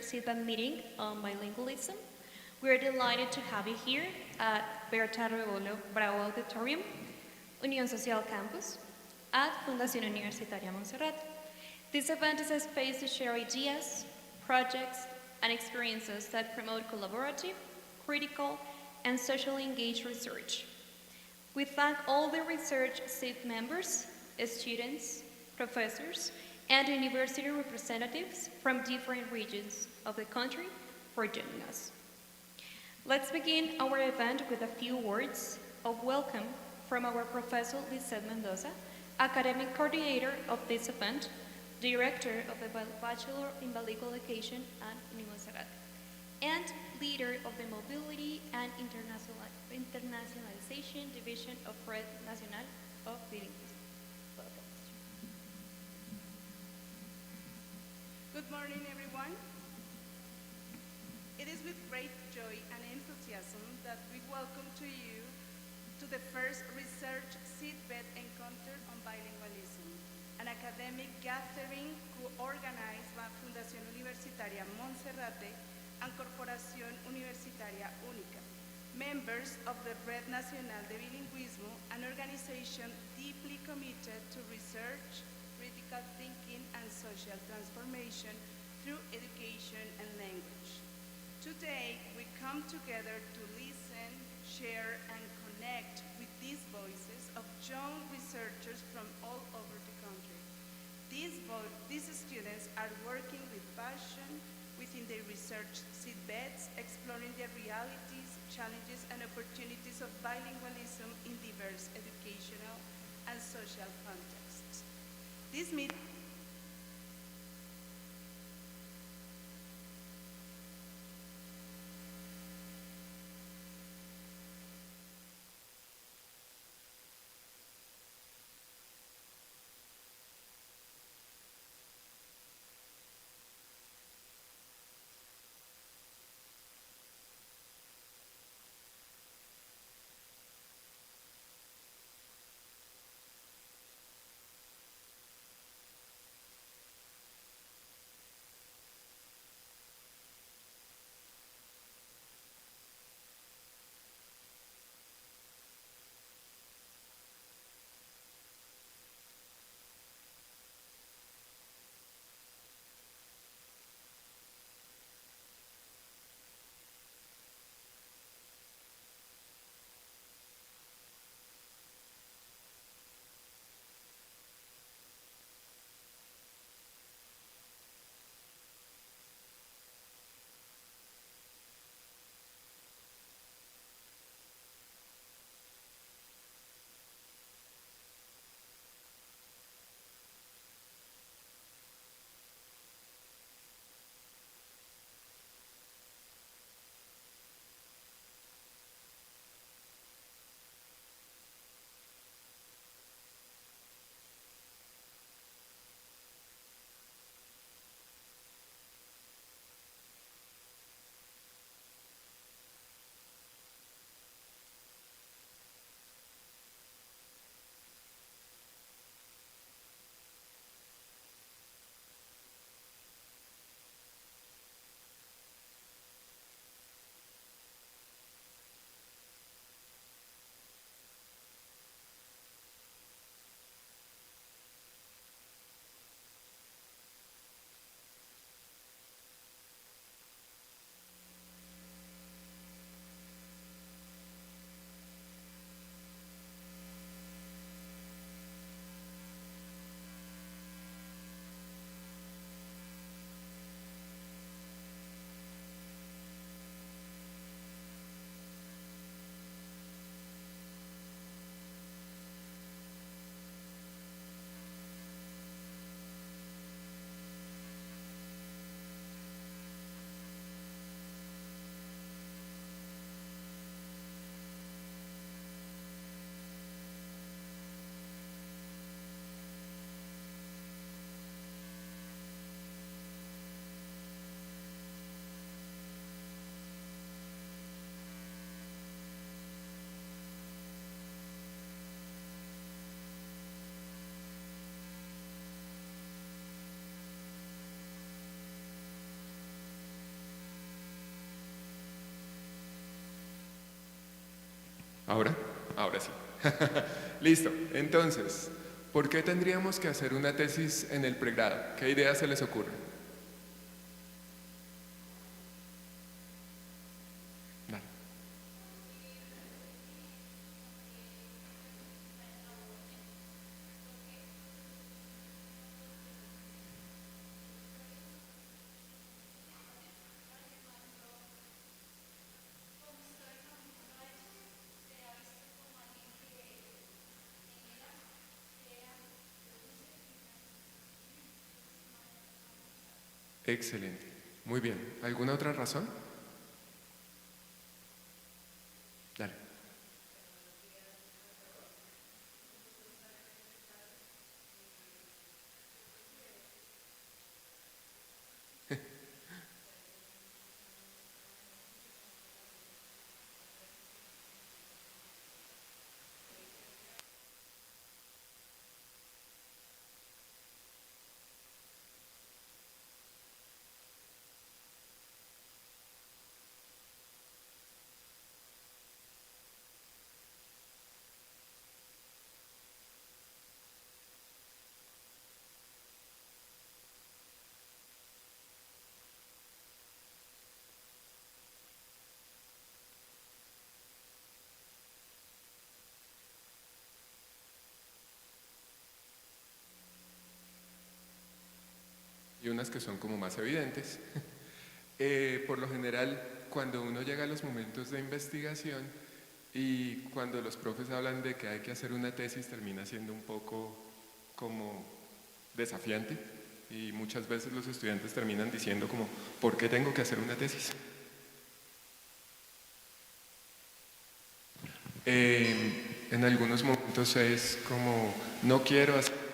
CIPA meeting on bilingualism. We're delighted to have you here at Berta Bravo Auditorium, Unión Social Campus, at Fundación Universitaria Montserrat. This event is a space to share ideas, projects, and experiences that promote collaborative, critical, and socially engaged research. We thank all the research CIP members, students, professors, and university representatives from different regions of the country for joining us. Let's begin our event with a few words of welcome from our Professor Lisette Mendoza, academic coordinator of this event, director of the Bachelor in Bilingual Education at Universidad, and leader of the Mobility and Internationalization Division of Red Nacional of Bilingüismo. Welcome. Good morning, everyone. It is with great joy and enthusiasm that we welcome to you to the first research seedbed encounter on bilingualism, an academic gathering co-organized by Fundación Universitaria Monserrate and Corporación Universitaria Única, members of the Red Nacional de Bilingüismo, an organization deeply committed to research, critical thinking, and social transformation through education and language. Today, we come together to listen, share, and connect with these voices of young researchers from all over the country. These students are working with passion within their research seedbeds, exploring the realities, challenges, and opportunities of bilingualism in diverse educational and social contexts. This meeting ¿Ahora? Ahora sí. Listo. Entonces, ¿por qué tendríamos que hacer una tesis en el pregrado? ¿Qué ideas se les ocurren? Dale. Excelente, muy bien. ¿Alguna otra razón? Dale. Y unas que son como más evidentes. Por lo general, cuando uno llega a los momentos de investigación y cuando los profes hablan de que hay que hacer una tesis, termina siendo un poco como desafiante y muchas veces los estudiantes terminan diciendo como, ¿por qué tengo que hacer una tesis? En algunos momentos es como, no quiero hacer.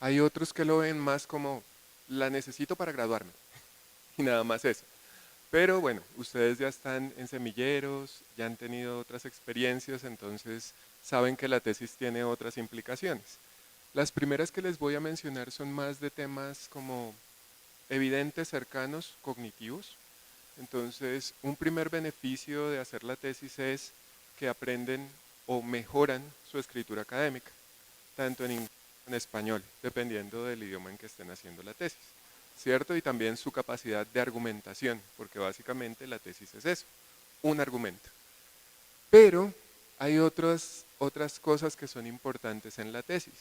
Hay otros que lo ven más como, la necesito para graduarme, y nada más eso. Pero bueno, ustedes ya están en semilleros, ya han tenido otras experiencias, entonces saben que la tesis tiene otras implicaciones. Las primeras que les voy a mencionar son más de temas como evidentes, cercanos, cognitivos. Entonces, un primer beneficio de hacer la tesis es que aprenden o mejoran su escritura académica, tanto en inglés como en español, dependiendo del idioma en que estén haciendo la tesis, ¿cierto? Y también su capacidad de argumentación, porque básicamente la tesis es eso, un argumento. Pero hay otras cosas que son importantes en la tesis.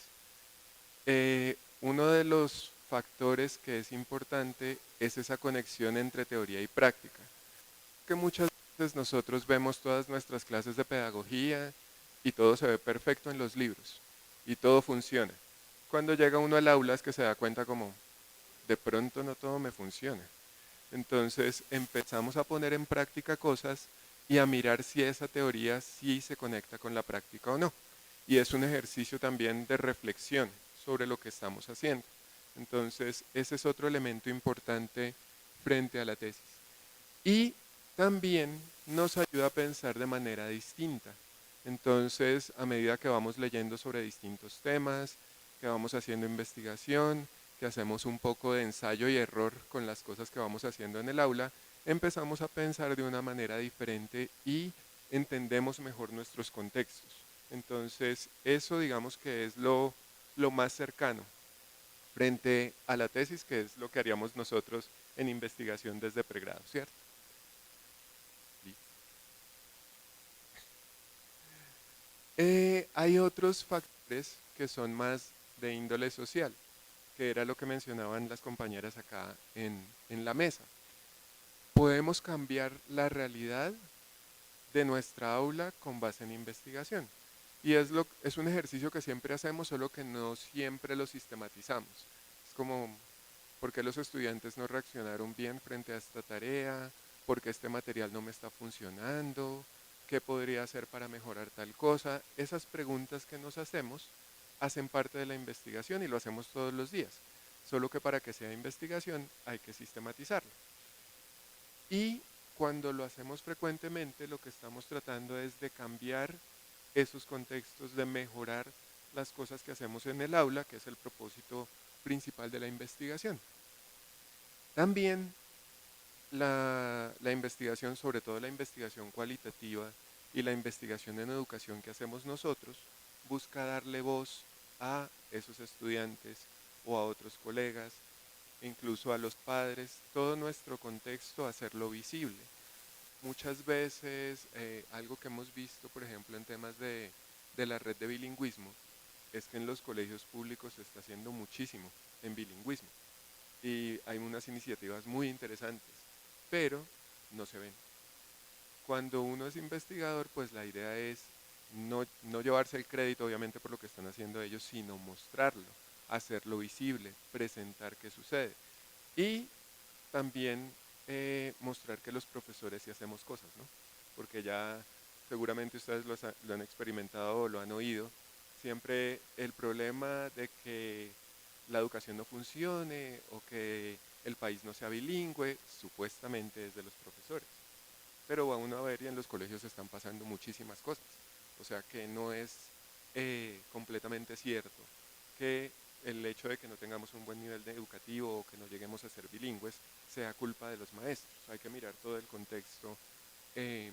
Uno de los factores que es importante es esa conexión entre teoría y práctica, que muchas veces nosotros vemos todas nuestras clases de pedagogía y todo se ve perfecto en los libros y todo funciona. Cuando llega uno al aula es que se da cuenta como, de pronto no todo me funciona. Entonces empezamos a poner en práctica cosas y a mirar si esa teoría sí se conecta con la práctica o no. Y es un ejercicio también de reflexión sobre lo que estamos haciendo. Entonces ese es otro elemento importante frente a la tesis. Y también nos ayuda a pensar de manera distinta. Entonces, a medida que vamos leyendo sobre distintos temas, que vamos haciendo investigación, que hacemos un poco de ensayo y error con las cosas que vamos haciendo en el aula, empezamos a pensar de una manera diferente y entendemos mejor nuestros contextos. Entonces, eso digamos que es lo más cercano frente a la tesis, que es lo que haríamos nosotros en investigación desde pregrado, ¿cierto? Hay otros factores que son más de índole social, que era lo que mencionaban las compañeras acá en la mesa. Podemos cambiar la realidad de nuestra aula con base en investigación. Y es un ejercicio que siempre hacemos, solo que no siempre lo sistematizamos. Es como, ¿por qué los estudiantes no reaccionaron bien frente a esta tarea? ¿Por qué este material no me está funcionando? ¿Qué podría hacer para mejorar tal cosa? Esas preguntas que nos hacemos hacen parte de la investigación y lo hacemos todos los días. Solo que para que sea investigación hay que sistematizarlo. Y cuando lo hacemos frecuentemente, lo que estamos tratando es de cambiar esos contextos, de mejorar las cosas que hacemos en el aula, que es el propósito principal de la investigación. También la investigación, sobre todo la investigación cualitativa y la investigación en educación que hacemos nosotros, busca darle voz a esos estudiantes o a otros colegas, incluso a los padres, todo nuestro contexto, hacerlo visible. Muchas veces algo que hemos visto, por ejemplo, en temas de la red de bilingüismo, es que en los colegios públicos se está haciendo muchísimo en bilingüismo y hay unas iniciativas muy interesantes, pero no se ven. Cuando uno es investigador, pues la idea es no llevarse el crédito obviamente por lo que están haciendo ellos, sino mostrarlo, hacerlo visible, presentar qué sucede. Y también mostrar que los profesores sí hacemos cosas, ¿no? Porque ya seguramente ustedes lo han experimentado o lo han oído. Siempre el problema de que la educación no funcione o que el país no sea bilingüe, supuestamente es de los profesores. Pero va uno a ver y en los colegios están pasando muchísimas cosas. O sea que no es completamente cierto que el hecho de que no tengamos un buen nivel educativo o que no lleguemos a ser bilingües sea culpa de los maestros. Hay que mirar todo el contexto eh,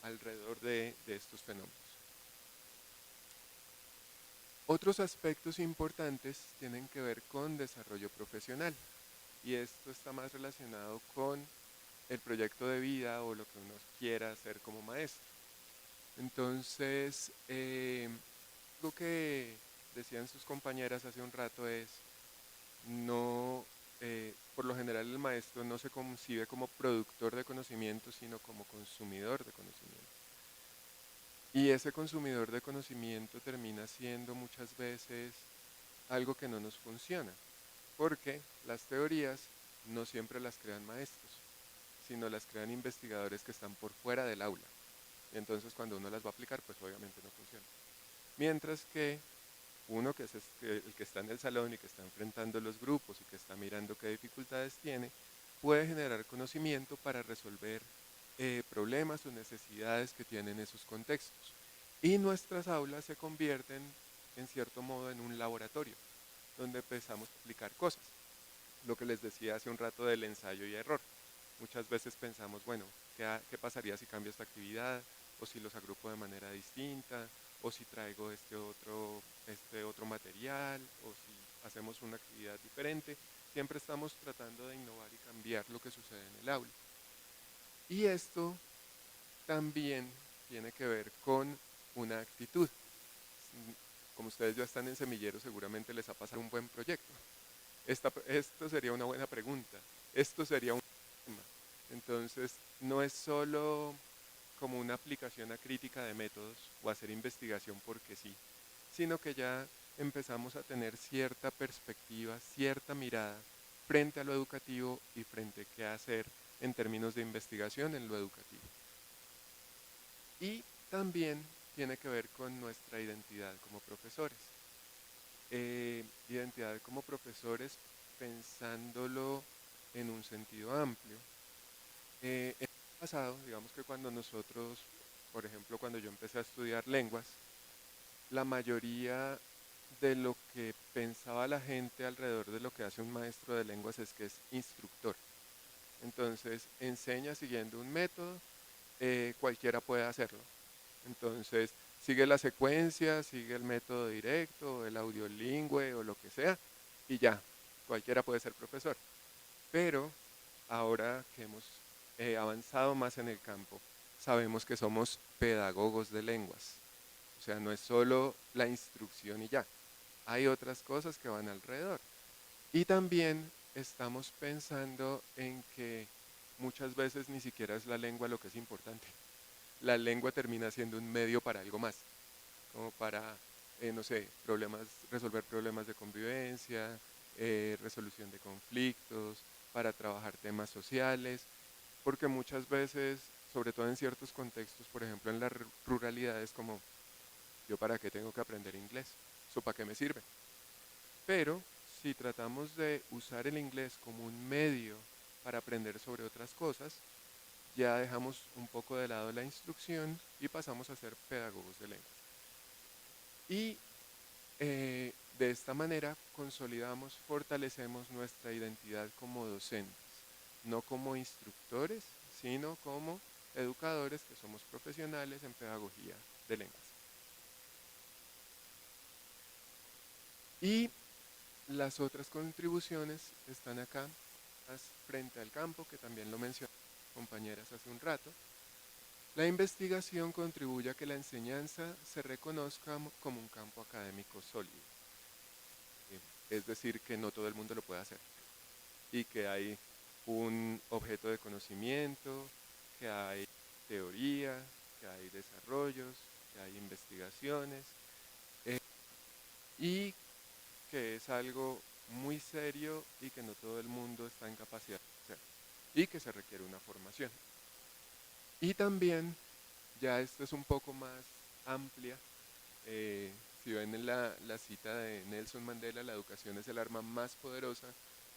alrededor de estos fenómenos. Otros aspectos importantes tienen que ver con desarrollo profesional y esto está más relacionado con el proyecto de vida o lo que uno quiera hacer como maestro. Entonces, lo que decían sus compañeras hace un rato es, no, por lo general el maestro no se concibe como productor de conocimiento, sino como consumidor de conocimiento. Y ese consumidor de conocimiento termina siendo muchas veces algo que no nos funciona, porque las teorías no siempre las crean maestros, sino las crean investigadores que están por fuera del aula. Y entonces cuando uno las va a aplicar, pues obviamente no funciona. Mientras que uno que es el que está en el salón y que está enfrentando los grupos y que está mirando qué dificultades tiene, puede generar conocimiento para resolver problemas o necesidades que tienen esos contextos. Y nuestras aulas se convierten, en cierto modo, en un laboratorio, donde empezamos a aplicar cosas. Lo que les decía hace un rato del ensayo y error. Muchas veces pensamos, bueno, ¿qué pasaría si cambio esta actividad? O si los agrupo de manera distinta, o si traigo este otro material, o si hacemos una actividad diferente. Siempre estamos tratando de innovar y cambiar lo que sucede en el aula. Y esto también tiene que ver con una actitud. Como ustedes ya están en semilleros, seguramente les ha pasado un buen proyecto. Esto sería una buena pregunta. Esto sería un tema. Entonces, no es solo como una aplicación acrítica de métodos o hacer investigación porque sí, sino que ya empezamos a tener cierta perspectiva, cierta mirada frente a lo educativo y frente a qué hacer en términos de investigación en lo educativo. Y también tiene que ver con nuestra identidad como profesores. Identidad como profesores pensándolo en un sentido amplio. En el pasado, digamos que cuando nosotros, por ejemplo, cuando yo empecé a estudiar lenguas, la mayoría de lo que pensaba la gente alrededor de lo que hace un maestro de lenguas es que es instructor. Entonces, enseña siguiendo un método, cualquiera puede hacerlo. Entonces, sigue la secuencia, sigue el método directo, el audiolingüe o lo que sea, y ya, cualquiera puede ser profesor. Pero ahora que hemos avanzado más en el campo, sabemos que somos pedagogos de lenguas. O sea, no es solo la instrucción y ya, hay otras cosas que van alrededor. Y también estamos pensando en que muchas veces ni siquiera es la lengua lo que es importante. La lengua termina siendo un medio para algo más, como para, no sé, resolver problemas de convivencia, resolución de conflictos, para trabajar temas sociales, porque muchas veces, sobre todo en ciertos contextos, por ejemplo en las ruralidades, como yo para qué tengo que aprender inglés, eso para qué me sirve. Pero si tratamos de usar el inglés como un medio para aprender sobre otras cosas, ya dejamos un poco de lado la instrucción y pasamos a ser pedagogos de lengua. Y de esta manera consolidamos, fortalecemos nuestra identidad como docentes, no como instructores, sino como educadores que somos profesionales en pedagogía de lenguas. Y las otras contribuciones están acá, frente al campo, que también lo mencionaron compañeras hace un rato. La investigación contribuye a que la enseñanza se reconozca como un campo académico sólido. Es decir, que no todo el mundo lo puede hacer y que hay un objeto de conocimiento, que hay teoría, que hay desarrollos que hay investigaciones y que es algo muy serio y que no todo el mundo está en capacidad de hacer y que se requiere una formación. Y también, ya esto es un poco más amplia, si ven en la cita de Nelson Mandela, la educación es el arma más poderosa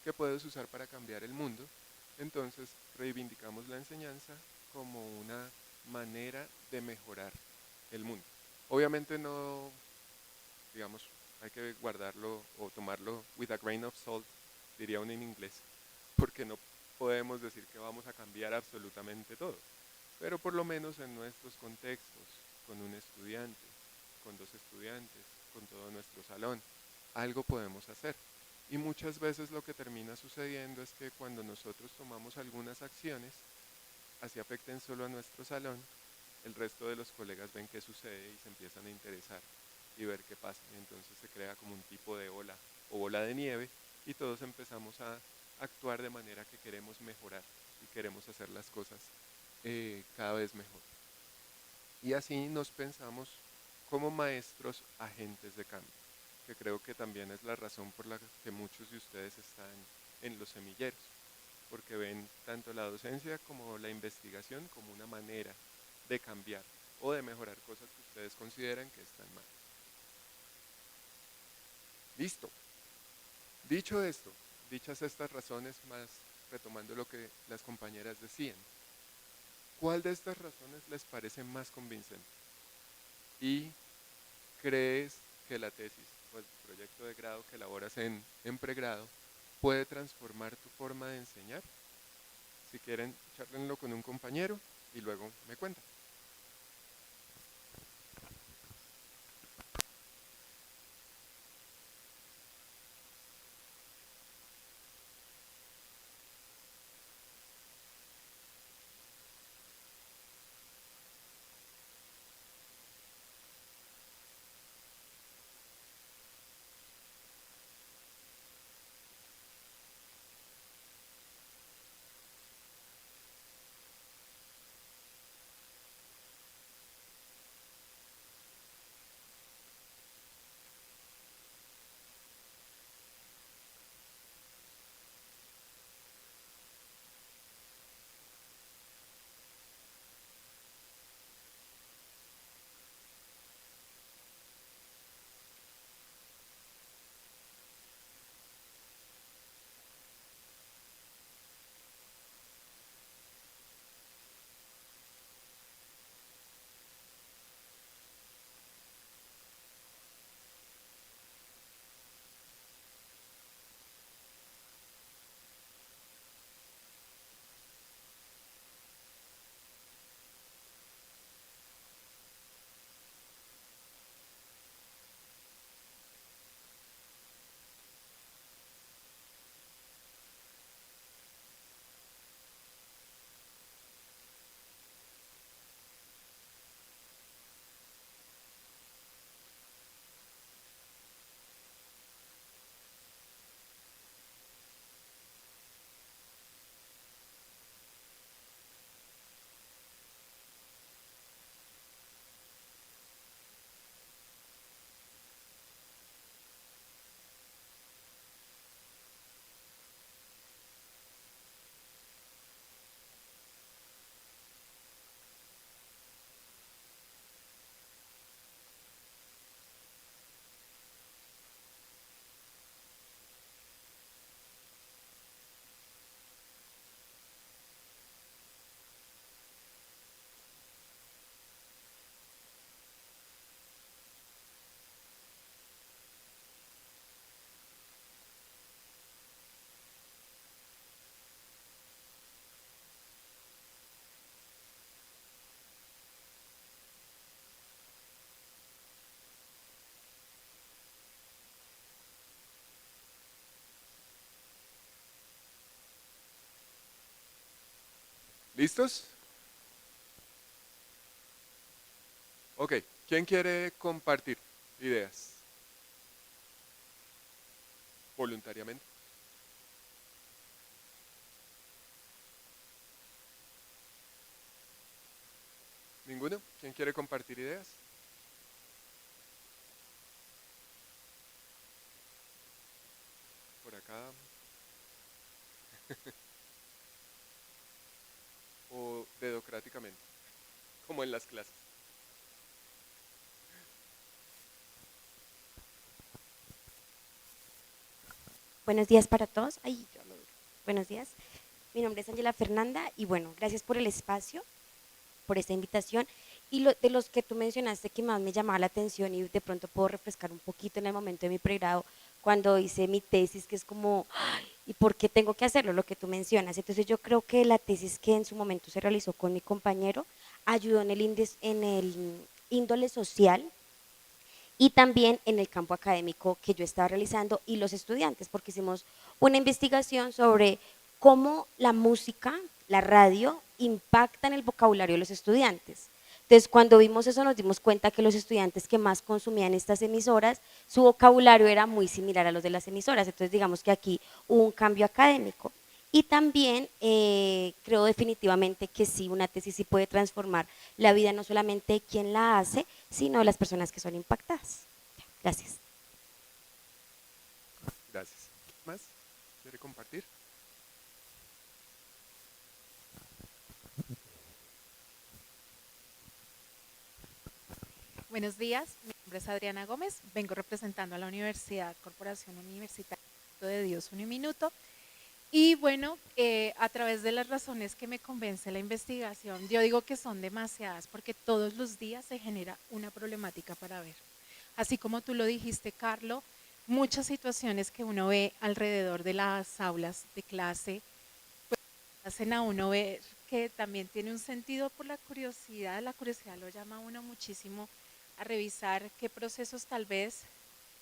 que puedes usar para cambiar el mundo, entonces reivindicamos la enseñanza como una manera de mejorar el mundo. Obviamente no, digamos, hay que guardarlo o tomarlo with a grain of salt, diría uno en inglés, porque no podemos decir que vamos a cambiar absolutamente todo, pero por lo menos en nuestros contextos, con un estudiante, con 2 estudiantes, con todo nuestro salón, algo podemos hacer. Y muchas veces lo que termina sucediendo es que cuando nosotros tomamos algunas acciones, así afecten solo a nuestro salón, el resto de los colegas ven qué sucede y se empiezan a interesar y ver qué pasa. Y entonces se crea como un tipo de ola o bola de nieve y todos empezamos a actuar de manera que queremos mejorar y queremos hacer las cosas cada vez mejor. Y así nos pensamos como maestros agentes de cambio, que creo que también es la razón por la que muchos de ustedes están en los semilleros, porque ven tanto la docencia como la investigación como una manera de cambiar o de mejorar cosas que ustedes consideran que están mal. Listo. Dicho esto, dichas estas razones, más retomando lo que las compañeras decían, ¿cuál de estas razones les parece más convincente? ¿Y crees que la tesis o el proyecto de grado que elaboras en pregrado puede transformar tu forma de enseñar? Si quieren, charlenlo con un compañero y luego me cuentan. ¿Listos? Ok, ¿quién quiere compartir ideas? Voluntariamente. ¿Ninguno? ¿Quién quiere compartir ideas? acá. O dedocráticamente, como en las clases. Buenos días para todos. Ay, buenos días. Mi nombre es Ángela Fernanda y bueno, gracias por el espacio, por esta invitación. Y de los que tú mencionaste que más me llamaba la atención y de pronto puedo refrescar un poquito en el momento de mi pregrado, cuando hice mi tesis, que es como, "Ay, ¿y por qué tengo que hacerlo?", lo que tú mencionas. Entonces yo creo que la tesis que en su momento se realizó con mi compañero ayudó en el índole social y también en el campo académico que yo estaba realizando y los estudiantes, porque hicimos una investigación sobre cómo la música, la radio, impacta en el vocabulario de los estudiantes. Entonces, cuando vimos eso, nos dimos cuenta que los estudiantes que más consumían estas emisoras, su vocabulario era muy similar a los de las emisoras. Entonces, digamos que aquí hubo un cambio académico. Y también creo definitivamente que sí, una tesis sí puede transformar la vida no solamente de quien la hace, sino de las personas que son impactadas. Gracias. Gracias. ¿Más? ¿Quiere compartir? Buenos días, mi nombre es Adriana Gómez, vengo representando a la Universidad Corporación Universitaria de Dios un minuto. Y bueno, a través de las razones que me convence la investigación, yo digo que son demasiadas porque todos los días se genera una problemática para ver. Así como tú lo dijiste, Carlo, muchas situaciones que uno ve alrededor de las aulas de clase, pues hacen a uno ver que también tiene un sentido por la curiosidad lo llama a uno muchísimo a revisar qué procesos tal vez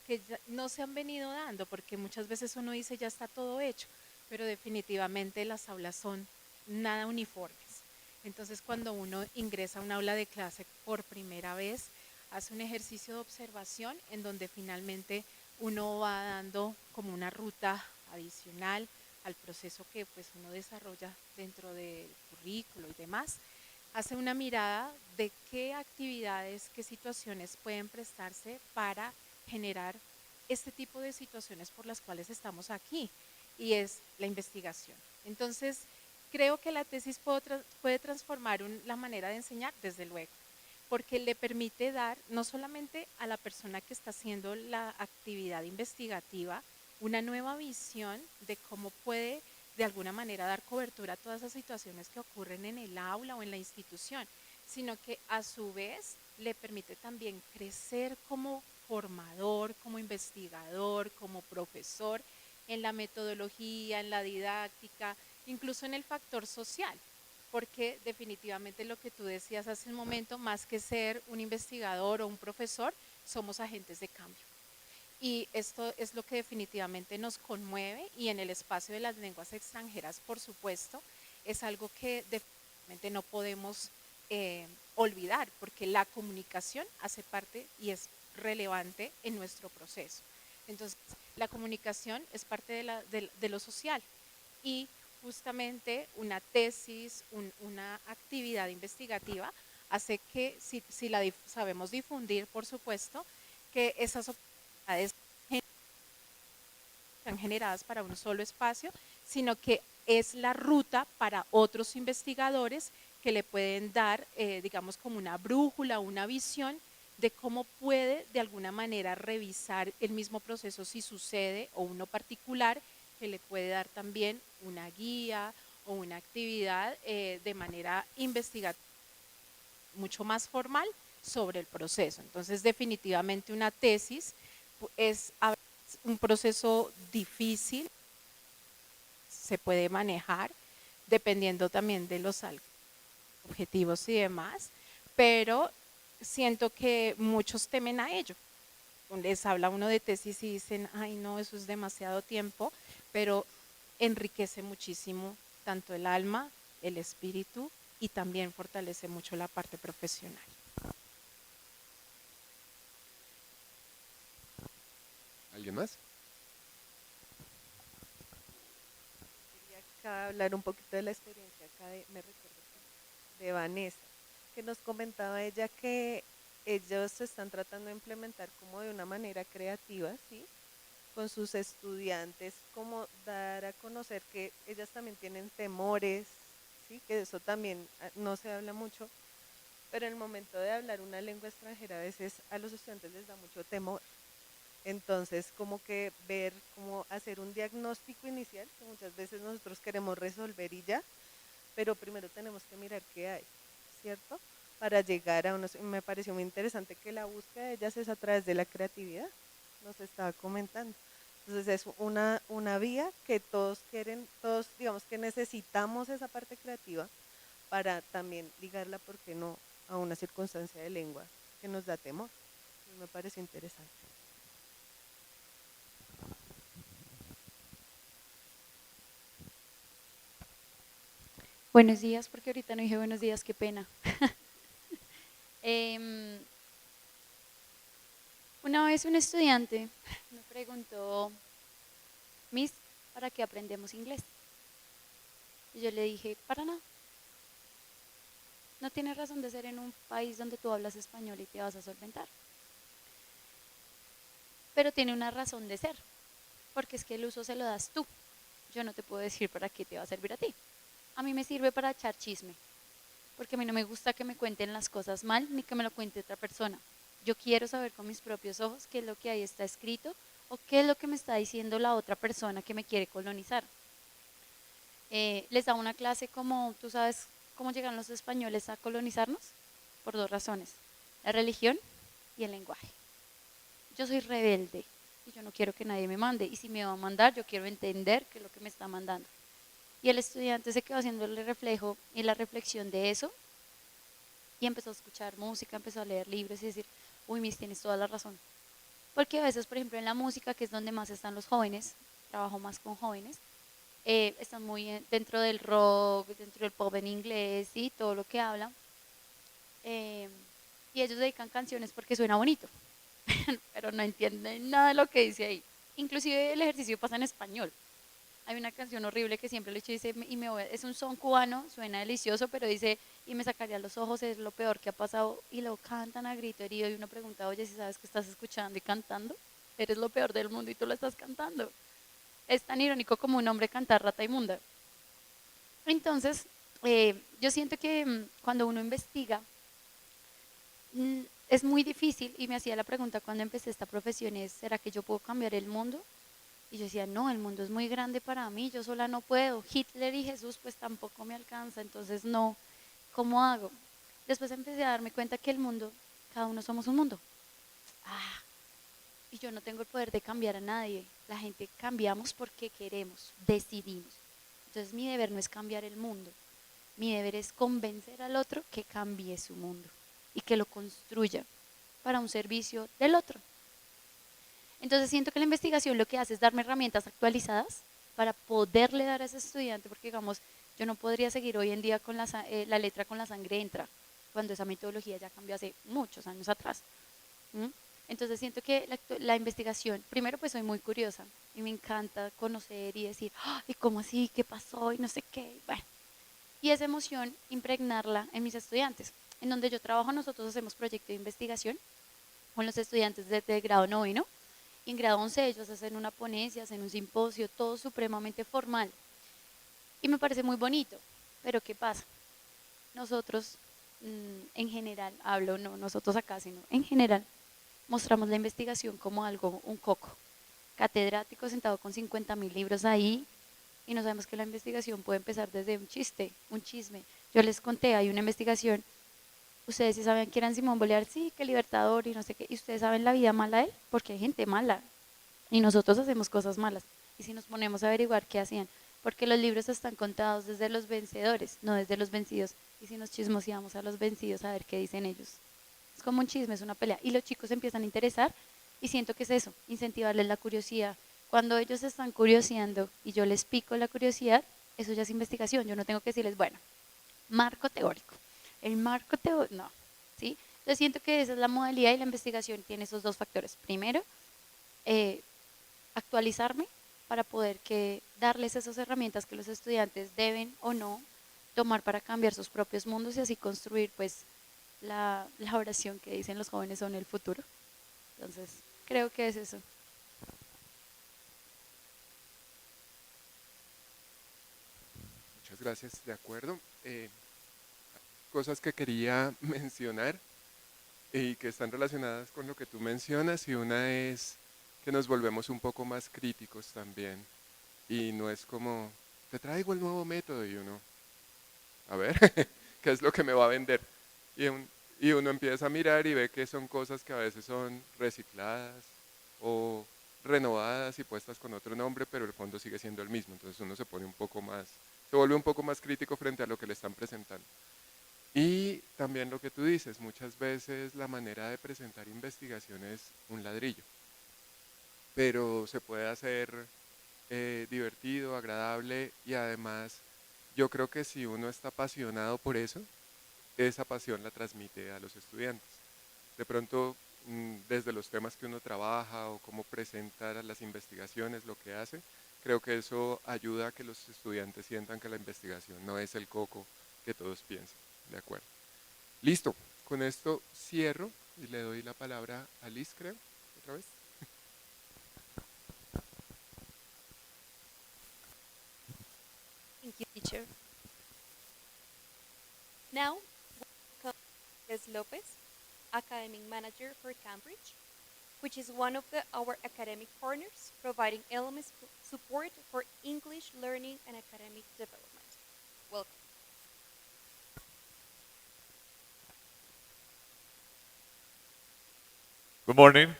que no se han venido dando, porque muchas veces uno dice ya está todo hecho, pero definitivamente las aulas son nada uniformes. Entonces cuando uno ingresa a un aula de clase por primera vez, hace un ejercicio de observación en donde finalmente uno va dando como una ruta adicional al proceso que pues uno desarrolla dentro del currículo y demás, hace una mirada de qué actividades, qué situaciones pueden prestarse para generar este tipo de situaciones por las cuales estamos aquí, y es la investigación. Entonces, creo que la tesis puede transformar la manera de enseñar, desde luego, porque le permite dar no solamente a la persona que está haciendo la actividad investigativa una nueva visión de cómo puede de alguna manera dar cobertura a todas esas situaciones que ocurren en el aula o en la institución, sino que a su vez le permite también crecer como formador, como investigador, como profesor, en la metodología, en la didáctica, incluso en el factor social, porque definitivamente lo que tú decías hace un momento, más que ser un investigador o un profesor, somos agentes de cambio. Y esto es lo que definitivamente nos conmueve, y en el espacio de las lenguas extranjeras, por supuesto, es algo que definitivamente no podemos olvidar, porque la comunicación hace parte y es relevante en nuestro proceso. Entonces, la comunicación es parte de lo social, y justamente una tesis, una actividad investigativa hace que, si la sabemos difundir, por supuesto, que esas oportunidades están generadas para un solo espacio, sino que es la ruta para otros investigadores que le pueden dar, digamos, como una brújula, una visión de cómo puede de alguna manera revisar el mismo proceso si sucede, o uno particular que le puede dar también una guía o una actividad de manera investigativa mucho más formal sobre el proceso. Entonces, definitivamente una tesis es un proceso difícil, se puede manejar dependiendo también de los objetivos y demás, pero siento que muchos temen a ello. Les habla uno de tesis y dicen, ay no, eso es demasiado tiempo, pero enriquece muchísimo tanto el alma, el espíritu, y también fortalece mucho la parte profesional. ¿Alguien más? Quería acá hablar un poquito de la experiencia acá me recuerdo de Vanessa, que nos comentaba ella que ellos se están tratando de implementar como de una manera creativa, ¿sí? con sus estudiantes, como dar a conocer que ellas también tienen temores, ¿sí? Que de eso también no se habla mucho, pero en el momento de hablar una lengua extranjera a veces a los estudiantes les da mucho temor. Entonces, como que ver, cómo hacer un diagnóstico inicial, que muchas veces nosotros queremos resolver y ya, pero primero tenemos que mirar qué hay, ¿cierto? Para llegar a unos, me pareció muy interesante que la búsqueda de ellas es a través de la creatividad, nos estaba comentando. Entonces es una vía que todos quieren, todos digamos que necesitamos esa parte creativa para también ligarla, ¿por qué no?, a una circunstancia de lengua que nos da temor. Entonces me pareció interesante. Buenos días, porque ahorita no dije buenos días, qué pena. Em, una vez un estudiante me preguntó, Miss, ¿para qué aprendemos inglés? Y yo le dije, para nada. No tiene razón de ser en un país donde tú hablas español y te vas a solventar. Pero tiene una razón de ser, porque es que el uso se lo das tú. Yo no te puedo decir para qué te va a servir a ti. A mí me sirve para echar chisme, porque a mí no me gusta que me cuenten las cosas mal ni que me lo cuente otra persona. Yo quiero saber con mis propios ojos qué es lo que ahí está escrito o qué es lo que me está diciendo la otra persona que me quiere colonizar. Les da una clase como, ¿tú sabes cómo llegan los españoles a colonizarnos? Por dos razones, la religión y el lenguaje. Yo soy rebelde y yo no quiero que nadie me mande, y si me va a mandar yo quiero entender qué es lo que me está mandando. Y el estudiante se quedó haciendo el reflejo y la reflexión de eso y empezó a escuchar música, empezó a leer libros y decir, uy, Miss, tienes toda la razón. Porque a veces, por ejemplo, en la música, que es donde más están los jóvenes, trabajo más con jóvenes, están muy dentro del rock, dentro del pop en inglés y todo lo que hablan. Y ellos dedican canciones porque suena bonito, pero no entienden nada de lo que dice ahí. Inclusive el ejercicio pasa en español. Hay una canción horrible que siempre le echo y dice, es un son cubano, suena delicioso, pero dice, y me sacaría los ojos, es lo peor que ha pasado, y lo cantan a grito herido, y uno pregunta, oye, si sabes que estás escuchando y cantando, eres lo peor del mundo y tú lo estás cantando. Es tan irónico como un hombre cantar rata inmunda. Entonces, yo siento que cuando uno investiga, es muy difícil, y me hacía la pregunta cuando empecé esta profesión, es, ¿será que yo puedo cambiar el mundo? Y yo decía, no, el mundo es muy grande para mí, yo sola no puedo. Hitler y Jesús pues tampoco me alcanza, entonces no, ¿cómo hago? Después empecé a darme cuenta que el mundo, cada uno somos un mundo. Y yo no tengo el poder de cambiar a nadie. La gente cambiamos porque queremos, decidimos. Entonces mi deber no es cambiar el mundo, mi deber es convencer al otro que cambie su mundo y que lo construya para un servicio del otro. Entonces siento que la investigación lo que hace es darme herramientas actualizadas para poderle dar a ese estudiante, porque digamos, yo no podría seguir hoy en día con la letra con la sangre entra, cuando esa metodología ya cambió hace muchos años atrás. ¿Mm? Entonces siento que la investigación, primero pues soy muy curiosa y me encanta conocer y decir, ¿y cómo así? ¿Qué pasó? Y no sé qué. Bueno, y esa emoción impregnarla en mis estudiantes. En donde yo trabajo, nosotros hacemos proyecto de investigación con los estudiantes de grado noveno. Y en grado 11 ellos hacen una ponencia, hacen un simposio, todo supremamente formal. Y me parece muy bonito. Pero ¿qué pasa? Nosotros, en general, hablo no nosotros acá, sino en general, mostramos la investigación como algo, un coco. Catedrático sentado con 50.000 libros ahí, y no sabemos que la investigación puede empezar desde un chiste, un chisme. Yo les conté, hay una investigación, ustedes sí sabían que era Simón Bolívar, sí, que Libertador y no sé qué, y ustedes saben la vida mala de él, porque hay gente mala, y nosotros hacemos cosas malas. Y si nos ponemos a averiguar qué hacían, porque los libros están contados desde los vencedores, no desde los vencidos, y si nos chismoseamos a los vencidos a ver qué dicen ellos. Es como un chisme, es una pelea, y los chicos se empiezan a interesar, y siento que es eso, incentivarles la curiosidad. Cuando ellos están curioseando y yo les pico la curiosidad, eso ya es investigación. Yo no tengo que decirles, bueno, marco teórico. El marco teórico, no, ¿sí? Entonces siento que esa es la modalidad, y la investigación tiene esos dos factores. Primero, actualizarme para poder darles esas herramientas que los estudiantes deben o no tomar para cambiar sus propios mundos y así construir pues la oración que dicen los jóvenes son el futuro. Entonces, creo que es eso. muchas gracias, de acuerdo. Cosas que quería mencionar y que están relacionadas con lo que tú mencionas, y una es que nos volvemos un poco más críticos también, y no es como, te traigo el nuevo método y uno, a ver, ¿qué es lo que me va a vender? Y, y uno empieza a mirar y ve que son cosas que a veces son recicladas o renovadas y puestas con otro nombre, pero el fondo sigue siendo el mismo. Entonces uno se pone un poco más, se vuelve un poco más crítico frente a lo que le están presentando. Y también lo que tú dices, muchas veces la manera de presentar investigación es un ladrillo, pero se puede hacer divertido, agradable, y además yo creo que si uno está apasionado por eso, esa pasión la transmite a los estudiantes. De pronto, desde los temas que uno trabaja o cómo presenta las investigaciones, lo que hace, creo que eso ayuda a que los estudiantes sientan que la investigación no es el coco que todos piensan. ¿De acuerdo? Listo, con esto cierro y le doy la palabra a Liz, creo, otra vez. Thank you, teacher. Now, welcome Ms. Lopez, Academic Manager for Cambridge, which is one of our academic partners, providing elements support for English learning and academic development. Welcome. Good morning.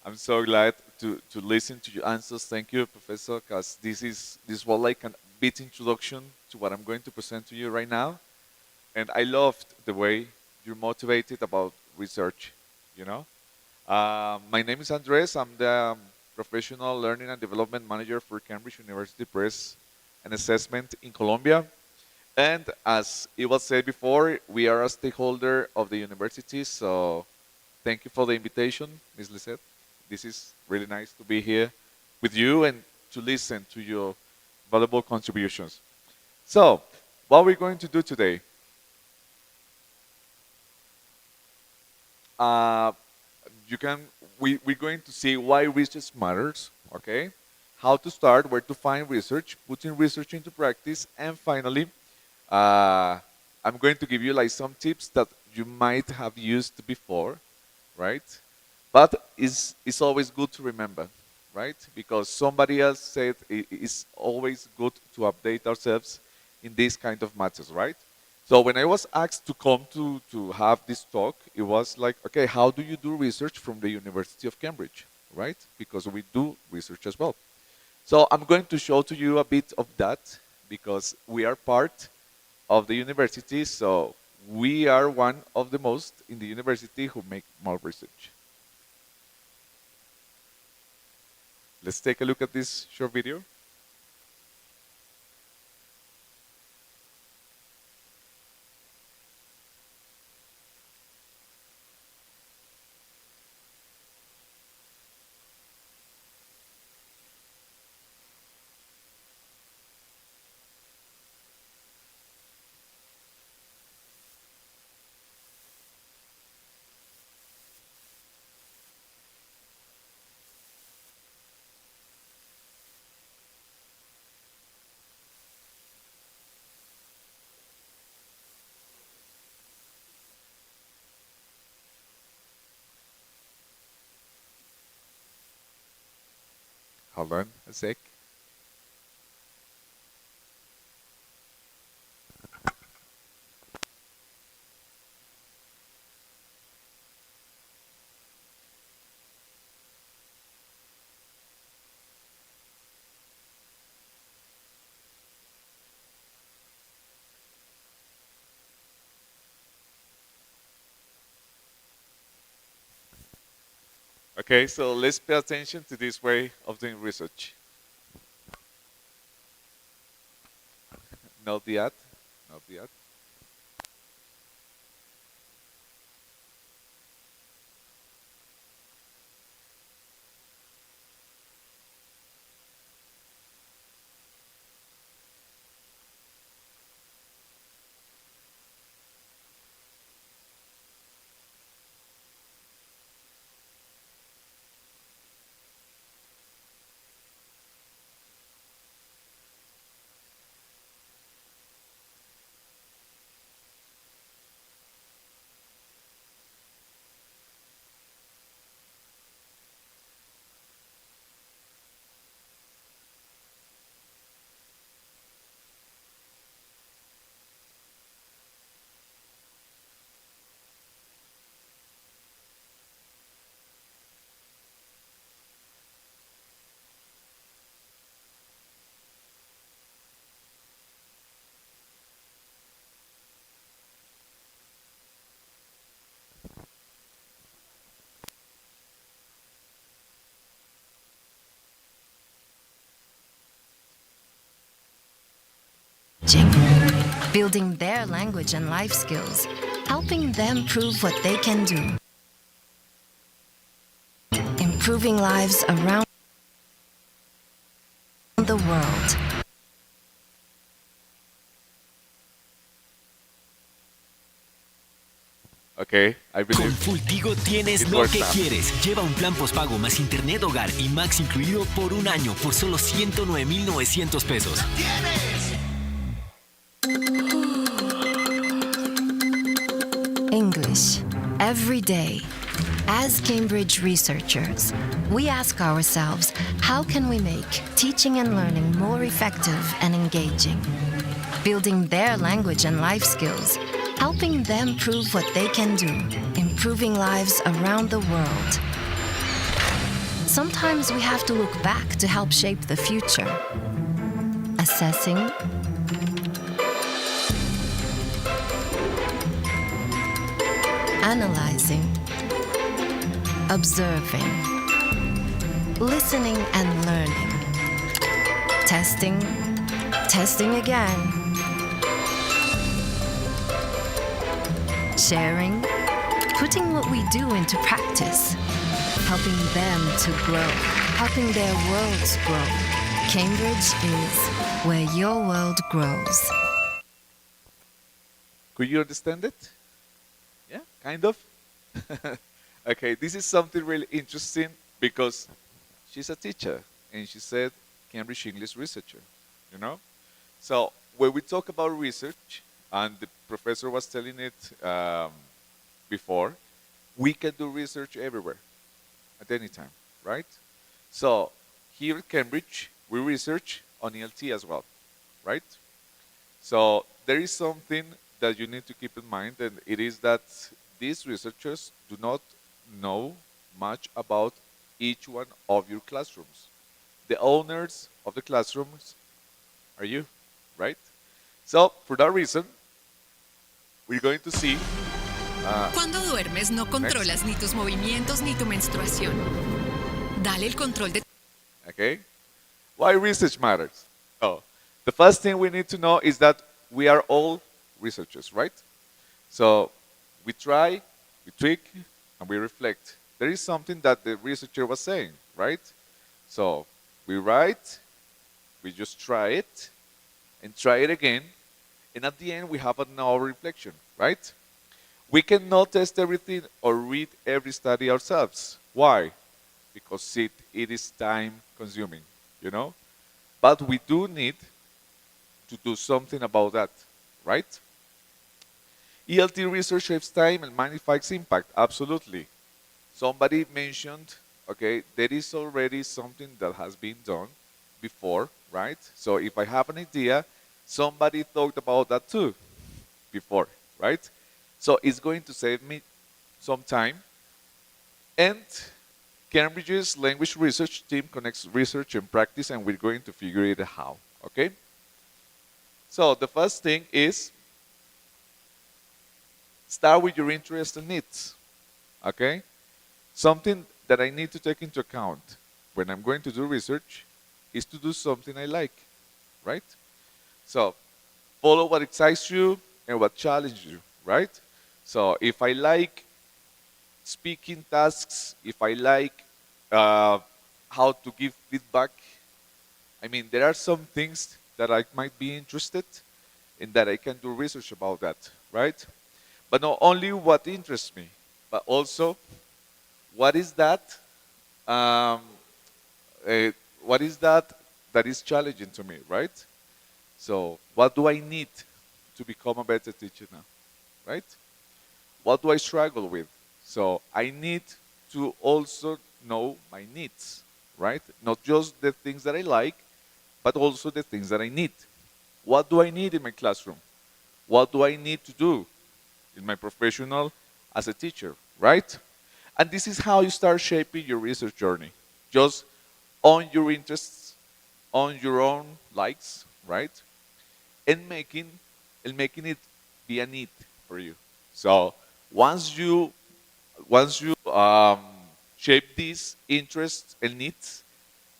I'm so glad to listen to your answers. Thank you, Professor, because this was like a bit introduction to what I'm going to present to you right now. And I loved the way you're motivated about research, you know? My name is Andres. I'm the Professional Learning and Development Manager for Cambridge University Press and Assessment in Colombia. And as it was said before, we are a stakeholder of the university, so thank you for the invitation, Ms. Lisette. This is really nice to be here with you and to listen to your valuable contributions. So, what we're going to do today, uh, we're going to see why research matters, okay? How to start, where to find research, putting research into practice, and finally, I'm going to give you like some tips that you might have used before, right? But it's always good to remember, right? Because somebody else said it's always good to update ourselves in these kind of matters, right? So when I was asked to come to have this talk, it was like, okay, how do you do research from the University of Cambridge, right? Because we do research as well. So I'm going to show to you a bit of that because we are part of the university, so we are one of the most in the university who make more research. Let's take a look at this short video. Hold on a sec. Okay, so let's pay attention to this way of doing research. Not the ad, not the ad. building their language and life skills, helping them prove what they can do, improving lives around the world. Okay, I Con believe Fultigo tienes it lo works que now. quieres. Lleva un plan postpago más internet hogar y Max incluido por un año por solo 109,900 pesos. English, every day. As Cambridge researchers, we ask ourselves, how can we make teaching and learning more effective and engaging? Building their language and life skills, helping them prove what they can do, improving lives around the world. Sometimes we have to look back to help shape the future. Assessing, analyzing, observing, listening and learning, testing, testing again, sharing, putting what we do into practice, helping them to grow, helping their worlds grow. Cambridge is where your world grows. Could you understand it? Yeah, kind of. Okay, this is something really interesting because she's a teacher and she said Cambridge English researcher, you know? So when we talk about research, and the professor was telling it before, we can do research everywhere, at any time, right? So here at Cambridge, we research on ELT as well, right? So there is something that you need to keep in mind, and it is that these researchers do not know much about each one of your classrooms. The owners of the classrooms are you, right? So for that reason, we're going to see. Cuando duermes no controlas ni tus movimientos ni tu menstruación. Dale el control de. Okay, why research matters? Oh, the first thing we need to know is that we are all researchers, right? So we try, we tweak, and we reflect. There is something that the researcher was saying, right? So we write, we just try it, and try it again, and at the end we have another reflection, right? We cannot test everything or read every study ourselves. Why? Because it is time consuming, you know? But we do need to do something about that, right? ELT research saves time and magnifies impact, absolutely. Somebody mentioned, okay, there is already something that has been done before, right? So if I have an idea, somebody thought about that too before, right? So it's going to save me some time. And Cambridge's language research team connects research and practice, and we're going to figure it out how, okay? So the first thing is start with your interests and needs, okay? Something that I need to take into account when I'm going to do research is to do something I like, right? So follow what excites you and what challenges you, right? So if I like speaking tasks, if I like how to give feedback, I mean, there are some things that I might be interested in that I can do research about that, right? But not only what interests me, but also what is that that is challenging to me, right? So what do I need to become a better teacher now, right? What do I struggle with? So I need to also know my needs, right? Not just the things that I like, but also the things that I need. What do I need in my classroom? What do I need to do in my professional as a teacher, right? And this is how you start shaping your research journey. Just on your interests, on your own likes, right? And making it be a need for you. So once you shape these interests and needs,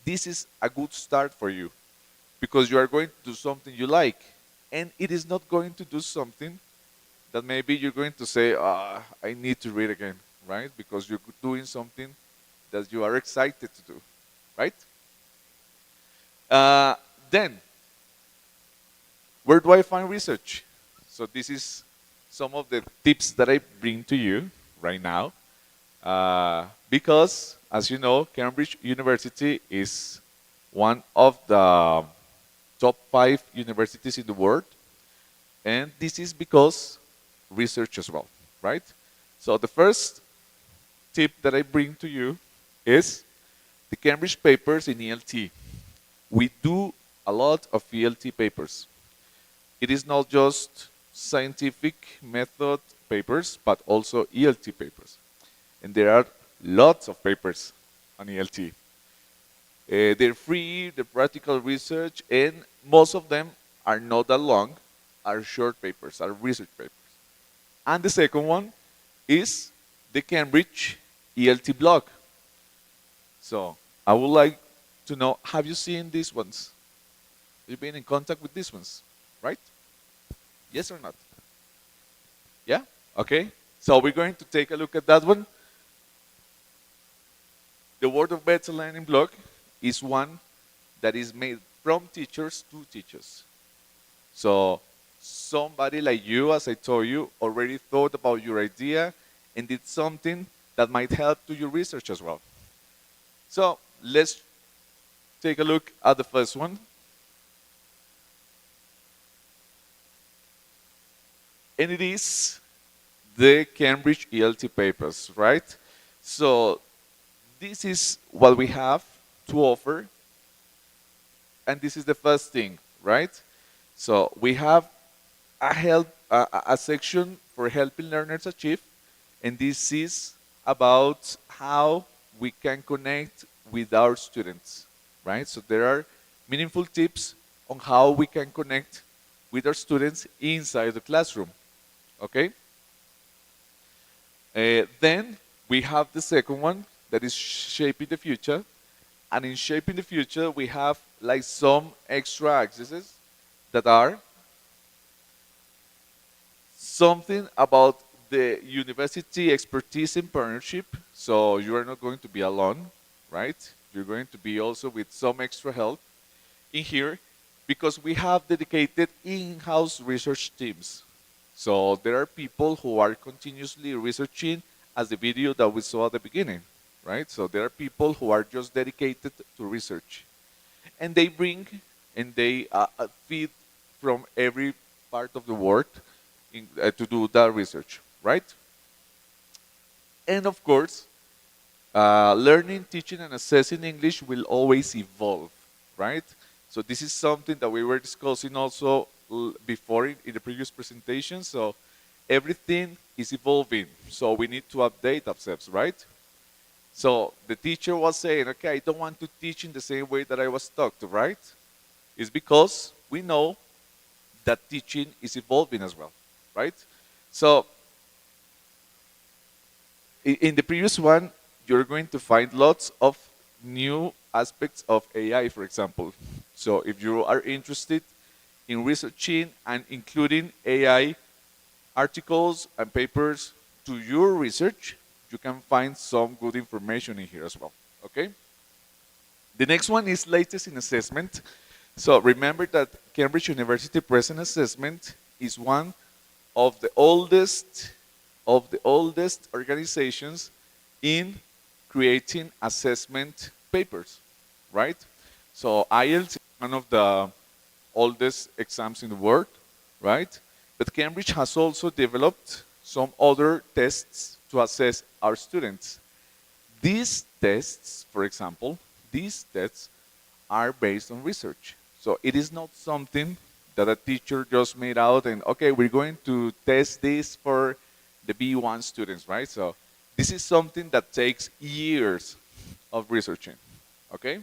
this is a good start for you because you are going to do something you like. and it is not going to do something that maybe you're going to say, I need to read again, right? Because you're doing something that you are excited to do, right? Then, where do I find research? So this is some of the tips that I bring to you right now. Because, as you know, Cambridge University is one of the top 5 universities in the world. And this is because research as well, right? So the first tip that I bring to you is the Cambridge papers in ELT. We do a lot of ELT papers. It is not just scientific method papers, but also ELT papers. And there are lots of papers on ELT. They're free, they're practical research, and most of them are not that long, are short papers, are research papers. And the second one is the Cambridge ELT blog. So I would like to know, have you seen these ones? Have you been in contact with these ones, right? Yes or not? Yeah? Okay. So we're going to take a look at that one. The Word of Better Learning blog is one that is made from teachers to teachers. So somebody like you, as I told you, already thought about your idea and did something that might help to your research as well. So let's take a look at the first one. And it is the Cambridge ELT papers, right? So this is what we have to offer. And this is the first thing, right? So we have a section for helping learners achieve. And this is about how we can connect with our students, right? So there are meaningful tips on how we can connect with our students inside the classroom, okay? Then we have the second one that is Shaping the Future. And in Shaping the Future, we have like some extra accesses that are something about the university expertise in partnership. So you are not going to be alone, right? You're going to be also with some extra help in here because we have dedicated in-house research teams. So there are people who are continuously researching, as the video that we saw at the beginning, right? So there are people who are just dedicated to research. And they bring and they feed from every part of the world to do that research, right? And of course, learning, teaching, and assessing English will always evolve, right? So this is something that we were discussing also before in the previous presentation. So everything is evolving. So we need to update ourselves, right? So the teacher was saying, okay, I don't want to teach in the same way that I was taught, right? It's because we know that teaching is evolving as well, right? So in the previous one, you're going to find lots of new aspects of AI, for example. So if you are interested in researching and including AI articles and papers to your research, you can find some good information in here as well, okay? The next one is latest in assessment. So remember that Cambridge University Present Assessment is one of the oldest organizations in creating assessment papers, right? So IELTS is one of the oldest exams in the world, right? But Cambridge has also developed some other tests to assess our students. These tests, for example, these tests are based on research. So it is not something that a teacher just made out and, okay, we're going to test this for the B1 students, right? So this is something that takes years of researching, okay?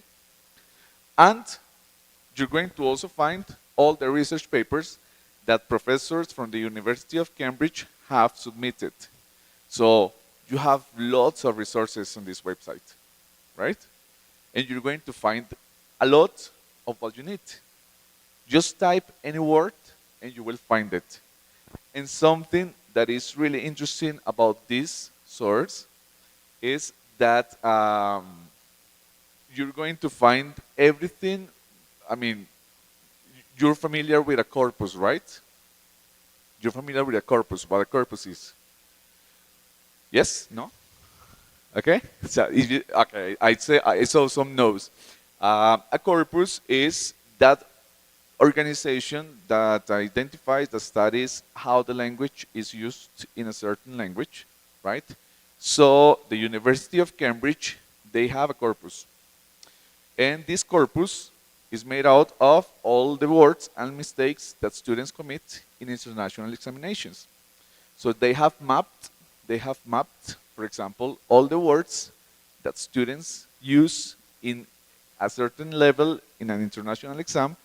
And you're going to also find all the research papers that professors from the University of Cambridge have submitted. So you have lots of resources on this website, right? And you're going to find a lot of what you need. Just type any word and you will find it. And something that is really interesting about this source is that you're going to find everything. I mean, you're familiar with a corpus, right? You're familiar with a corpus, what a corpus is. Yes? No? Okay? So if you, okay, I'd say I saw some no's. A corpus is that organization that identifies, that studies how the language is used in a certain language, right? So the University of Cambridge, they have a corpus. And this corpus is made out of all the words and mistakes that students commit in international examinations. So they have mapped, for example, all the words that students use in a certain level in an international exam,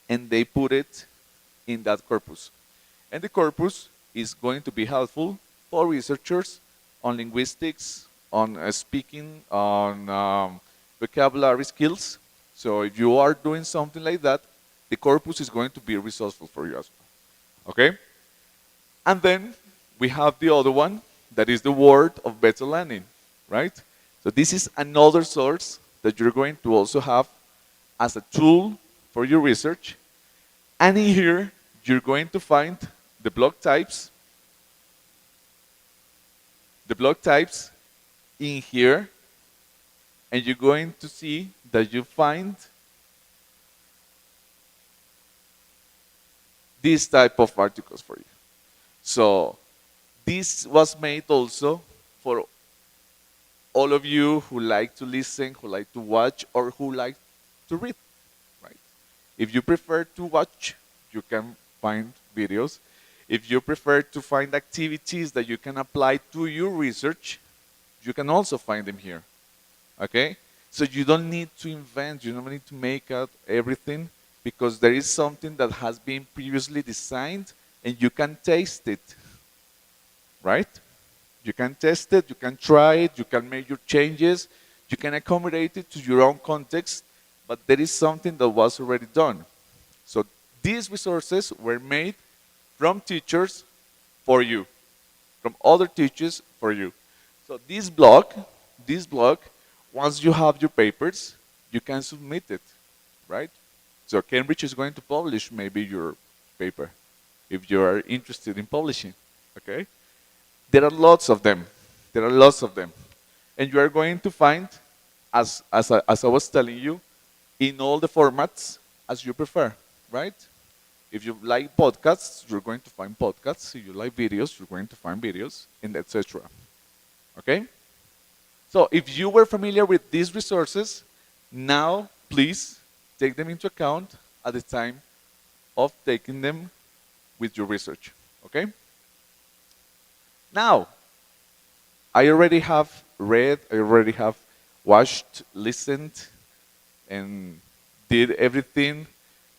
and they put it in that corpus. And the corpus is going to be helpful for researchers on linguistics, on speaking, on vocabulary skills. So if you are doing something like that, the corpus is going to be resourceful for you as well. Okay? And then we have the other one, that is the word of better learning, right? So this is another source that you're going to also have as a tool for your research. And in here, you're going to find the block types. The block types in here, and you're going to see that you find this type of articles for you. So this was made also for all of you who like to listen, who like to watch, or who like to read, right? If you prefer to watch, you can find videos. If you prefer to find activities that you can apply to your research, you can also find them here, okay? So you don't need to invent, you don't need to make out everything, because there is something that has been previously designed and you can taste it, right? You can test it, you can try it, you can make your changes, you can accommodate it to your own context, but there is something that was already done. So these resources were made from teachers for you, from other teachers for you. So this blog, once you have your papers, you can submit it, right? So Cambridge is going to publish maybe your paper if you are interested in publishing, okay? There are lots of them. There are lots of them. And you are going to find, as I was telling you, in all the formats as you prefer, right? If you like podcasts, you're going to find podcasts. If you like videos, you're going to find videos, and etc. Okay? So if you were familiar with these resources, now please take them into account at the time of taking them with your research. Okay? Now, I already have read, I already have watched, listened, and did everything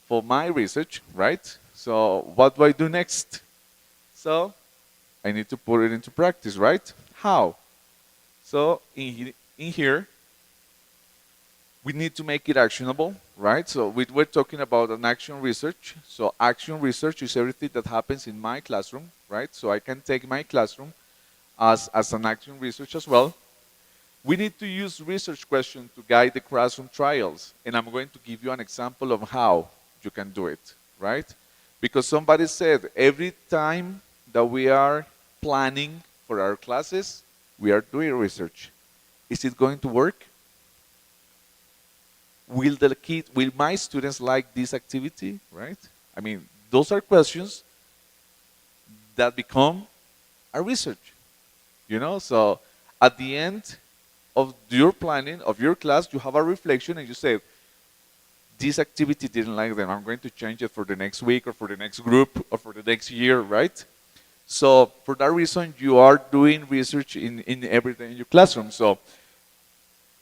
for my research, right? So what do I do next? So I need to put it into practice, right? How? So in here, we need to make it actionable, right? So we're talking about an action research. So action research is everything that happens in my classroom, right? So I can take my classroom as an action research as well. We need to use research questions to guide the classroom trials. And I'm going to give you an example of how you can do it, right? Because somebody said every time that we are planning for our classes, we are doing research. Is it going to work? Will my students like this activity, right? I mean, those are questions that become a research, you know? So at the end of your planning, of your class, you have a reflection and you say, this activity didn't like them, I'm going to change it for the next week or for the next group or for the next year, right? So for that reason, you are doing research in every day in your classroom. So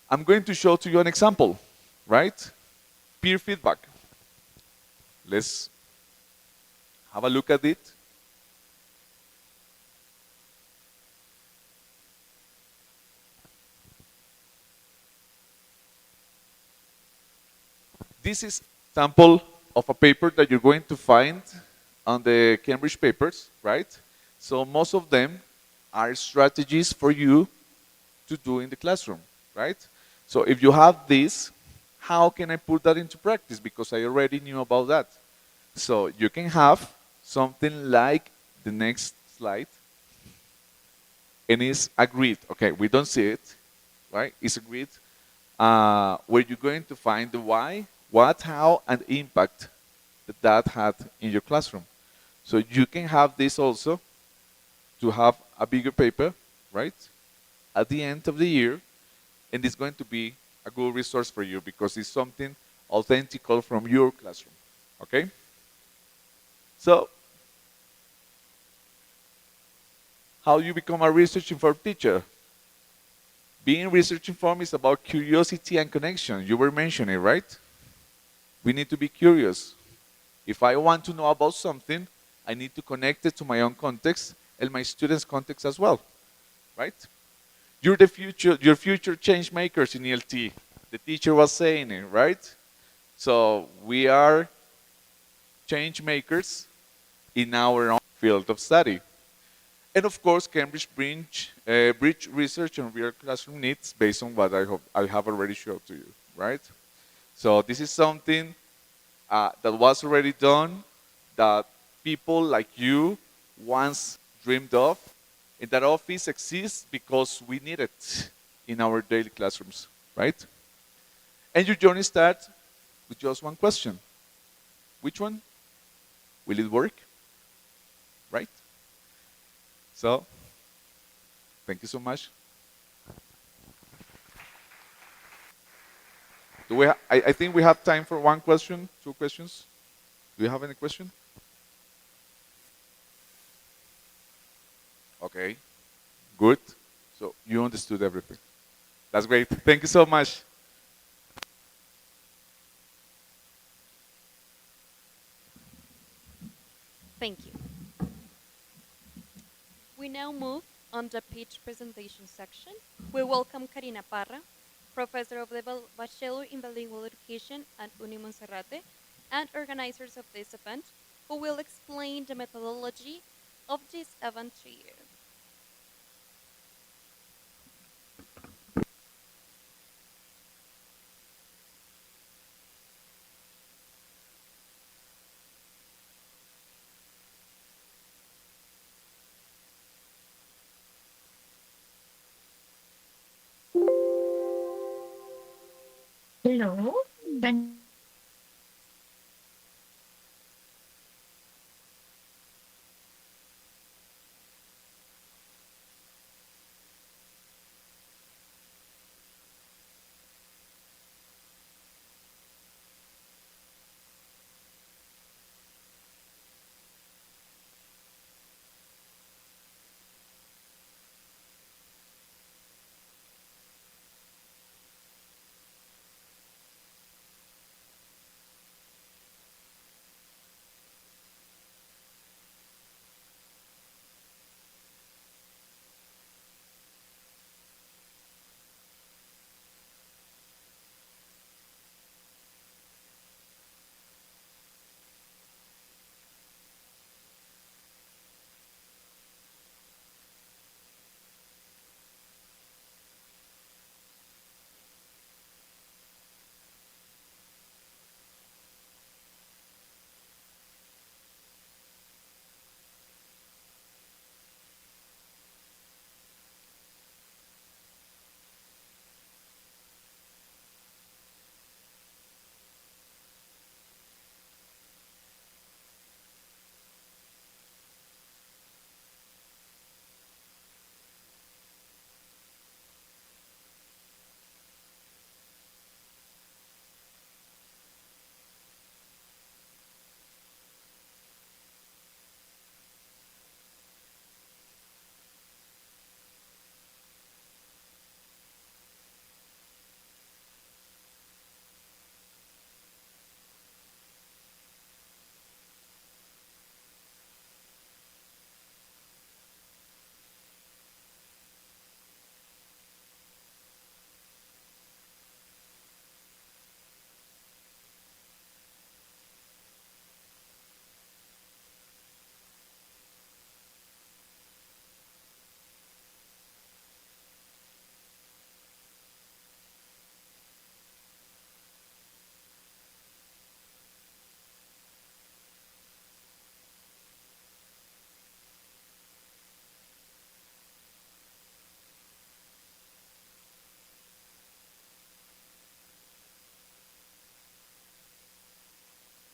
I'm going to show to you an example, right? Peer feedback. Let's have a look at it. This is a sample of a paper that you're going to find on the Cambridge papers, right? So most of them are strategies for you to do in the classroom, right? So if you have this, how can I put that into practice? Because I already knew about that. So you can have something like the next slide, and it's a grid. Okay, we don't see it, right? It's a grid where you're going to find the why, what, how, and impact that that had in your classroom. So you can have this also to have a bigger paper, right? At the end of the year, and it's going to be a good resource for you because it's something authentic from your classroom, okay? So, how you become a research informed teacher? Being research informed is about curiosity and connection. You were mentioning, right? We need to be curious. If I want to know about something, I need to connect it to my own context and my students' context as well, right? You're the future, your future change makers in ELT. The teacher was saying it, right? So we are change makers in our own field of study. And of course, Cambridge bridge research on real classroom needs based on what I have already showed to you, right? So this is something that was already done, that people like you once dreamed of, and that office exists because we need it in our daily classrooms, right? And your journey starts with just one question. Which one? Will it work? Right? So, thank you so much. I think we have time for one question, two questions. Do you have any question? Okay, good. So you understood everything. That's great. Thank you so much. Thank you. We now move on the pitch presentation section. We welcome Karina Parra, Professor of the Bachelor in Bilingual Education at Uni Monserrate and organizers of this event, who will explain the methodology of this event to you. Hello.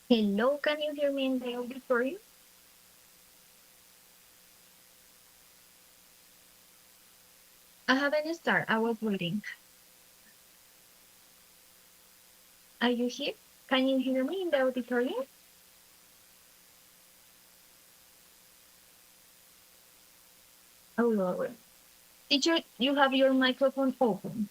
Hello, can you hear me in the auditorium? I haven't started. I was waiting. Are you here? Can you hear me in the auditorium? Oh, Lord. Teacher, you have your microphone open.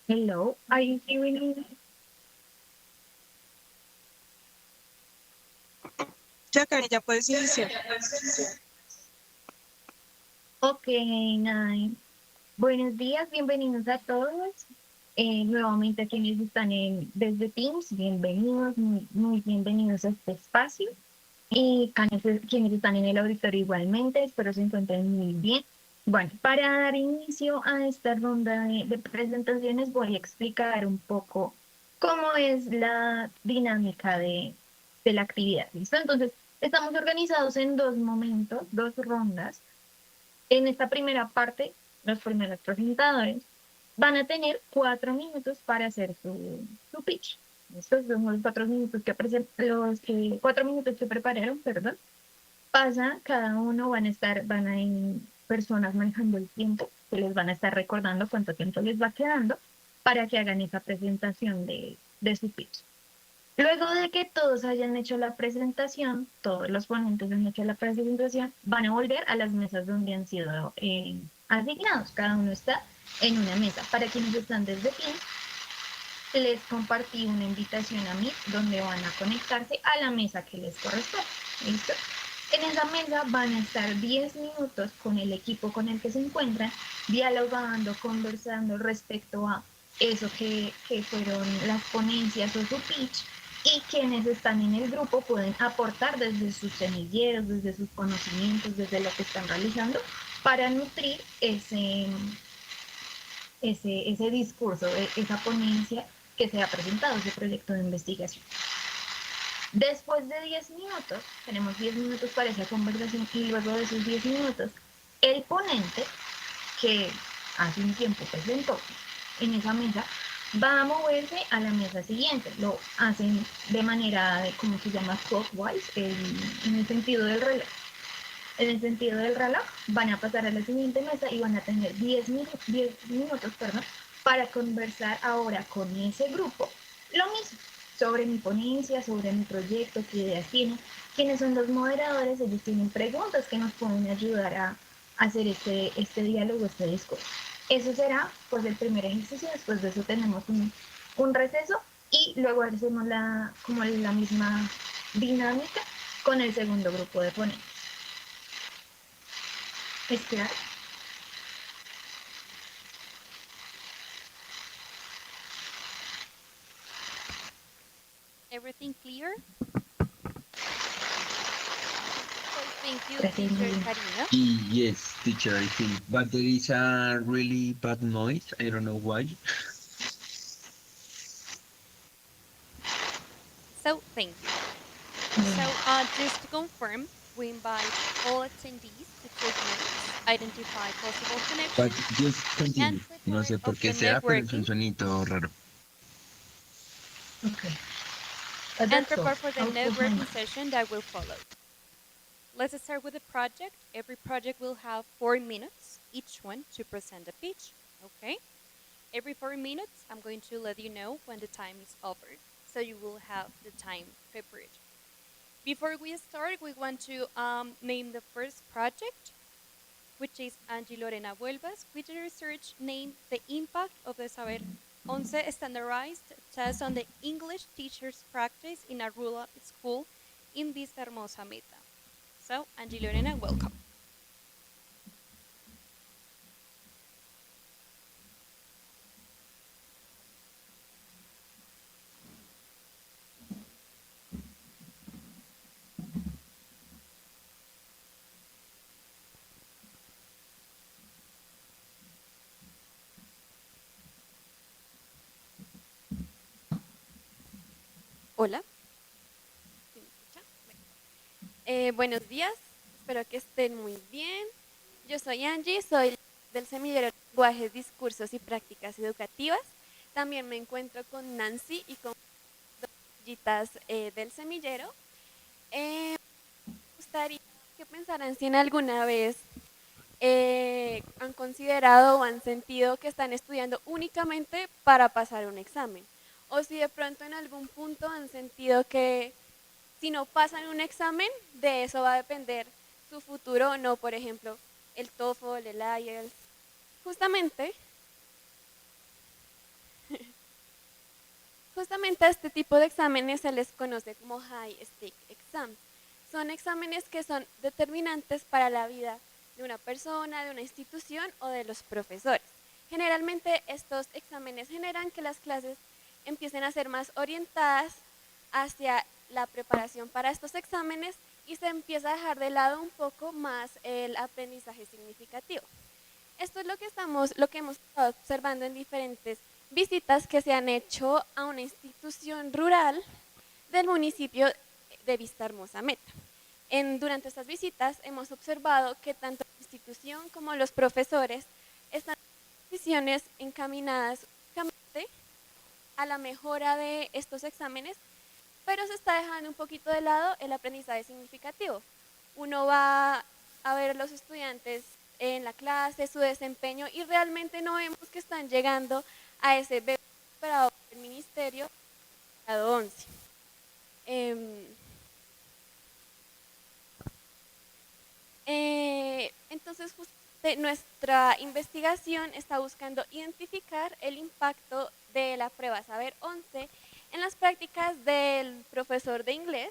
Hello, are you hearing me? Ya, Karen, ya puedes iniciar. Ok, nice. Buenos días, bienvenidos a todos. Nuevamente a quienes están desde Teams, bienvenidos, muy bienvenidos a este espacio. Y quienes están en el auditorio igualmente, espero se encuentren muy bien. Bueno, para dar inicio a esta ronda de presentaciones voy a explicar un poco cómo es la dinámica de la actividad. ¿Listo? Entonces, estamos organizados en dos momentos, dos rondas. En esta primera parte, los primeros presentadores van a tener 4 minutos para hacer su pitch. Estos son los 4 minutos los 4 minutos que prepararon, perdón. Pasa, cada uno van a ir personas manejando el tiempo, que les van a estar recordando cuánto tiempo les va quedando para que hagan esa presentación de su pitch. Luego de que todos hayan hecho la presentación, todos los ponentes han hecho la presentación, van a volver a las mesas donde han sido asignados. Cada uno está en una mesa. Para quienes están desde Teams, les compartí una invitación a Meet donde van a conectarse a la mesa que les corresponde. ¿Listo? En esa mesa van a estar 10 minutos con el equipo con el que se encuentran, dialogando, conversando respecto a eso que fueron las ponencias o su pitch, y quienes están en el grupo pueden aportar desde sus semilleros, desde sus conocimientos, desde lo que están realizando, para nutrir ese discurso, esa ponencia que se ha presentado, ese proyecto de investigación. Después de 10 minutos, tenemos 10 minutos para esa conversación, y luego de esos 10 minutos, el ponente que hace un tiempo presentó en esa mesa va a moverse a la mesa siguiente. Lo hacen de manera, ¿cómo se llama? Clockwise, en el sentido del reloj. En el sentido del reloj, van a pasar a la siguiente mesa y van a tener 10 minutos, para conversar ahora con ese grupo lo mismo, sobre mi ponencia, sobre mi proyecto, qué ideas tienen, quiénes son los moderadores. Ellos tienen preguntas que nos pueden ayudar a hacer este diálogo, este discurso. Eso será pues el primer ejercicio. Después de eso tenemos un receso y luego hacemos como la misma dinámica con el segundo grupo de ponentes. ¿Es claro? Everything clear? So thank you, Gracias, teacher María. Karina. Yes, teacher, I think. But there is a really bad noise. I don't know why. So thank you. So just to confirm, we invite all attendees to take notes, identify possible But connections, just continue. and No prepare sé por of qué the sea, pero es un networking sonido raro. Okay. and That's all. prepare for the I'll put my networking mic. session that will follow. Let's start with the project. Every project will have 4 minutes, each one, to present a pitch. Okay? Every 4 minutes, I'm going to let you know when the time is over, so you will have the time prepared. Before we start, we want to name the first project, which is Angie Lorena Vuelvas, with the research named The Impact of the Saber 11 Standardized Test on the English Teacher's Practice in a Rural School in Vista Hermosa Meta. So, Angie Lorena, welcome. Hola. ¿Sí me escucha? Buenos días. Espero que estén muy bien. Yo soy Angie, soy del Semillero de Lenguajes, Discursos y Prácticas Educativas. También me encuentro con Nancy y con dos chiquitas del semillero. Me gustaría que pensaran si en alguna vez han considerado o han sentido que están estudiando únicamente para pasar un examen. O si de pronto en algún punto han sentido que si no pasan un examen, de eso va a depender su futuro o no, por ejemplo, el TOEFL, el IELTS. Justamente, justamente a este tipo de exámenes se les conoce como High Stake Exams. Son exámenes que son determinantes para la vida de una persona, de una institución o de los profesores. Generalmente estos exámenes generan que las clases empiecen a ser más orientadas hacia la preparación para estos exámenes y se empieza a dejar de lado un poco más el aprendizaje significativo. Esto es lo que hemos estado observando en diferentes visitas que se han hecho a una institución rural del municipio de Vistahermosa Meta. Durante estas visitas hemos observado que tanto la institución como los profesores están en decisiones encaminadas únicamente a la mejora de estos exámenes, pero se está dejando un poquito de lado el aprendizaje significativo. Uno va a ver a los estudiantes en la clase, su desempeño, y realmente no vemos que están llegando a ese bebé esperado por el ministerio, grado 11. Entonces, justamente nuestra investigación está buscando identificar el impacto de la prueba Saber 11 en las prácticas del profesor de inglés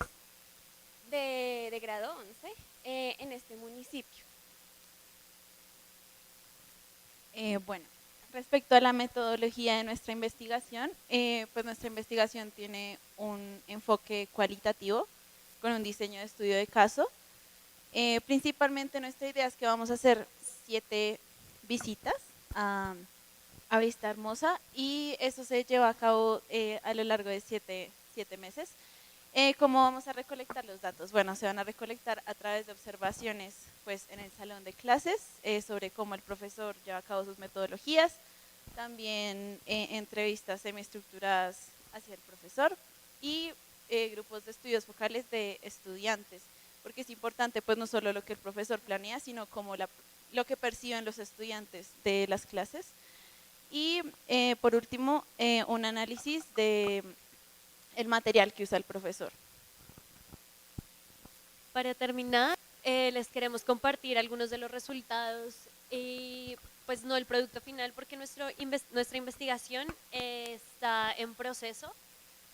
de grado 11 en este municipio. Bueno, respecto a la metodología de nuestra investigación, pues nuestra investigación tiene un enfoque cualitativo con un diseño de estudio de caso. Principalmente nuestra idea es que vamos a hacer 7 visitas a Vistahermosa y eso se lleva a cabo a lo largo de 7 meses. ¿Cómo vamos a recolectar los datos? Bueno, se van a recolectar a través de observaciones pues, en el salón de clases sobre cómo el profesor lleva a cabo sus metodologías, también entrevistas semiestructuradas hacia el profesor y grupos de estudios focales de estudiantes, porque es importante pues no solo lo que el profesor planea, sino como lo que perciben los estudiantes de las clases. Y por último, un análisis de el material que usa el profesor. Para terminar, les queremos compartir algunos de los resultados y pues no el producto final porque nuestra investigación está en proceso.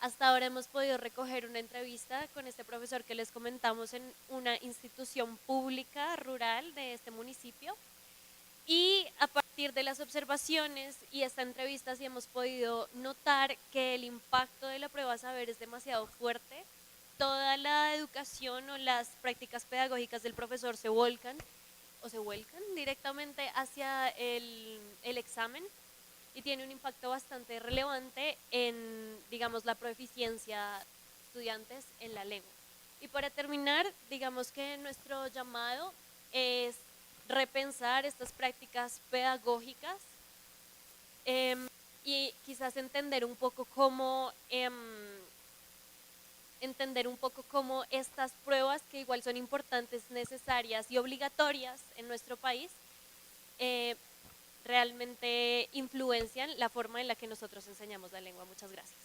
Hasta ahora hemos podido recoger una entrevista con este profesor que les comentamos en una institución pública rural de este municipio. Y a partir de las observaciones y esta entrevista sí hemos podido notar que el impacto de la prueba Saber es demasiado fuerte. Toda la educación o las prácticas pedagógicas del profesor se vuelcan directamente hacia el examen y tiene un impacto bastante relevante en, digamos, la proficiencia de estudiantes en la lengua. Y para terminar, digamos que nuestro llamado es repensar estas prácticas pedagógicas y quizás entender un poco cómo estas pruebas, que igual son importantes, necesarias y obligatorias en nuestro país, realmente influencian la forma en la que nosotros enseñamos la lengua. Muchas gracias.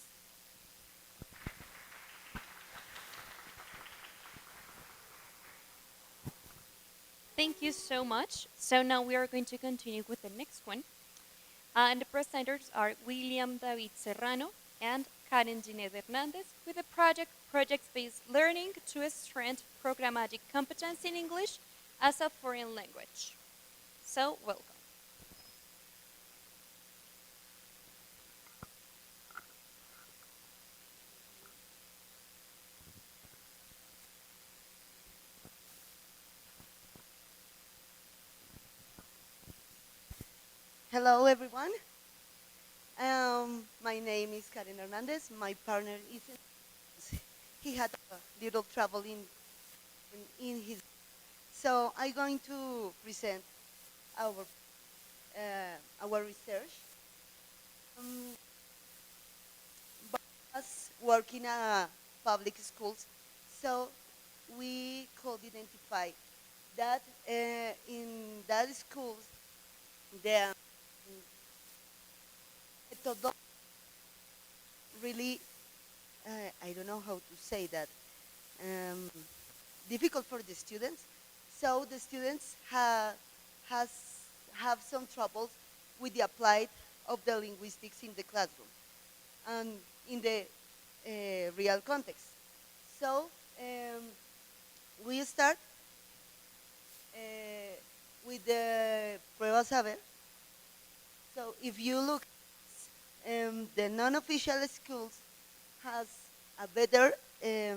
Thank you so much. So now we are going to continue with the next one. And the presenters are William David Serrano and Karen Ginette Hernandez with the Project-Based Learning to Strengthen Programmatic Competence in English as a Foreign Language. So, welcome. Hello, everyone. My name is Karen Hernandez. My partner he had a little trouble in his. So I'm going to present our research. But us work in public schools, so we could identify that in that schools the methodology really, I don't know how to say that, um, difficult for the students. So the students have some troubles with the applied of the linguistics in the classroom and in the real context. So we start with the prueba saber. So if you look, the non-official schools has a better I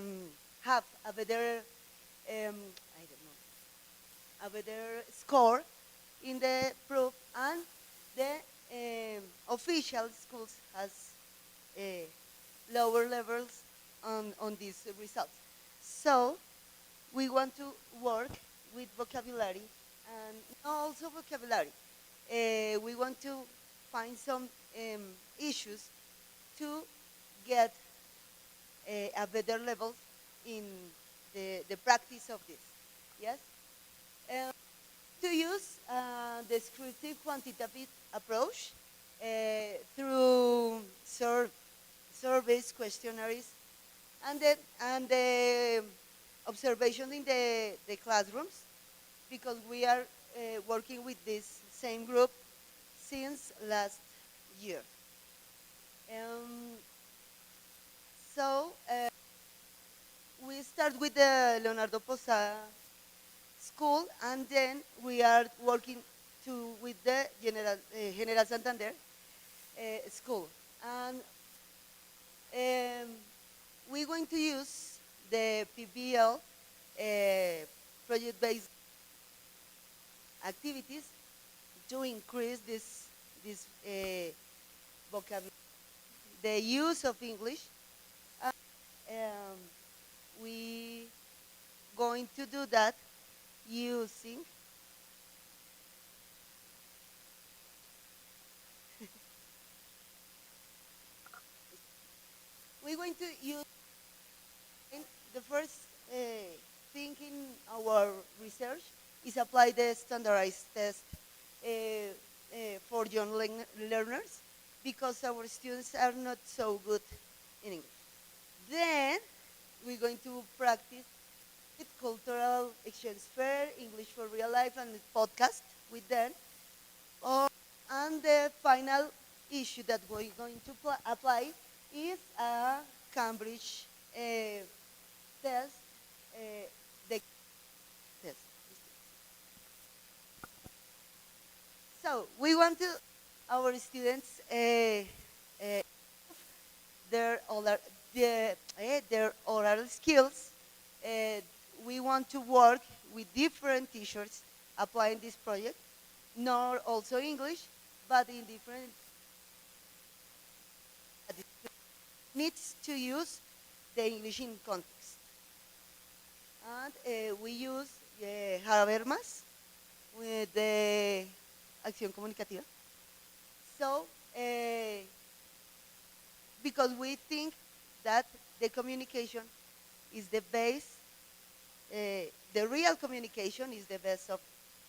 don't know, a better score in the proof, and the official schools has lower levels on these results. So we want to work with vocabulary, and also vocabulary. We want to find some issues to get a better level in the practice of this. Yes? To use descriptive quantitative approach through surveys, questionnaires, and the observation in the classrooms, because we are working with this same group since last year. So we start with the Leonardo Posada school, and then we are working with the General Santander school. And we're going to use the PBL project-based activities to increase this vocabulary, the use of English. We going to do that using we're going to use the first thing in our research is apply the standardized test for young learners, because our students are not so good in English. Then we're going to practice with cultural exchange fair, English for real life, and podcast with them. And the final issue that we're going to apply is a Cambridge test, the test. So we want to our students their oral skills. We want to work with different teachers applying this project, not also English, but in different needs to use the English in context. And we use Habermas with the acción comunicativa. So, because we think that the communication is the base, the real communication is the best of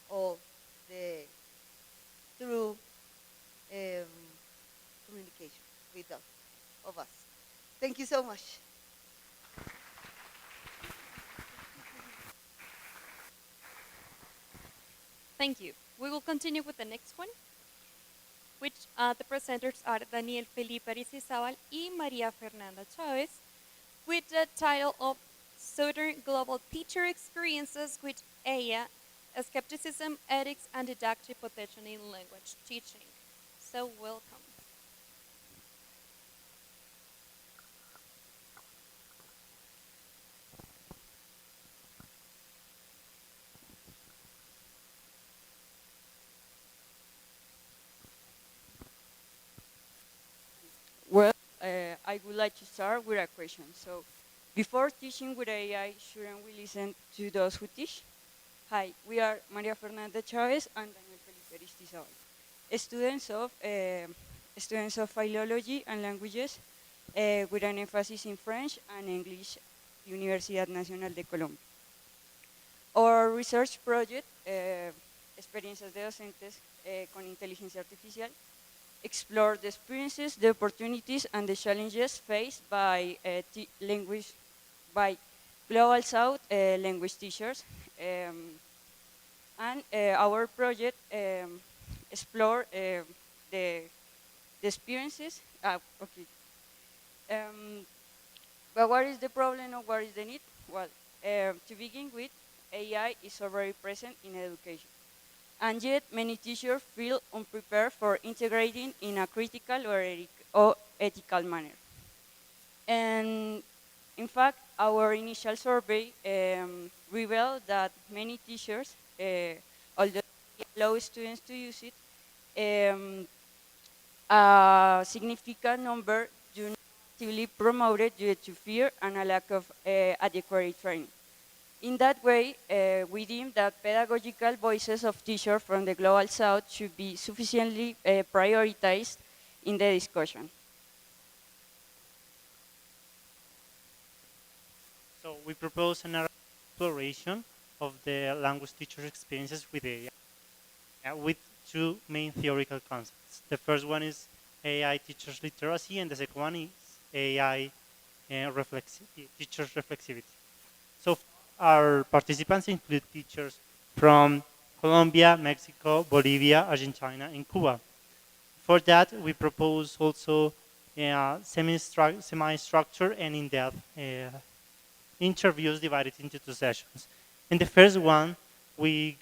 all the true communication with all of us. Thank you so much. Thank you. We will continue with the next one, which the presenters are Daniel Felipe Aristizabal y María Fernanda Chavez, with the title of Southern Global Teacher Experiences with EYA, Skepticism, Ethics, and Didactic Potential in Language Teaching. So welcome. Well, I would like to start with a question. So, before teaching with AI, shouldn't we listen to those who teach? Hi, we are Maria Fernanda Chavez and Daniel Felipe Aristizabal, students of philology and languages with an emphasis in French and English, Universidad Nacional de Colombia. Our research project, Experiencias de Docentes con Inteligencia Artificial, explore the experiences, the opportunities, and the challenges faced by by Global South language teachers. And our project explore the experiences. Okay. But what is the problem or what is the need? Well, to begin with, AI is already present in education. And yet, many teachers feel unprepared for integrating in a critical or ethical manner. And in fact, our initial survey revealed that many teachers, although they allow students to use it, a significant number do not actively promote it due to fear and a lack of adequate training. In that way, we deem that pedagogical voices of teachers from the Global South should be sufficiently prioritized in the discussion. So we propose an exploration of the language teacher experiences with AI with two main theoretical concepts. The first one is AI teachers literacy, and the second one is AI teachers reflexivity. So our participants include teachers from Colombia, Mexico, Bolivia, Argentina, and Cuba. For that, we propose also semi-structured and in-depth interviews divided into two sessions. In the first one, we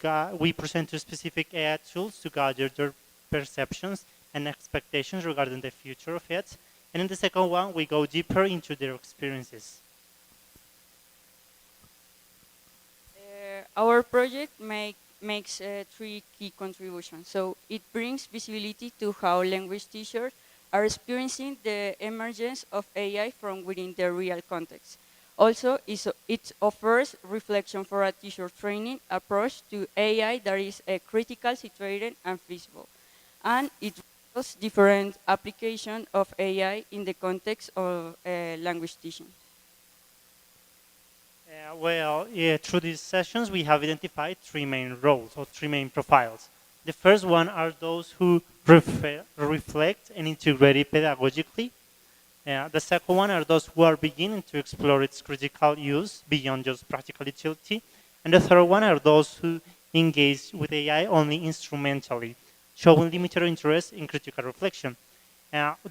present two specific AI tools to gather their perceptions and expectations regarding the future of it. And in the second one, we go deeper into their experiences. Our project makes three key contributions. So it brings visibility to how language teachers are experiencing the emergence of AI from within their real context. Also, it offers reflection for a teacher training approach to AI that is critical, situated, and feasible. And it shows different application of AI in the context of language teaching. Through these sessions, we have identified three main roles or three main profiles. The first one are those who reflect and integrate it pedagogically. The second one are those who are beginning to explore its critical use beyond just practical utility. And the third one are those who engage with AI only instrumentally, showing limited interest in critical reflection.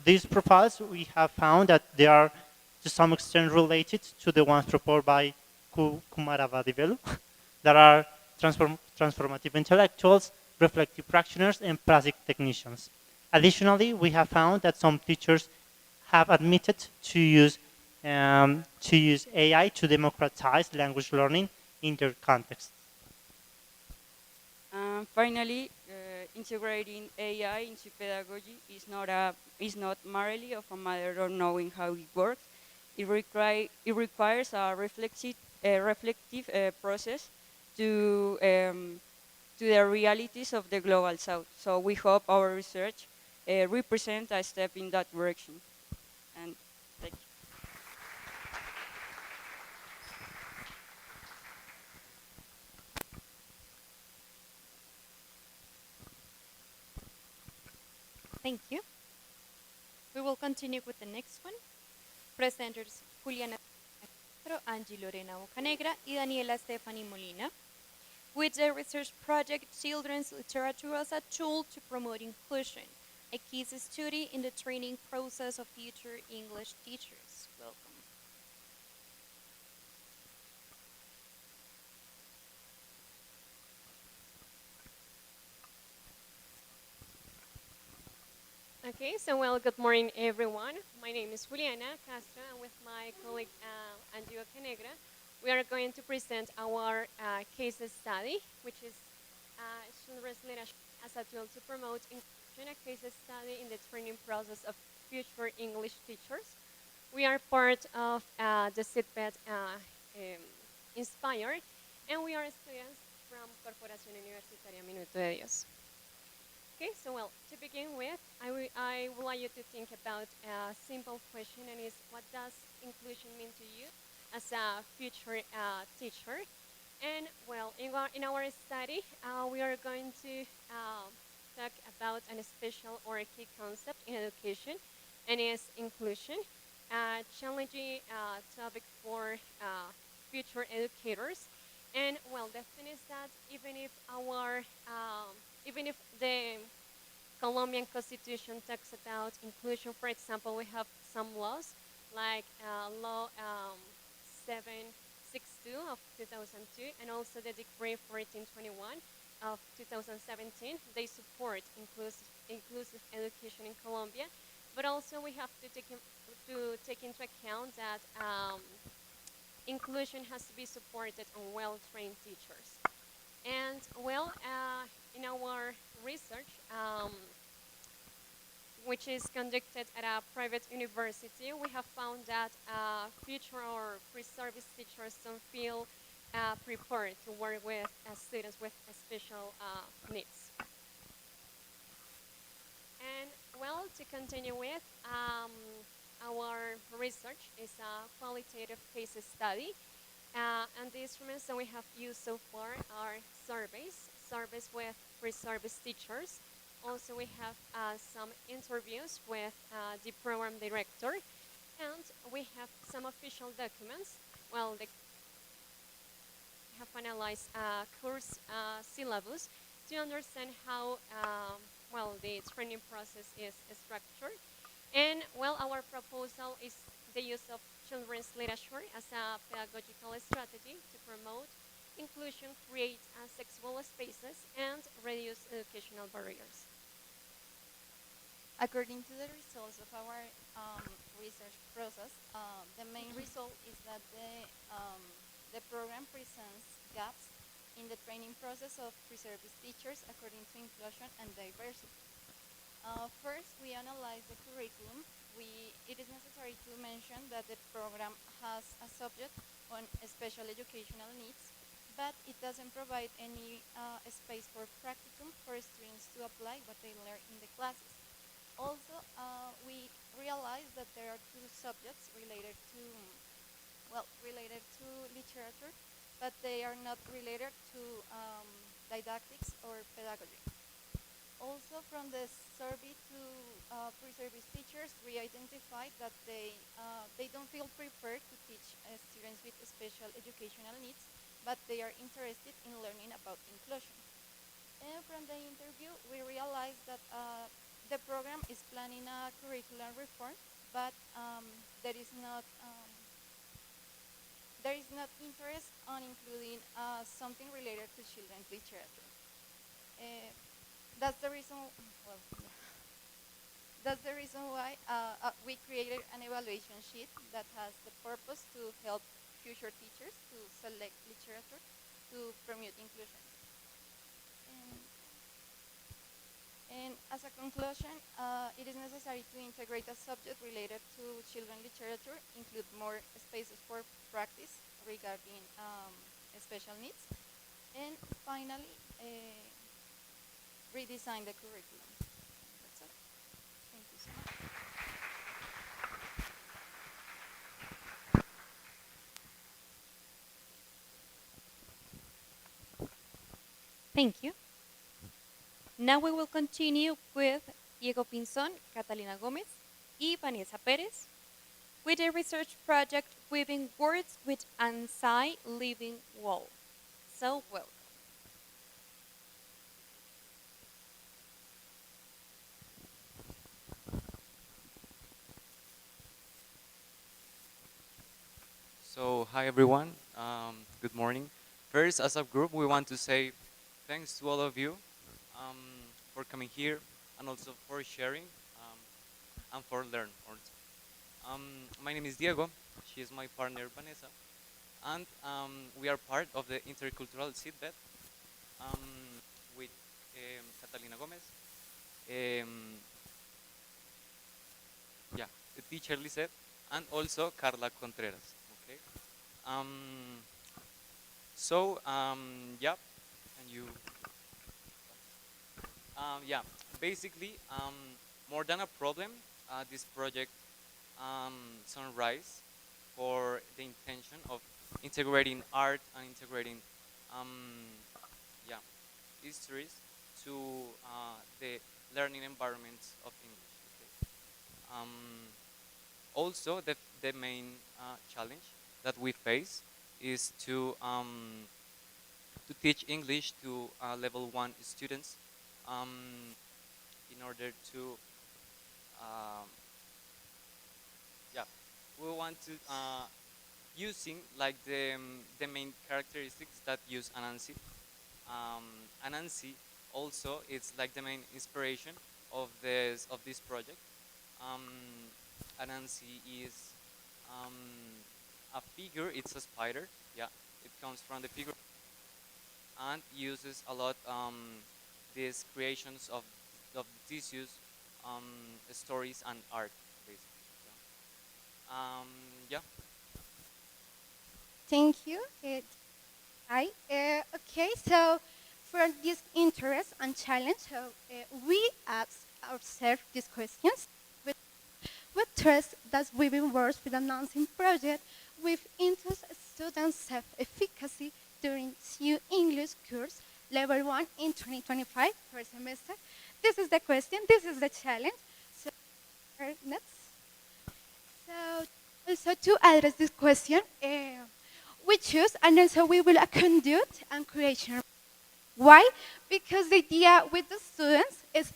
These profiles, we have found that they are to some extent related to the ones proposed by Kumaravadivelu, that are transformative intellectuals, reflective practitioners, and plastic technicians. Additionally, we have found that some teachers have admitted to use AI to democratize language learning in their context. Finally, integrating AI into pedagogy is not merely of a matter of knowing how it works. It requires a reflective process to the realities of the Global South. So we hope our research represents a step in that direction. And thank you. Thank you. We will continue with the next one. Presenters Juliana Angie Lorena Bocanegra y Daniela Stephanie Molina with the research project Children's Literature as a Tool to Promote Inclusion, a case study in the training process of future English teachers. Welcome. Okay, so good morning, everyone. My name is Juliana Castro, and with my colleague Angie Bocanegra, we are going to present our case study, which is Children's Literature as a Tool to Promote Inclusion, a case study in the training process of future English teachers. We are part of the Seedbed Inspired, and we are students from Corporación Universitaria Minuto de Dios. Okay, so well, to begin with, I would like you to think about a simple question, and is, what does inclusion mean to you as a future teacher? And well, in our study, we are going to talk about a special or a key concept in education, and is inclusion, a challenging topic for future educators. And well, the thing is that even if the Colombian Constitution talks about inclusion, for example, we have some laws like Law 762 of 2002, and also the Decree 1421 of 2017. They support inclusive education in Colombia, but also we have to take into account that inclusion has to be supported on well-trained teachers. And well, in our research, which is conducted at a private university, we have found that future or pre-service teachers don't feel prepared to work with students with special needs. And well, to continue with, our research is a qualitative case study. And the instruments that we have used so far are surveys with pre-service teachers. Also, we have some interviews with the program director, and we have some official documents. Well, we have analyzed course syllabus to understand how well the training process is structured. And well, our proposal is the use of children's literature as a pedagogical strategy to promote inclusion, create accessible spaces, and reduce educational barriers. According to the results of our research process, the main result is that the program presents gaps in the training process of pre-service teachers according to inclusion and diversity. First, we analyze the curriculum. It is necessary to mention that the program has a subject on special educational needs, but it doesn't provide any space for practicum for students to apply what they learn in the classes. Also, we realize that there are two subjects related to literature, but they are not related to didactics or pedagogy. Also, from the survey to pre-service teachers, we identified that they don't feel prepared to teach students with special educational needs, but they are interested in learning about inclusion. And from the interview, we realized that the program is planning a curriculum reform, but there is not interest on including something related to children's literature. That's the reason why we created an evaluation sheet that has the purpose to help future teachers to select literature to promote inclusion. And as a conclusion, it is necessary to integrate a subject related to children's literature, include more spaces for practice regarding special needs, and finally, redesign the curriculum. That's it. Thank you so much. Thank you. Now we will continue with Diego Pinzón, Catalina Gómez, y Vanessa Pérez with a research project Weaving Words with Ansai Living Wall. So welcome. So, hi everyone, good morning. First, as a group, we want to say thanks to all of you for coming here and also for sharing and for learning. My name is Diego, she is my partner Vanessa, and we are part of the intercultural seedbed with Catalina Gomez, the teacher Lisette, and also Carla Contreras. Okay. can you? Yeah, basically, more than a problem, this project sunrise for the intention of integrating art and integrating, yeah, histories to the learning environments of English. Okay? Also, the main challenge that we face is to teach English to level 1 students in order to yeah, we want to using like the main characteristics that use Anansi. Anansi also it's like the main inspiration of this project. Anansi is a figure. It's a spider. Yeah, it comes from the figure and uses a lot these creations of tissues, stories and art, basically. Yeah. Thank you. Hi. Okay, so for this interest and challenge, we ask ourselves these questions. With trust that we will work with announcing project with interest students self-efficacy during CU English course level 1 in 2025 first semester. This is the question, this is the challenge. So next. So also to address this question, we choose and also we will conduct and creation. Why? Because the idea with the students is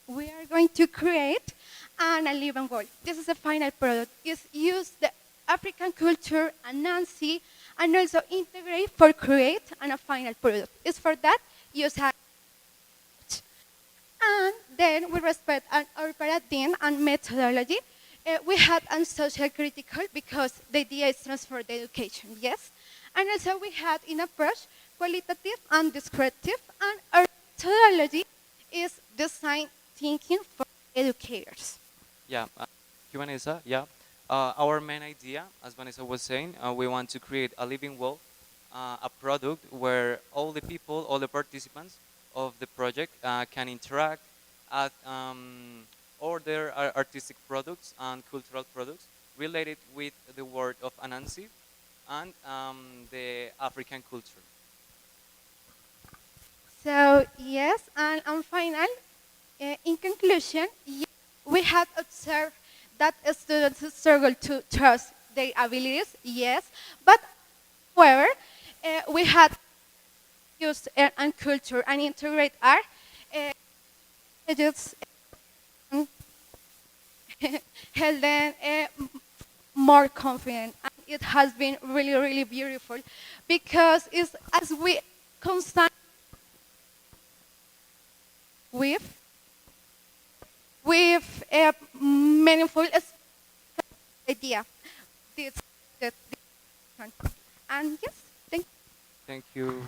we are going to create an a living world. This is the final product. It's use the African culture and Nancy and also integrate for create and a final product. It's for that use and then we respect our paradigm and methodology. We had a social critical because the idea is transfer the education, yes? And also we had in approach qualitative and descriptive, and our methodology is design thinking for educators. Yeah, thank you, Vanessa. Yeah, our main idea, as Vanessa was saying, we want to create a living world, a product where all the people, all the participants of the project can interact, at, order artistic products and cultural products related with the word of Anansi and the African culture. So yes, and final, in conclusion, we have observed that students struggle to trust their abilities, yes, but however, we had used and culture and integrate art, just held them more confident. And it has been really, really beautiful because it's as we constant with a meaningful idea. This, this one. And yes, thank you. Thank you.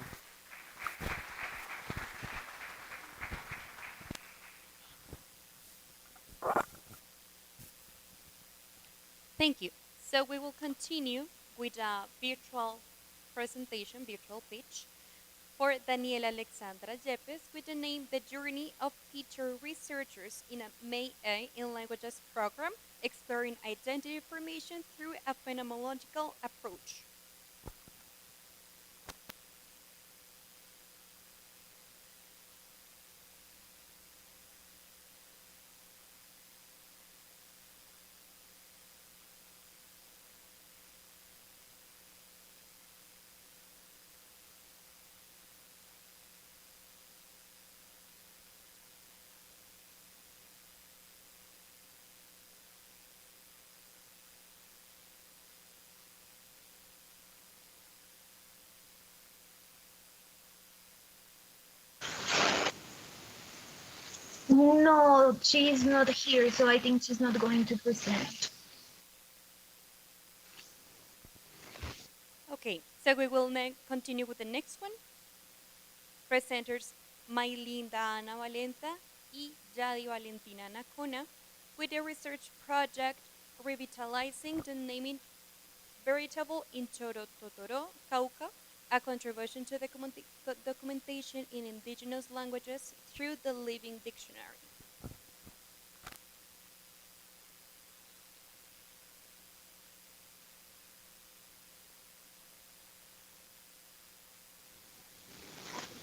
Thank you. So we will continue with a virtual presentation, virtual pitch for Daniela Alexandra Yepes with the name The Journey of Teacher Researchers in a May A in Languages program, exploring identity formation through a phenomenological approach. No, she's not here, so I think she's not going to present. Okay, so we will continue with the next one. Presenters Mailinda Ana Valenta y Yadi Valentina Nacona with the research project Revitalizing the Naming Veritable in Toro Totoro, Cauca, a contribution to the documentation in indigenous languages through the Living Dictionary.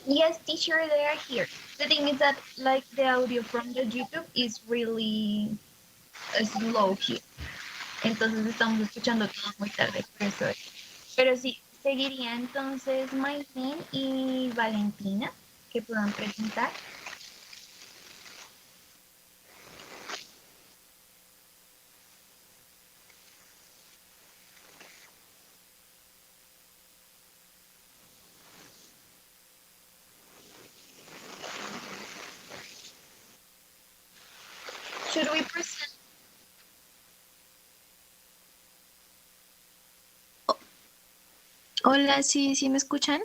Yes, teacher, they are here. The thing is that like the audio from the YouTube is really slow here. Entonces estamos escuchando todo muy tarde, por eso es. Pero sí, seguiría entonces Maylin y Valentina, que puedan presentar. Should we present? Hola, sí, sí me escuchan.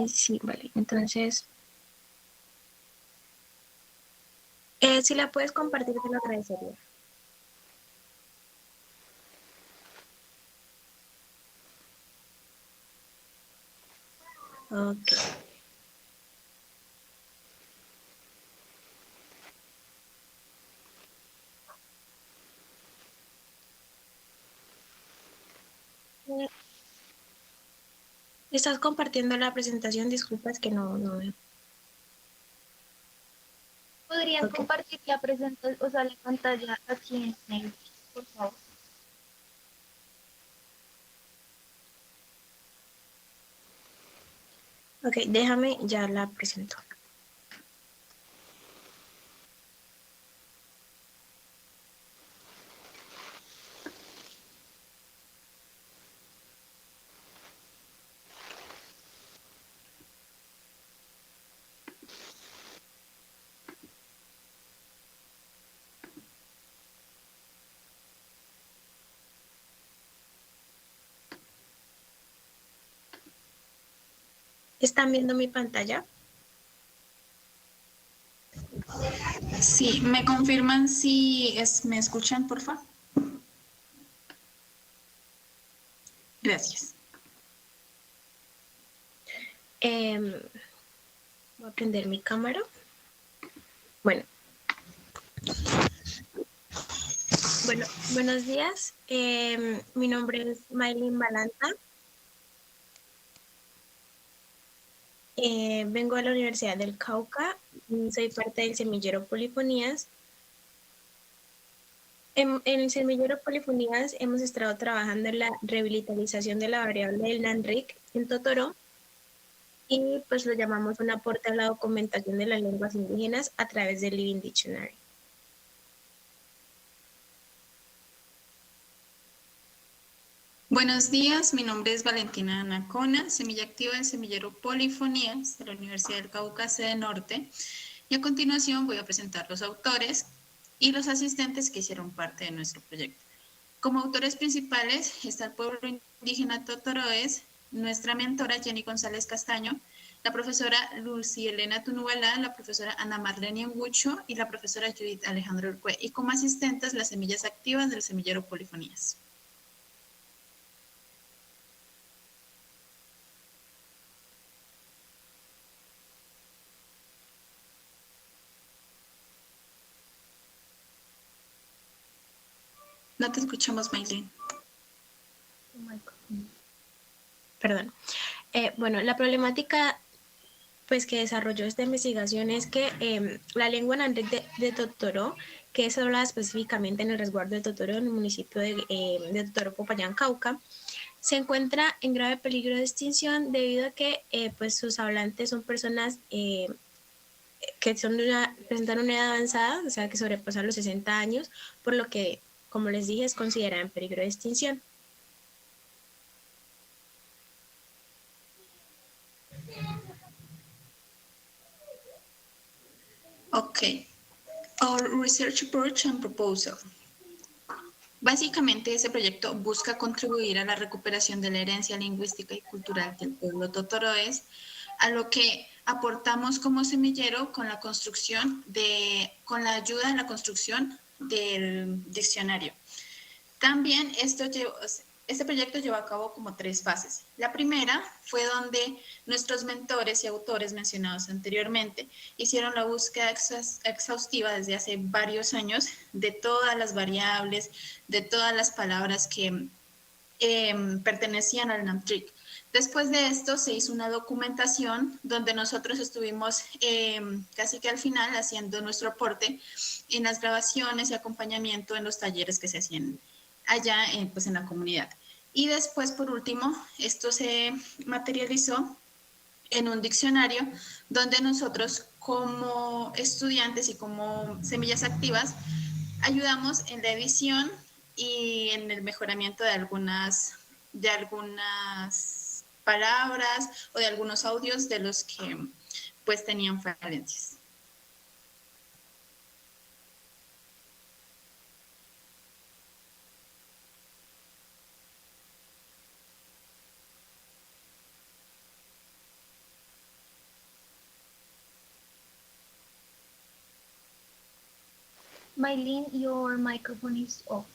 Sí, vale. Entonces, si la puedes compartir, te lo agradecería. Ok. ¿Estás compartiendo la presentación? Disculpas que no veo. ¿Podrían compartir la presentación, o sea, la pantalla aquí en negro, por favor? Ok, déjame, ya la presento. ¿Están viendo mi pantalla? Sí, ¿me confirman si me escuchan, por favor? Gracias. Voy a prender mi cámara. Bueno. Bueno, buenos días. Mi nombre es Maylin Balanta. Vengo de la Universidad del Cauca y soy parte del semillero Polifonías. En el semillero Polifonías hemos estado trabajando en la revitalización de la variable del NANRIC en Totoró y pues lo llamamos un aporte a la documentación de las lenguas indígenas a través del Living Dictionary. Buenos días, mi nombre es Valentina Anacona, semilla activa del semillero Polifonías de la Universidad del Cauca, sede norte. Y a continuación voy a presentar los autores y los asistentes que hicieron parte de nuestro proyecto. Como autores principales está el pueblo indígena Totoroes, nuestra mentora Jenny González Castaño, la profesora Lucy Elena Tunubalá, la profesora Ana Marlene Angucho y la profesora Judith Alejandro Urcue. Y como asistentes las semillas activas del semillero Polifonías. No te escuchamos, Maylin. Perdón. Bueno, la problemática pues, que desarrolló esta investigación es que la lengua náhuatl de Totoró, que es hablada específicamente en el resguardo de Totoró, en el municipio de Totoró, Popayán, Cauca, se encuentra en grave peligro de extinción debido a que pues, sus hablantes son personas que presentan una edad avanzada, o sea, que sobrepasan los 60 años, por lo que, como les dije, es considerada en peligro de extinción. Ok. Our research approach and proposal. Básicamente, este proyecto busca contribuir a la recuperación de la herencia lingüística y cultural del pueblo totoroes, a lo que aportamos como semillero con la ayuda en la construcción del diccionario. También esto Este proyecto llevó a cabo como 3 fases. La primera fue donde nuestros mentores y autores mencionados anteriormente hicieron la búsqueda exhaustiva desde hace varios años de todas las variables, de todas las palabras que pertenecían al NAMTRIC. Después de esto se hizo una documentación donde nosotros estuvimos casi que al final haciendo nuestro aporte en las grabaciones y acompañamiento en los talleres que se hacían allá pues en la comunidad. Y después, por último, esto se materializó en un diccionario donde nosotros como estudiantes y como semillas activas ayudamos en la edición y en el mejoramiento de algunas palabras o de algunos audios de los que pues tenían falencias. Maylin, your microphone is off.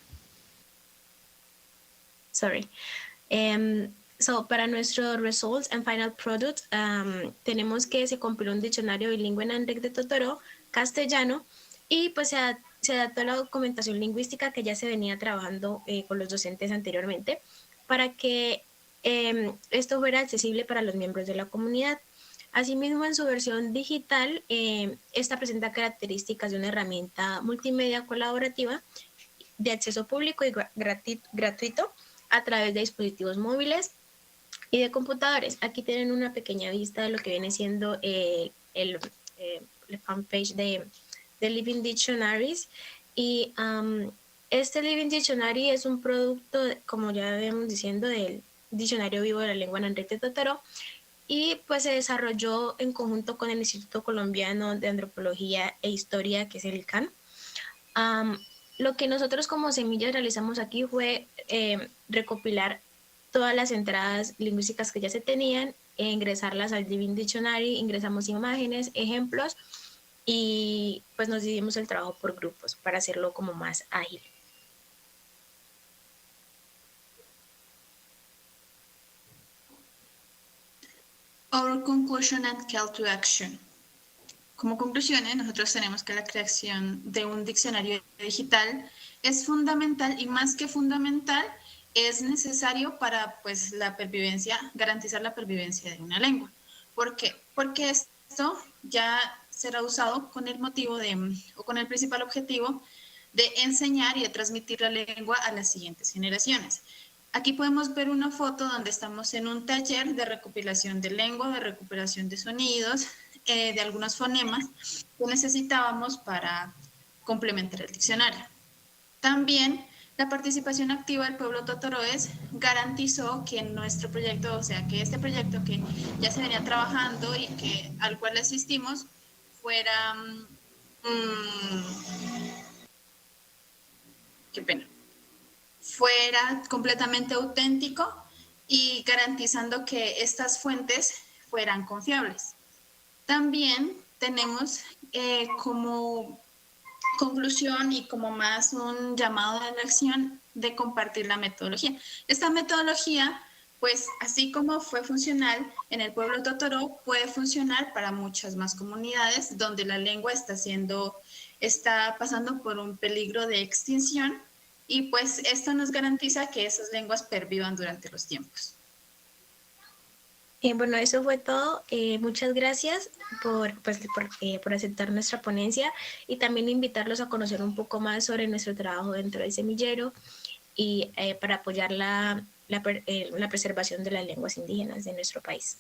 Sorry. So, para nuestros results and final product, tenemos que se compiló un diccionario bilingüe en ANREC de Totoro, castellano, y pues se adaptó la documentación lingüística que ya se venía trabajando con los docentes anteriormente para que esto fuera accesible para los miembros de la comunidad. Asimismo, en su versión digital, esta presenta características de una herramienta multimedia colaborativa de acceso público y gratuito a través de dispositivos móviles y de computadores. Aquí tienen una pequeña vista de lo que viene siendo el fanpage de Living Dictionaries. Y este Living Dictionary es un producto, como ya habíamos diciendo, del Diccionario Vivo de la Lengua en Enrique Totoro, y pues se desarrolló en conjunto con el Instituto Colombiano de Antropología e Historia, que es el ICANN. Lo que nosotros como Semillas realizamos aquí fue recopilar todas las entradas lingüísticas que ya se tenían, e ingresarlas al Living Dictionary, ingresamos imágenes, ejemplos, y pues nos dividimos el trabajo por grupos para hacerlo como más ágil. Our conclusion and call to action. Como conclusiones, nosotros tenemos que la creación de un diccionario digital es fundamental, y más que fundamental, es necesario para pues la pervivencia, garantizar la pervivencia de una lengua. ¿Por qué? Porque esto ya será usado con el motivo o con el principal objetivo de enseñar y de transmitir la lengua a las siguientes generaciones. Aquí podemos ver una foto donde estamos en un taller de recopilación de lengua, de recuperación de sonidos, de algunos fonemas que necesitábamos para complementar el diccionario. También la participación activa del pueblo totoroes garantizó que nuestro proyecto, o sea, que este proyecto que ya se venía trabajando y al cual asistimos, fuera fuera completamente auténtico y garantizando que estas fuentes fueran confiables. También tenemos como conclusión y como más un llamado a la acción de compartir la metodología. Esta metodología, pues así como fue funcional en el pueblo Totoro, puede funcionar para muchas más comunidades donde la lengua está pasando por un peligro de extinción, y pues esto nos garantiza que esas lenguas pervivan durante los tiempos. Bueno, eso fue todo. Muchas gracias por aceptar nuestra ponencia, y también invitarlos a conocer un poco más sobre nuestro trabajo dentro del semillero y para apoyar la preservación de las lenguas indígenas de nuestro país.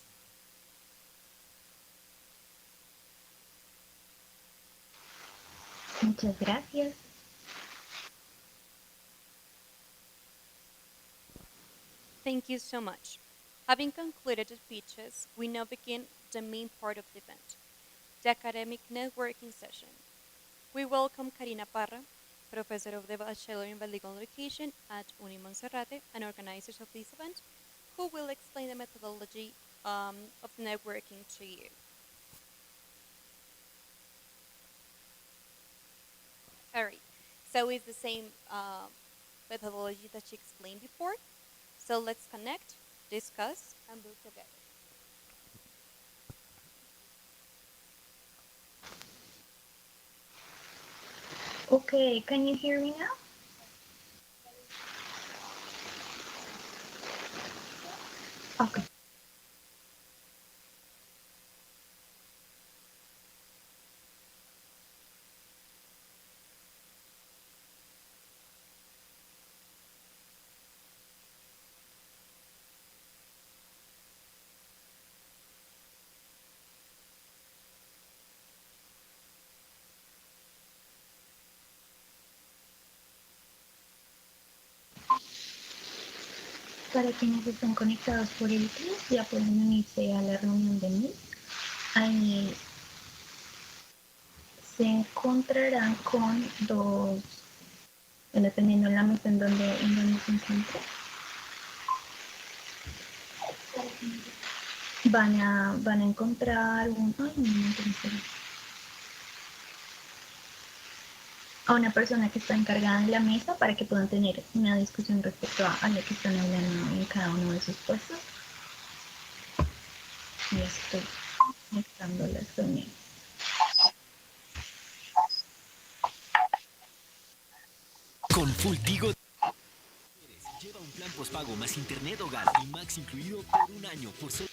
Muchas gracias. Thank you so much. Having concluded the speeches, we now begin the main part of the event, the academic networking session. We welcome Karina Parra, professor of the Bachelor in Bilingual Education at Uni Monserrate and organizers of this event, who will explain the methodology of networking to you. All right, so it's the same methodology that she explained before. So let's connect, discuss, and build together. Okay, can you hear me now? Okay. Para quienes están conectados por el Teams, ya pueden unirse a la reunión de Meet. Ahí se encontrarán con dos, dependiendo de la mesa en donde se encuentren. Van a encontrar a una persona que está encargada de la mesa para que puedan tener una discusión respecto a lo que están hablando en cada uno de sus puestos. Y estoy conectando las reuniones. Con Full Tigo lleva un plan postpago más internet hogar y Max incluido por un año por solo...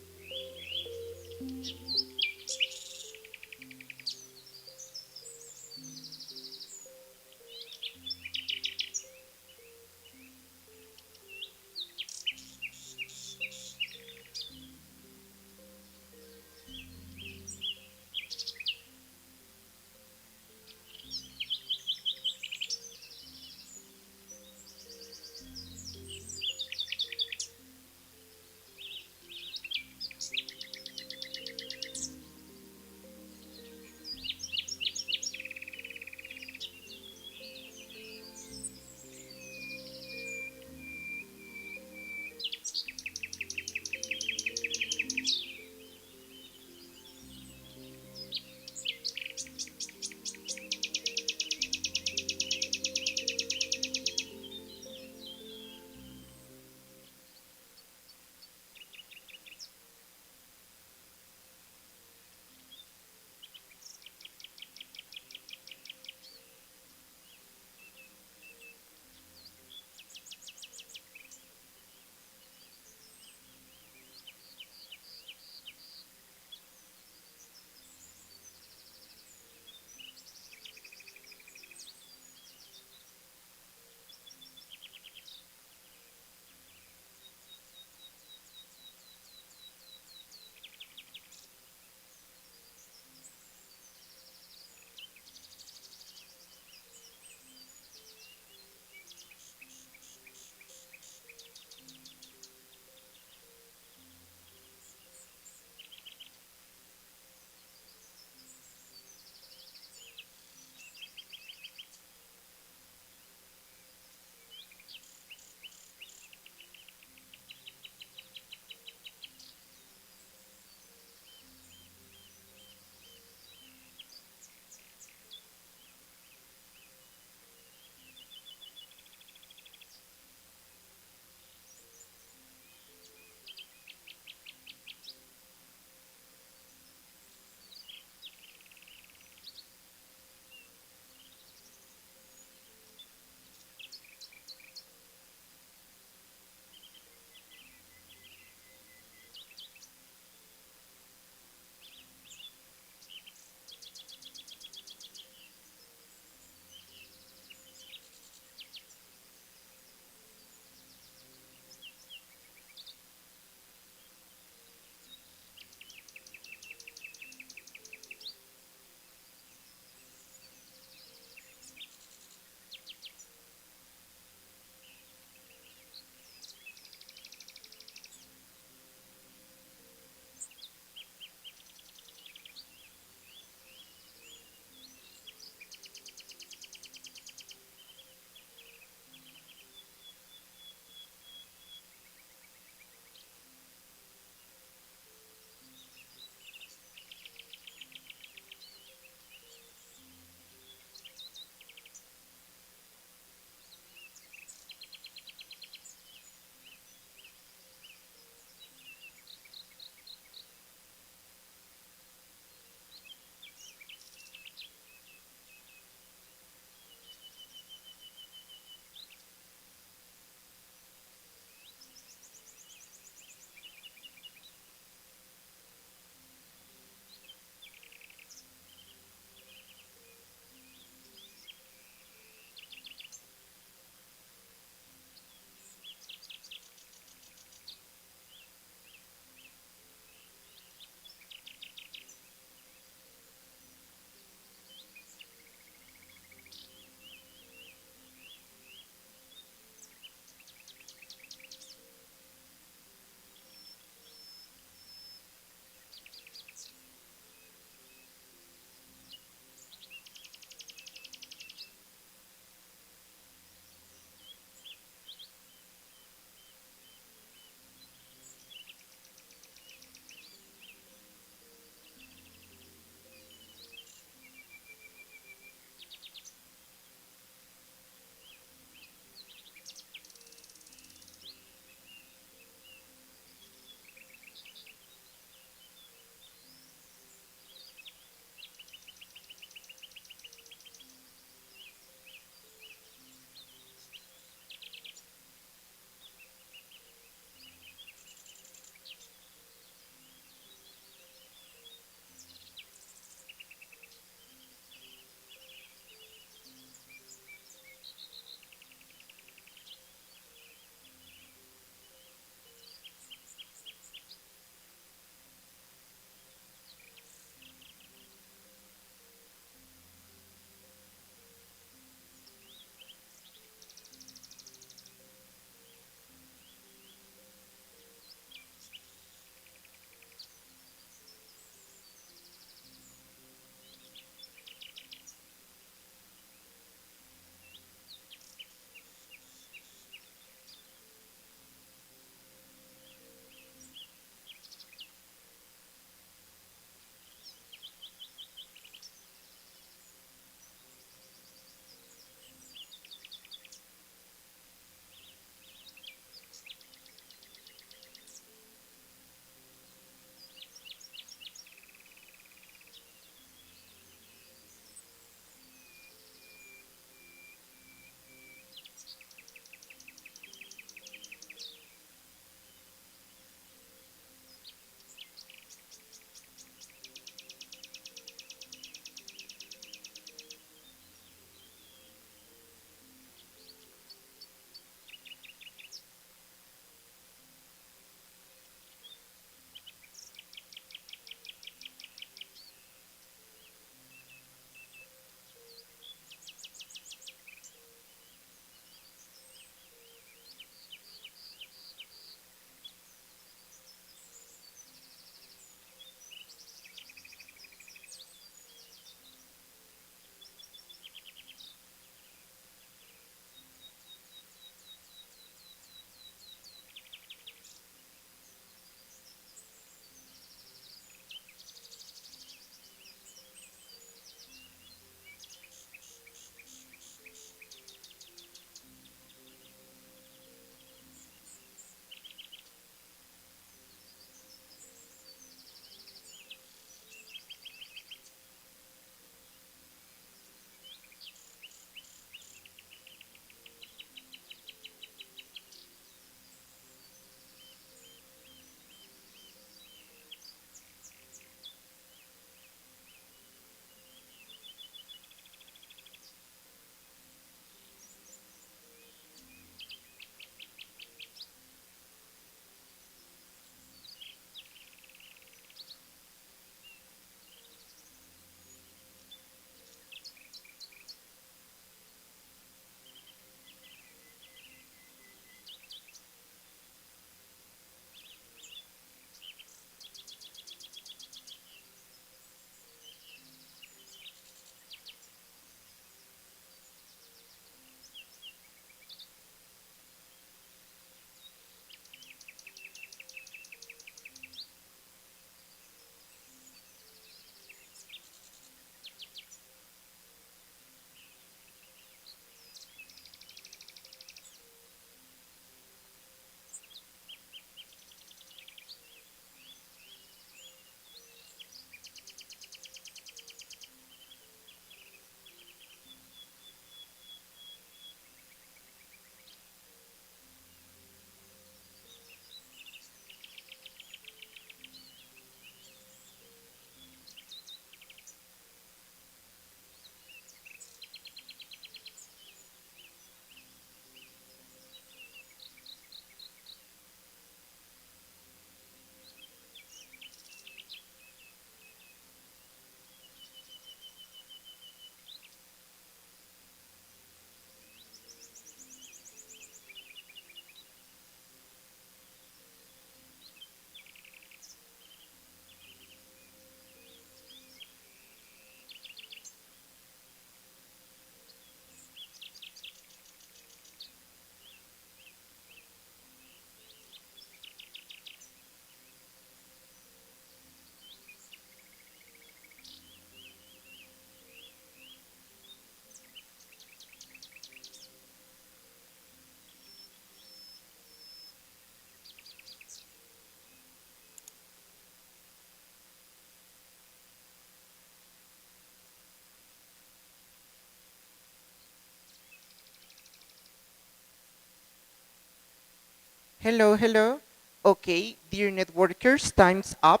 Hello, hello. Okay, dear networkers, time's up.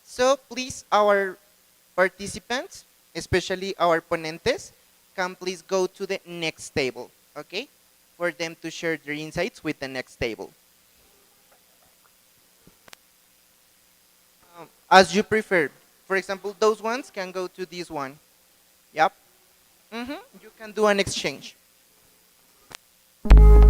So please, our participants, especially our ponentes, can please go to the next table, okay? For them to share their insights with the next table. As you prefer. For example, those ones can go to this one. Yep. You can do an exchange. you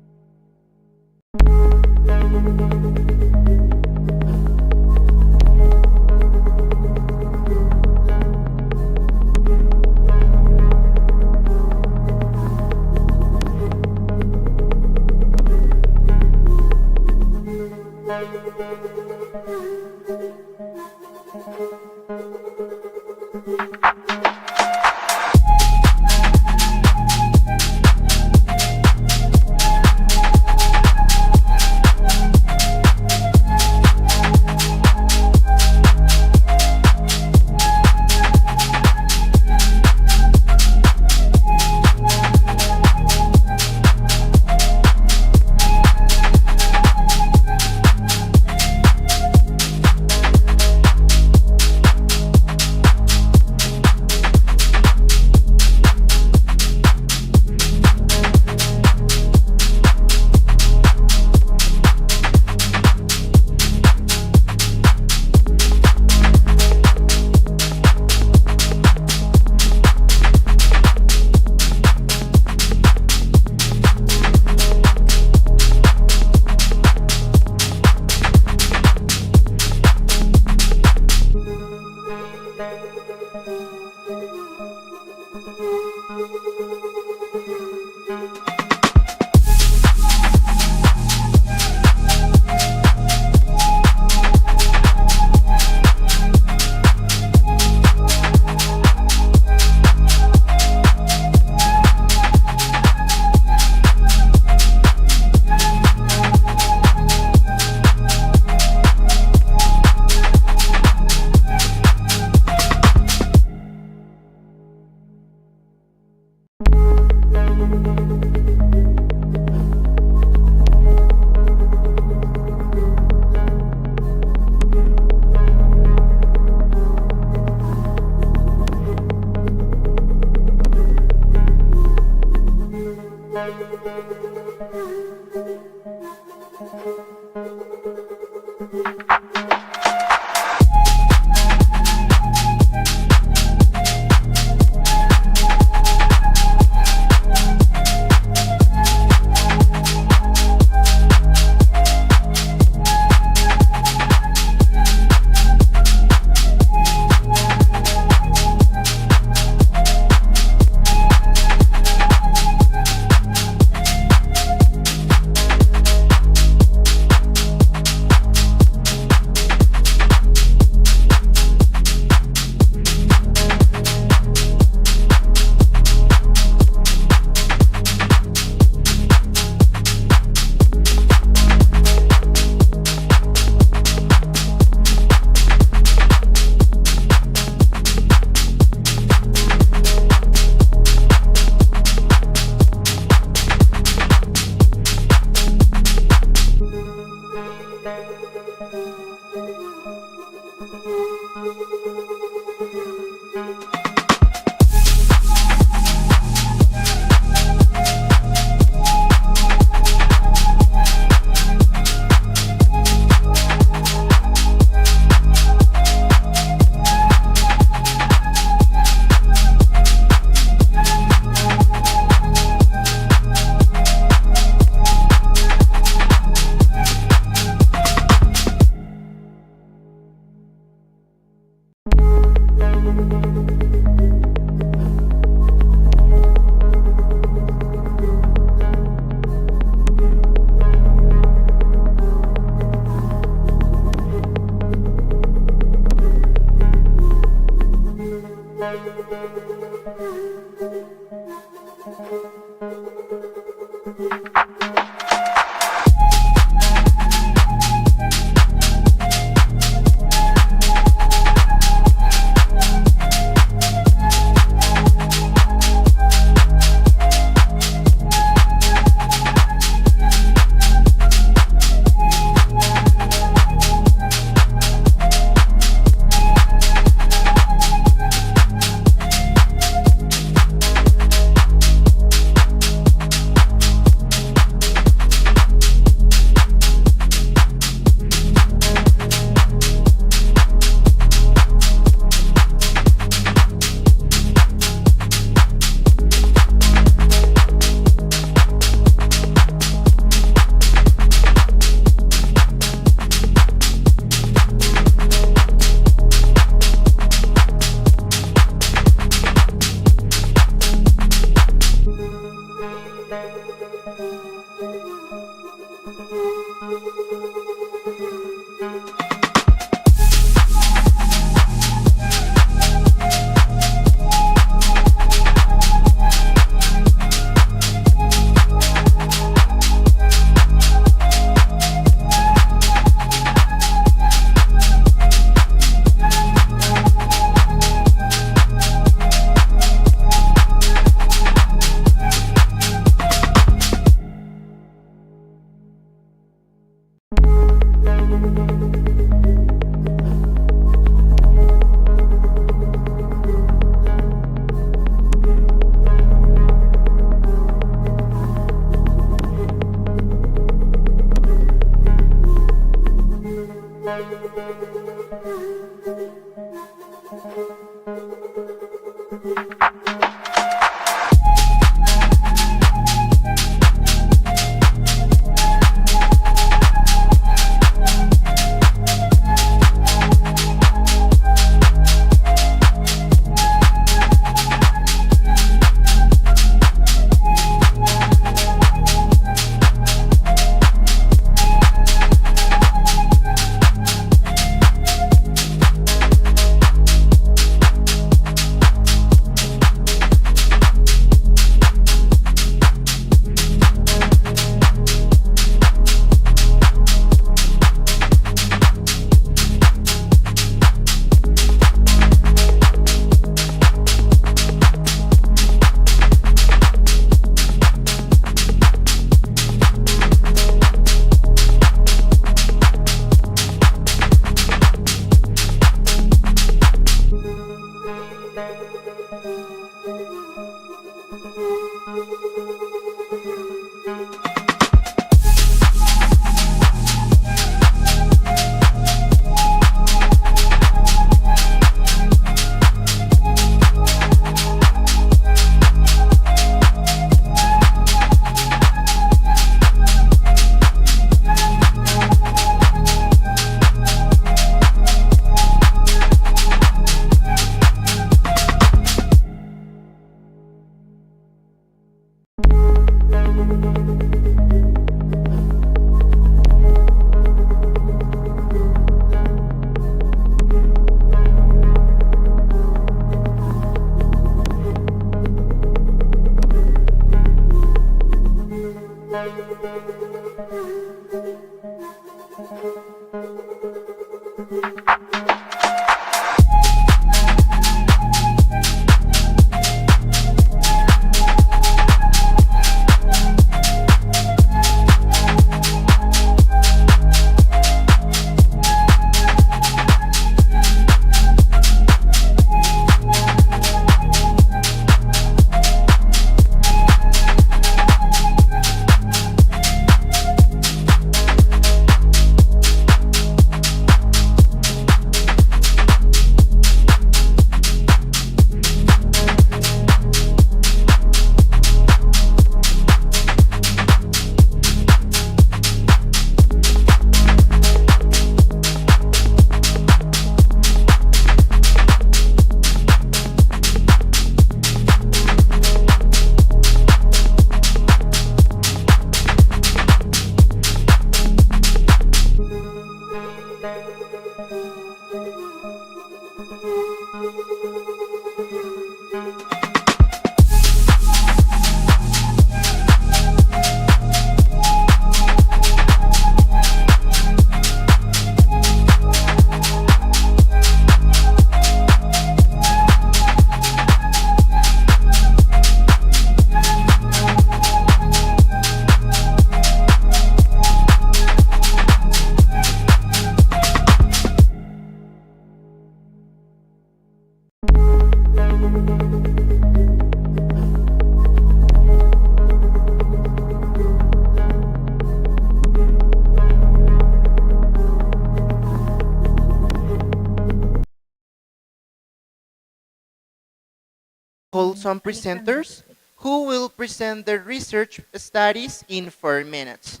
Call some presenters who will present their research studies in 4 minutes.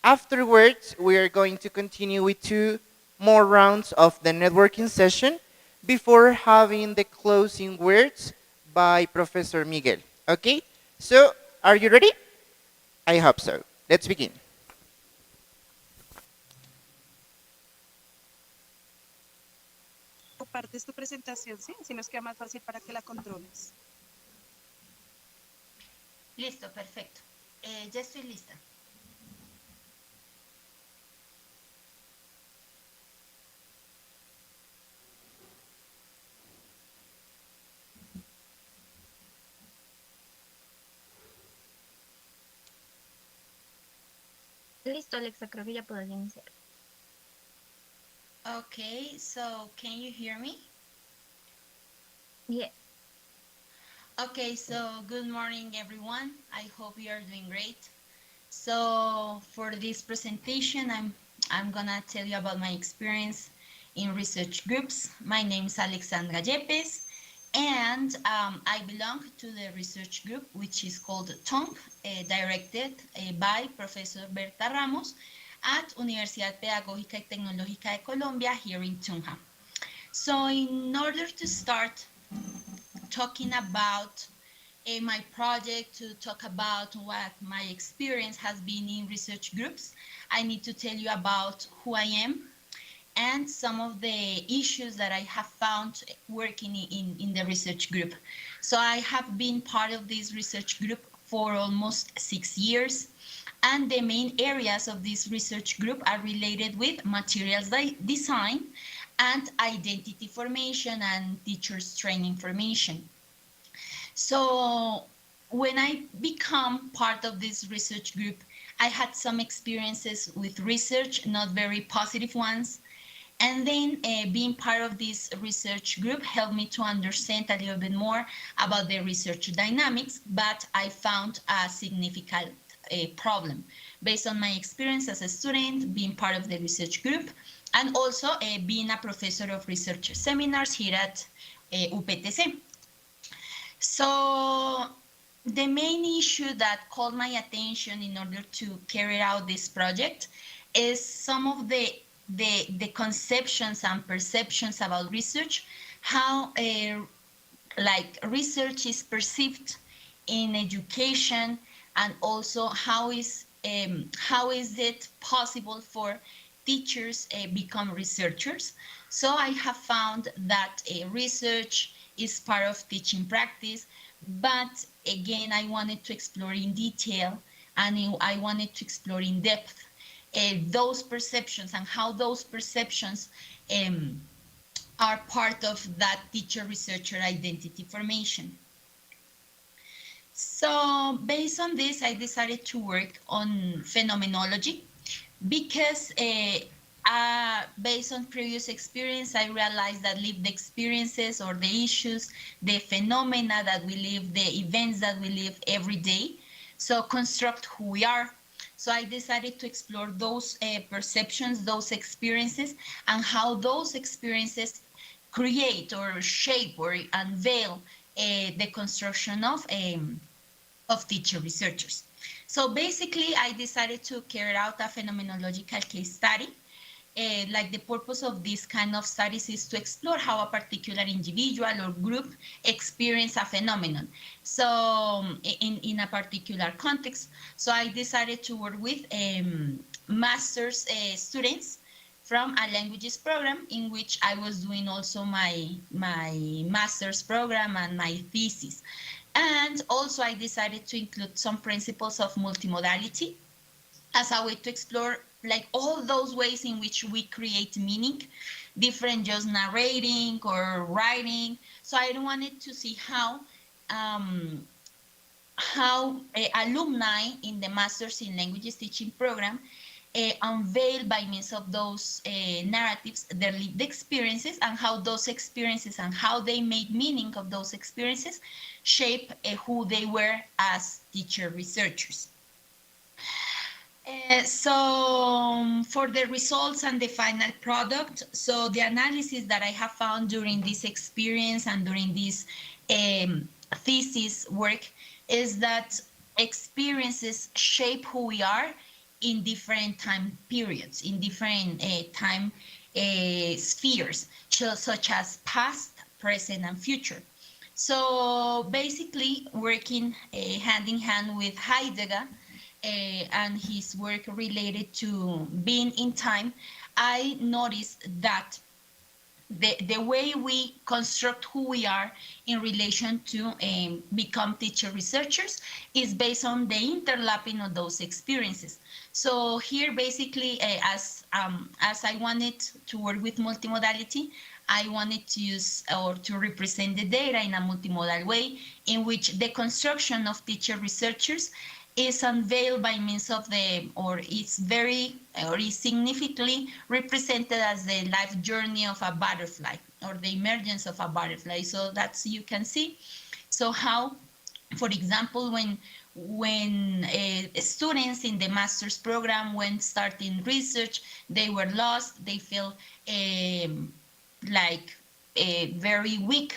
Afterwards, we are going to continue with 2 more rounds of the networking session before having the closing words by Professor Miguel. Okay, so are you ready? I hope so. Let's begin. Compartes tu presentación, ¿sí? Si nos queda más fácil para que la controles. Listo, perfecto. Ya estoy lista. Listo, Alexa, creo que ya puedes iniciar. Okay, so can you hear me? Yeah. Okay, so good morning, everyone. I hope you are doing great. So for this presentation, I'm gonna tell you about my experience in research groups. My name is Alexandra Yepes, and I belong to the research group, which is called TOMP, directed by Professor Berta Ramos at Universidad Pedagógica y Tecnológica de Colombia here in Tunja. So in order to start talking about my project, to talk about what my experience has been in research groups, I need to tell you about who I am and some of the issues that I have found working in the research group. So I have been part of this research group for almost 6 years. And the main areas of this research group are related with materials design and identity formation and teachers training formation. So when I become part of this research group, I had some experiences with research, not very positive ones. And then being part of this research group helped me to understand a little bit more about the research dynamics, but I found a significant problem based on my experience as a student, being part of the research group, and also being a professor of research seminars here at UPTC. So the main issue that called my attention in order to carry out this project is some of the conceptions and perceptions about research, how like research is perceived in education, and also how is it possible for teachers become researchers. So I have found that research is part of teaching practice, but again, I wanted to explore in detail, and I wanted to explore in depth those perceptions and how those perceptions are part of that teacher-researcher identity formation. So based on this, I decided to work on phenomenology because based on previous experience, I realized that lived experiences or the issues, the phenomena that we live, the events that we live every day, so construct who we are. So I decided to explore those perceptions, those experiences, and how those experiences create or shape or unveil the construction of teacher researchers. So basically, I decided to carry out a phenomenological case study. Like the purpose of this kind of studies is to explore how a particular individual or group experience a phenomenon. So in a particular context. So I decided to work with master's students from a languages program in which I was doing also my master's program and my thesis. And also I decided to include some principles of multimodality as a way to explore like all those ways in which we create meaning, different just narrating or writing. So I wanted to see how alumni in the Masters in Languages Teaching program unveil by means of those narratives their lived experiences, and how those experiences and how they made meaning of those experiences shape who they were as teacher researchers. So for the results and the final product, so the analysis that I have found during this experience and during this thesis work is that experiences shape who we are in different time periods, in different time spheres, such as past, present, and future. So basically working hand in hand with Heidegger, and his work related to being in time, I noticed that the way we construct who we are in relation to become teacher researchers is based on the interlapping of those experiences. So here basically as I wanted to work with multimodality, I wanted to use or to represent the data in a multimodal way in which the construction of teacher researchers is unveiled by means of is significantly represented as the life journey of a butterfly or the emergence of a butterfly. So that's, you can see. So how, for example, when students in the master's program, when starting research, they were lost, they feel very weak,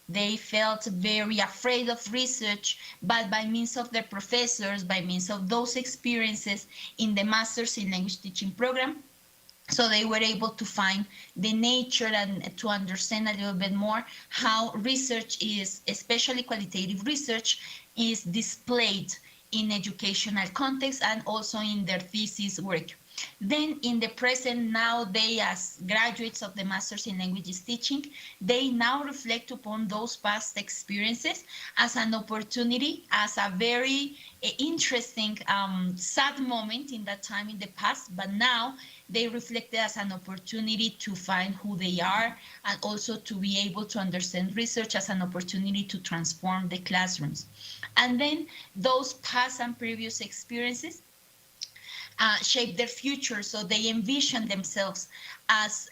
they felt very afraid of research, but by means of their professors, by means of those experiences in the Masters in Language Teaching program, so they were able to find the nature and to understand a little bit more how research is, especially qualitative research, is displayed in educational context and also in their thesis work. Then in the present, now they, as graduates of the Masters in Languages Teaching, they now reflect upon those past experiences as an opportunity, as a very interesting, sad moment in that time in the past, but now they reflect it as an opportunity to find who they are and also to be able to understand research as an opportunity to transform the classrooms. And then those past and previous experiences shape their future. So they envision themselves as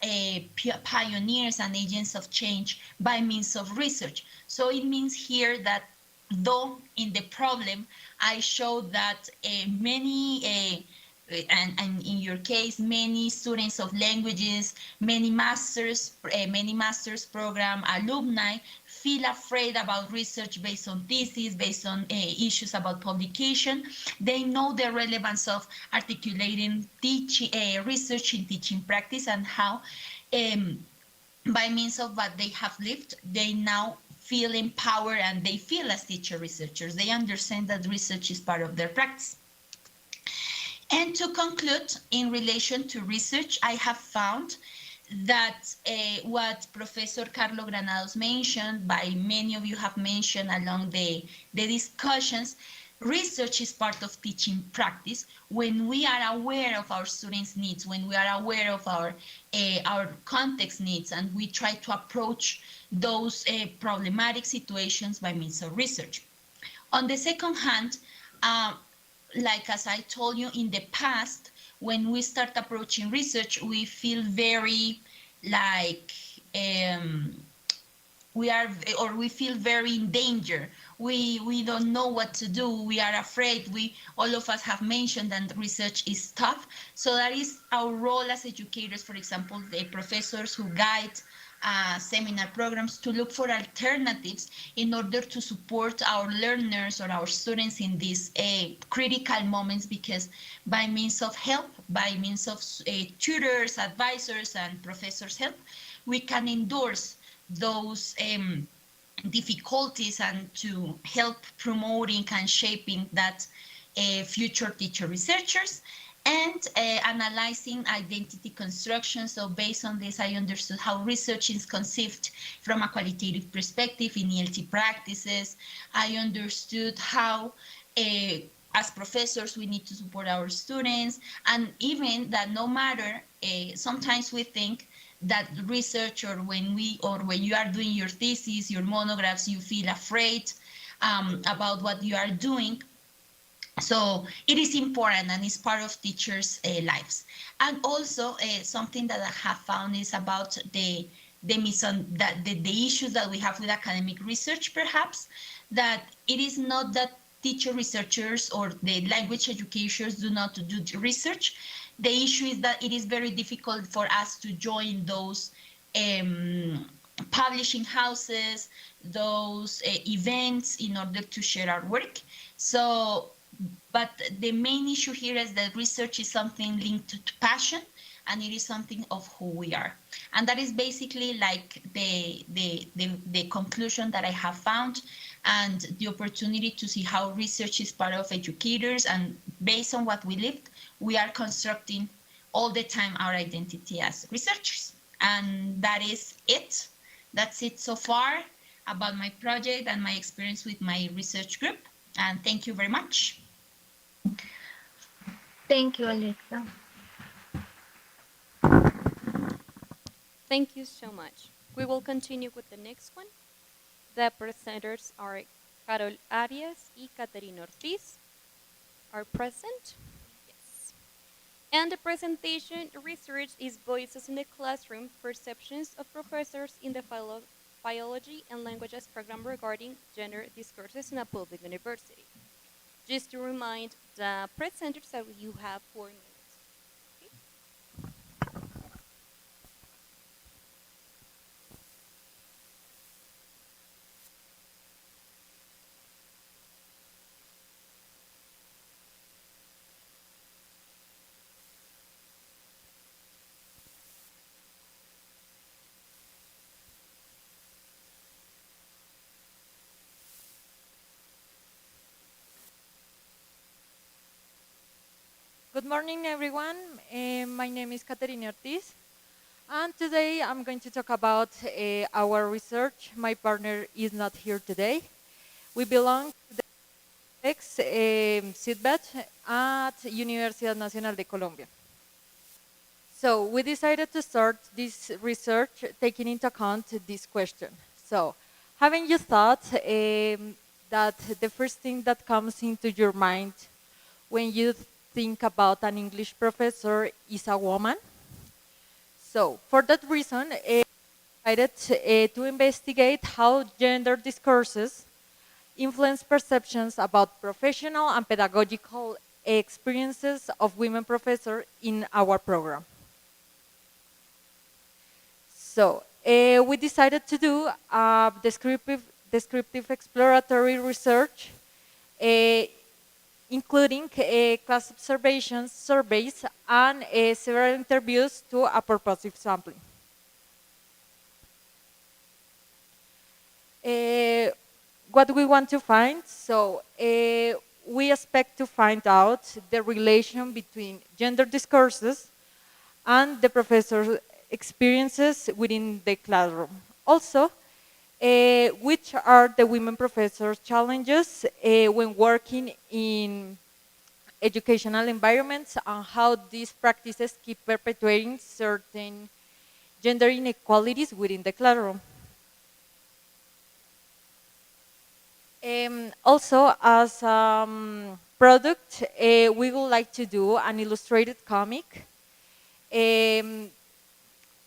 pioneers and agents of change by means of research. So it means here that though in the problem, I showed that and in your case, many students of languages, many masters program alumni feel afraid about research based on thesis, based on issues about publication. They know the relevance of articulating research in teaching practice and how by means of what they have lived, they now feel empowered and they feel as teacher researchers. They understand that research is part of their practice. And to conclude, in relation to research, I have found that what Professor Carlos Granados mentioned, by many of you have mentioned along the discussions, research is part of teaching practice when we are aware of our students' needs, when we are aware of our context needs, and we try to approach those problematic situations by means of research. On the second hand, like as I told you in the past, when we start approaching research, we feel very like we feel very in danger. We don't know what to do. We are afraid. All of us have mentioned that research is tough. So that is our role as educators, for example, the professors who guide seminar programs, to look for alternatives in order to support our learners or our students in these critical moments, because by means of help, by means of tutors, advisors, and professors' help, we can endorse those difficulties and to help promoting and shaping that future teacher researchers. And analyzing identity construction. So based on this, I understood how research is conceived from a qualitative perspective in ELT practices. I understood how, as professors, we need to support our students, and even that no matter, sometimes we think that research, or when you are doing your thesis, your monographs, you feel afraid about what you are doing. So it is important and it's part of teachers' lives. And also something that I have found is about the issues that we have with academic research, perhaps, that it is not that teacher researchers or the language educators do not do research. The issue is that it is very difficult for us to join those publishing houses, those events in order to share our work. So, but the main issue here is that research is something linked to passion, and it is something of who we are. And that is basically like the conclusion that I have found, and the opportunity to see how research is part of educators, and based on what we lived, we are constructing all the time our identity as researchers. And that is it. That's it so far about my project and my experience with my research group. And thank you very much. Thank you, Alexa. Thank you so much. We will continue with the next one. The presenters are Carol Arias y Caterina Ortiz are present. Yes. And the presentation research is Voices in the Classroom, Perceptions of Professors in the Biology and Languages program regarding gender discourses in a public university. Just to remind the presenters that you have 4 minutes. Good morning, everyone. My name is Caterina Ortiz, and today I'm going to talk about our research. My partner is not here today. We belong to the seatbelt at Universidad Nacional de Colombia. So we decided to start this research taking into account this question. So haven't you thought that the first thing that comes into your mind when you think about an English professor is a woman. So for that reason, I decided to investigate how gender discourses influence perceptions about professional and pedagogical experiences of women professors in our program. So we decided to do descriptive exploratory research, including class observations, surveys, and several interviews to a purposive sampling. What we want to find, so we expect to find out the relation between gender discourses and the professor's experiences within the classroom. Also, which are the women professors' challenges when working in educational environments, and how these practices keep perpetuating certain gender inequalities within the classroom. Also, as a product, we would like to do an illustrated comic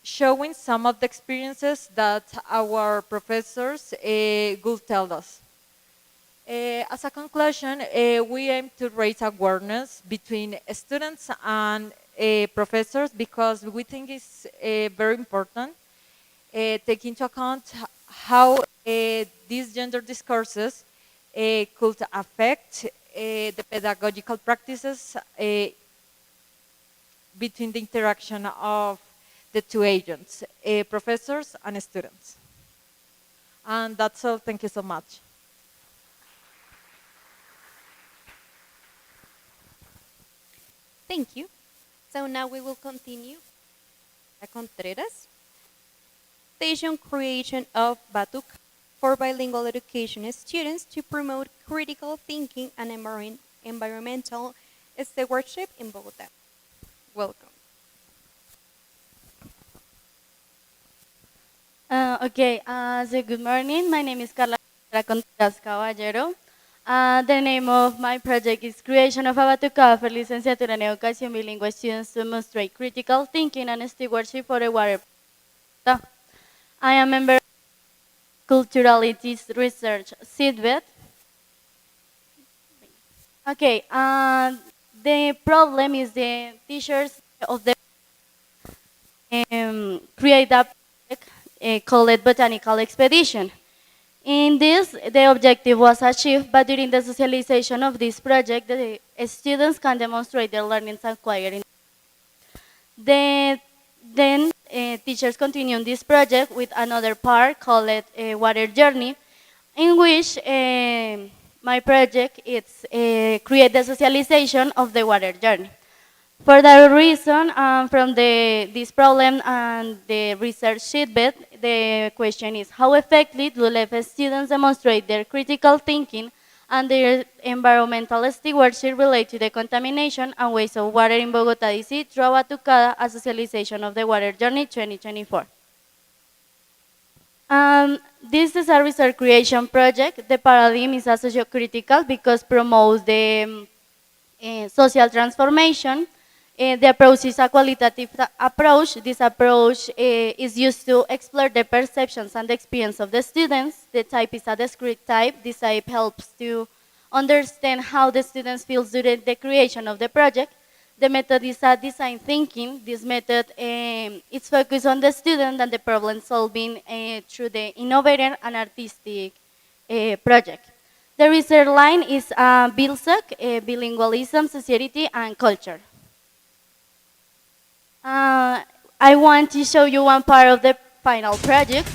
showing some of the experiences that our professors could tell us. As a conclusion, we aim to raise awareness between students and professors, because we think it's very important take into account how these gender discourses could affect the pedagogical practices between the interaction of the two agents, professors and students. And that's all. Thank you so much. Thank you. So now we will continue. Contreras. Station creation of Batuc for bilingual education students to promote critical thinking and environmental stewardship in Bogotá. Welcome. So good morning. My name is Carla Contreras Caballero. The name of my project is Creation of a Batucada for Licenciatura en Educación Bilingüe students to demonstrate critical thinking and stewardship for the water. I am a member of Culturalities Research seedbed. The problem is the teachers of the create a project called Botanical Expedition. In this, the objective was achieved, but during the socialization of this project, the students can demonstrate their learnings acquired. Then teachers continue this project with another part called Water Journey, in which my project is create the socialization of the water journey. For that reason, from this problem and the research sheetbed, the question is, how effectively do LEF students demonstrate their critical thinking and their environmental stewardship related to the contamination and waste of water in Bogotá, D.C. through a Batucada, a socialization of the Water Journey 2024. This is a research creation project. The paradigm is a socio-critical because promotes the social transformation. The approach is a qualitative approach. This approach is used to explore the perceptions and the experience of the students. The type is a discrete type. This type helps to understand how the students feel during the creation of the project. The method is a design thinking. This method is focused on the student and the problem solving through the innovative and artistic project. The research line is BILSOC, Bilingualism, Society, and Culture. I want to show you one part of the final project.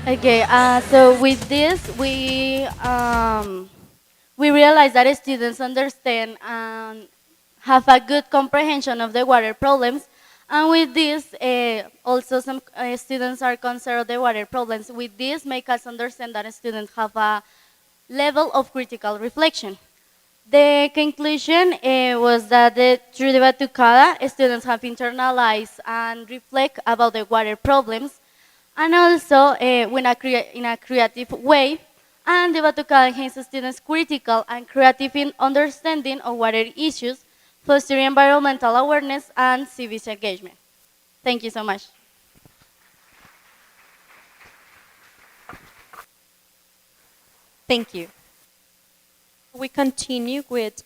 Okay, so with this, we realize that students understand and have a good comprehension of the water problems. And with this, also some students are concerned of the water problems. With this, make us understand that students have a level of critical reflection. The conclusion was that through the Batucada, students have internalized and reflect about the water problems, and also in a creative way. And the Batucada enhances students' critical and creative understanding of water issues, fostering environmental awareness and civic engagement. Thank you so much. Thank you. We continue with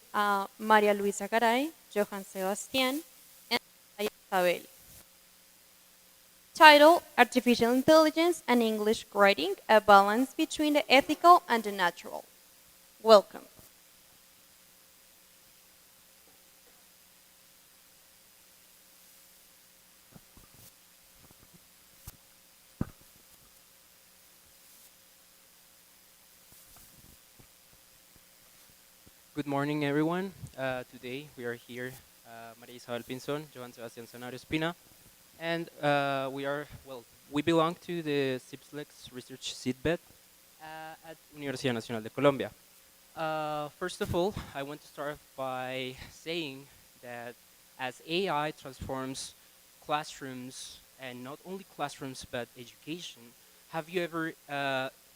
Maria Luisa Garay, Johan Sebastián, and Isabel. Title, Artificial Intelligence and English Writing, a balance between the ethical and the natural. Welcome. Good morning, everyone. Today we are here, Maria Isabel Pinzón, Joan Sebastián Sonario Espina, and we belong to the CIPSLEX research seedbed at Universidad Nacional de Colombia. First of all, I want to start by saying that as AI transforms classrooms, and not only classrooms but education, have you ever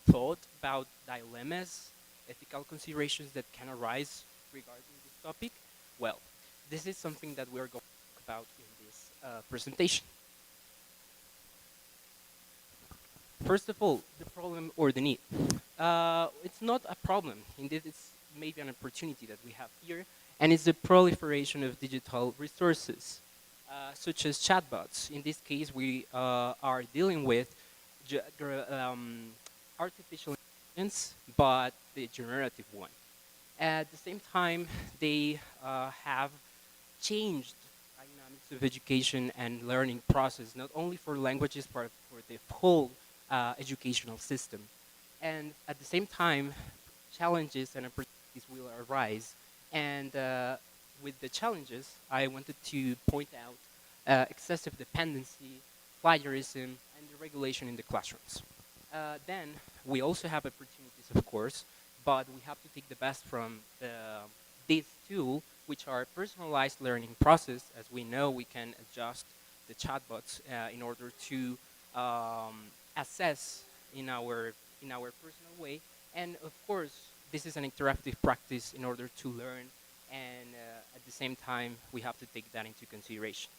thought about dilemmas, ethical considerations that can arise regarding this topic? Well, this is something that we're going to talk about in this presentation. First of all, the problem or the need. It's not a problem. Indeed, it's maybe an opportunity that we have here, and it's the proliferation of digital resources, such as chatbots. In this case, we are dealing with artificial intelligence, but the generative one. At the same time, they have changed dynamics of education and learning process, not only for languages, but for the whole educational system. And at the same time, challenges and opportunities will arise. And with the challenges, I wanted to point out excessive dependency, plagiarism, and the regulation in the classrooms. Then we also have opportunities, of course, but we have to take the best from this tool, which are personalized learning process. As we know, we can adjust the chatbots in order to assess in our personal way. And of course, this is an interactive practice in order to learn, and at the same time, we have to take that into consideration.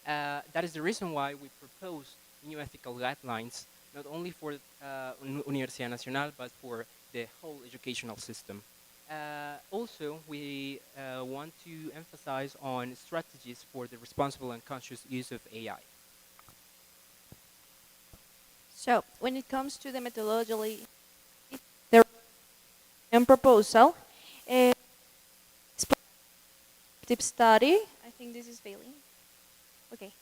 That is the reason why we proposed new ethical guidelines, not only for Universidad Nacional, but for the whole educational system. Also, we want to emphasize on strategies for the responsible and conscious use of AI. So, when it comes to the methodology, the proposal, tip study, I think this is failing. Okay.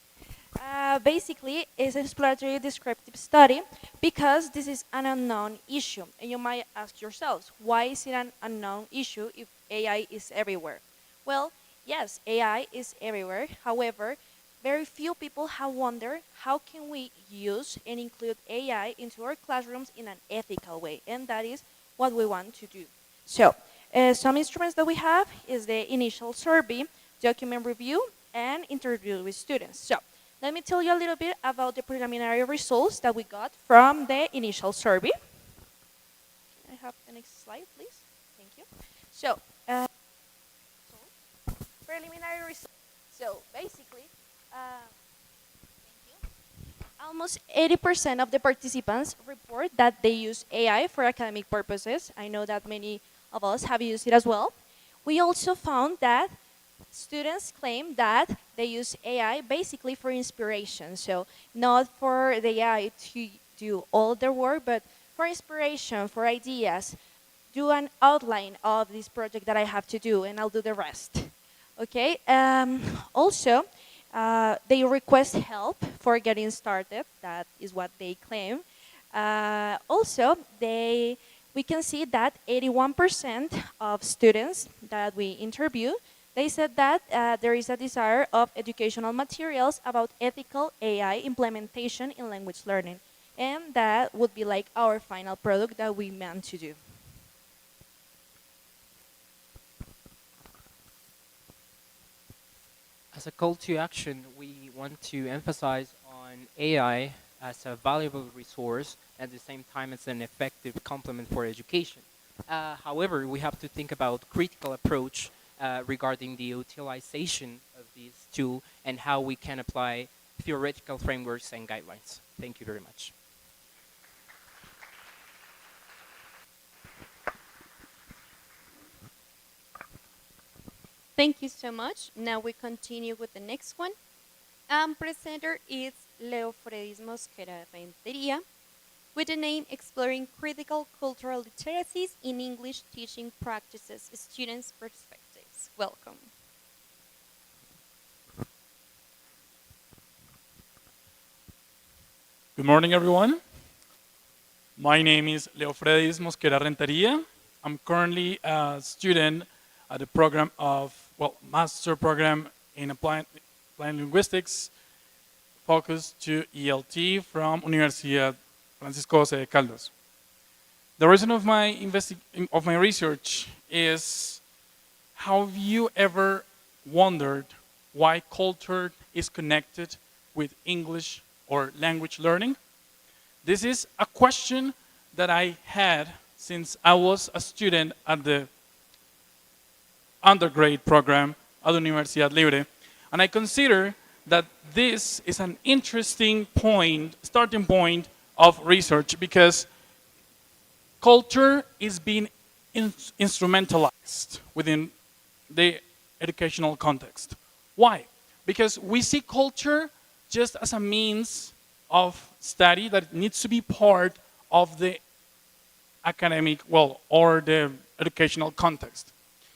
Basically, it's an exploratory descriptive study because this is an unknown issue. And you might ask yourselves, why is it an unknown issue if AI is everywhere? Well, yes, AI is everywhere. However, very few people have wondered how can we use and include AI into our classrooms in an ethical way, and that is what we want to do. So, some instruments that we have is the initial survey, document review, and interview with students. So, let me tell you a little bit about the preliminary results that we got from the initial survey. Can I have the next slide, please? Thank you. So, preliminary results. So, basically, almost 80% of the participants report that they use AI for academic purposes. I know that many of us have used it as well. We also found that students claim that they use AI basically for inspiration. So not for the AI to do all their work, but for inspiration, for ideas. Do an outline of this project that I have to do, and I'll do the rest. Okay. Also, they request help for getting started. That is what they claim. Also, we can see that 81% of students that we interview, they said that there is a desire of educational materials about ethical AI implementation in language learning. And that would be like our final product that we meant to do. As a call to action, we want to emphasize on AI as a valuable resource, at the same time as an effective complement for education. However, we have to think about critical approach regarding the utilization of this tool and how we can apply theoretical frameworks and guidelines. Thank you very much. Thank you so much. Now we continue with the next one. Presenter is Leofredis Mosquera Renteria, with the name Exploring Critical Cultural Literacies in English Teaching Practices, Students' Perspectives. Welcome. Good morning, everyone. My name is Leofredis Mosquera Renteria. I'm currently a student at the program of, master program in applied linguistics, focused to ELT from Universidad Francisco José de Caldas. The reason of my research is, have you ever wondered why culture is connected with English or language learning? This is a question that I had since I was a student at the undergrad program at Universidad Libre, and I consider that this is an interesting starting point of research, because culture is being instrumentalized within the educational context. Why? Because we see culture just as a means of study that needs to be part of the academic, or the educational context.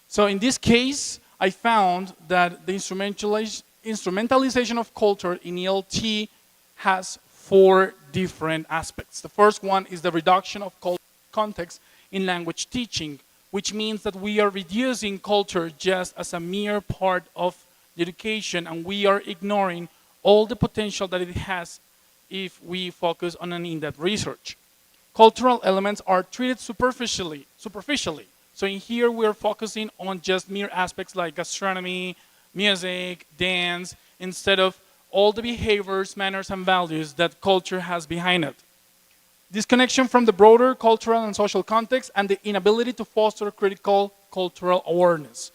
So in this case, I found that the instrumentalization of culture in ELT has 4 different aspects. The first one is the reduction of context in language teaching, which means that we are reducing culture just as a mere part of the education, and we are ignoring all the potential that it has if we focus on an in-depth research. Cultural elements are treated superficially. So in here, we're focusing on just mere aspects like gastronomy, music, dance, instead of all the behaviors, manners, and values that culture has behind it. Disconnection from the broader cultural and social context, and the inability to foster critical cultural awareness.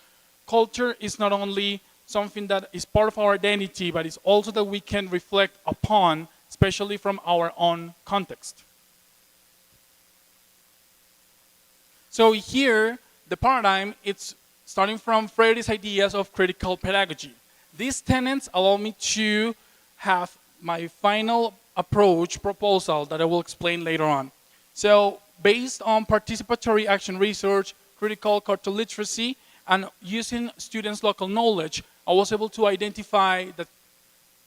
Culture is not only something that is part of our identity, but it's also that we can reflect upon, especially from our own context. So here, the paradigm, it's starting from Freire's ideas of critical pedagogy. These tenets allow me to have my final approach proposal that I will explain later on. So based on participatory action research, critical cultural literacy, and using students' local knowledge, I was able to identify that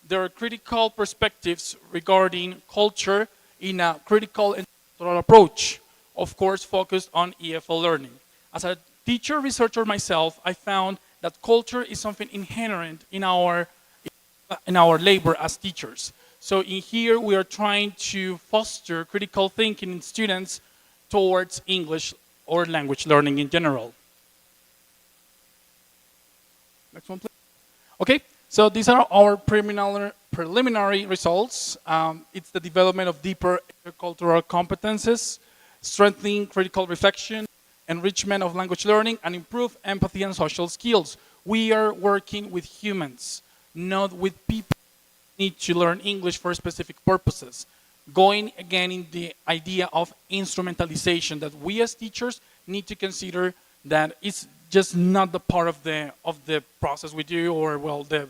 there are critical perspectives regarding culture in a critical and cultural approach, of course focused on EFL learning. As a teacher researcher myself, I found that culture is something inherent in our labor as teachers. So in here, we are trying to foster critical thinking in students towards English or language learning in general. Next one, please. Okay, so these are our preliminary results. It's the development of deeper cultural competences, strengthening critical reflection, enrichment of language learning, and improve empathy and social skills. We are working with humans, not with people who need to learn English for specific purposes. Going again in the idea of instrumentalization, that we as teachers need to consider that it's just not the part of the process we do, or the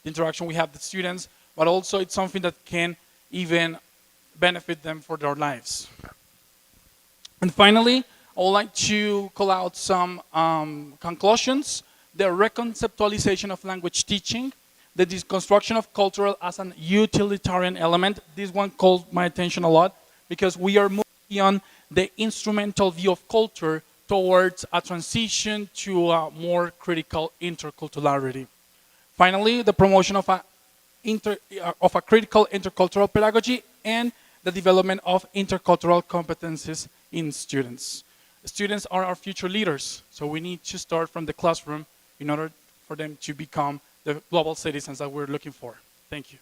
interaction we have with students, but also it's something that can even benefit them for their lives. And finally, I would like to call out some conclusions. The reconceptualization of language teaching, the deconstruction of cultural as an utilitarian element. This one called my attention a lot, because we are moving beyond the instrumental view of culture towards a transition to a more critical interculturality. Finally, the promotion of a critical intercultural pedagogy and the development of intercultural competencies in students. Students are our future leaders, so we need to start from the classroom in order for them to become the global citizens that we're looking for. Thank you.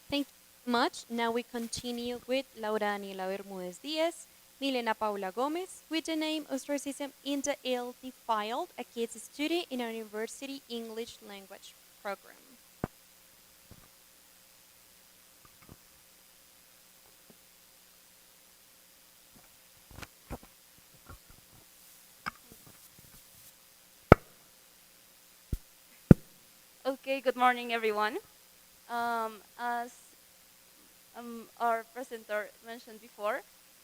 Thank you so much. Now we continue with Laura Daniela Bermúdez Diaz, Milena Paula Gomez, with the name Ostracism in the ELT Filed, a case study in a university English language program. Okay, good morning, everyone. As our presenter mentioned before,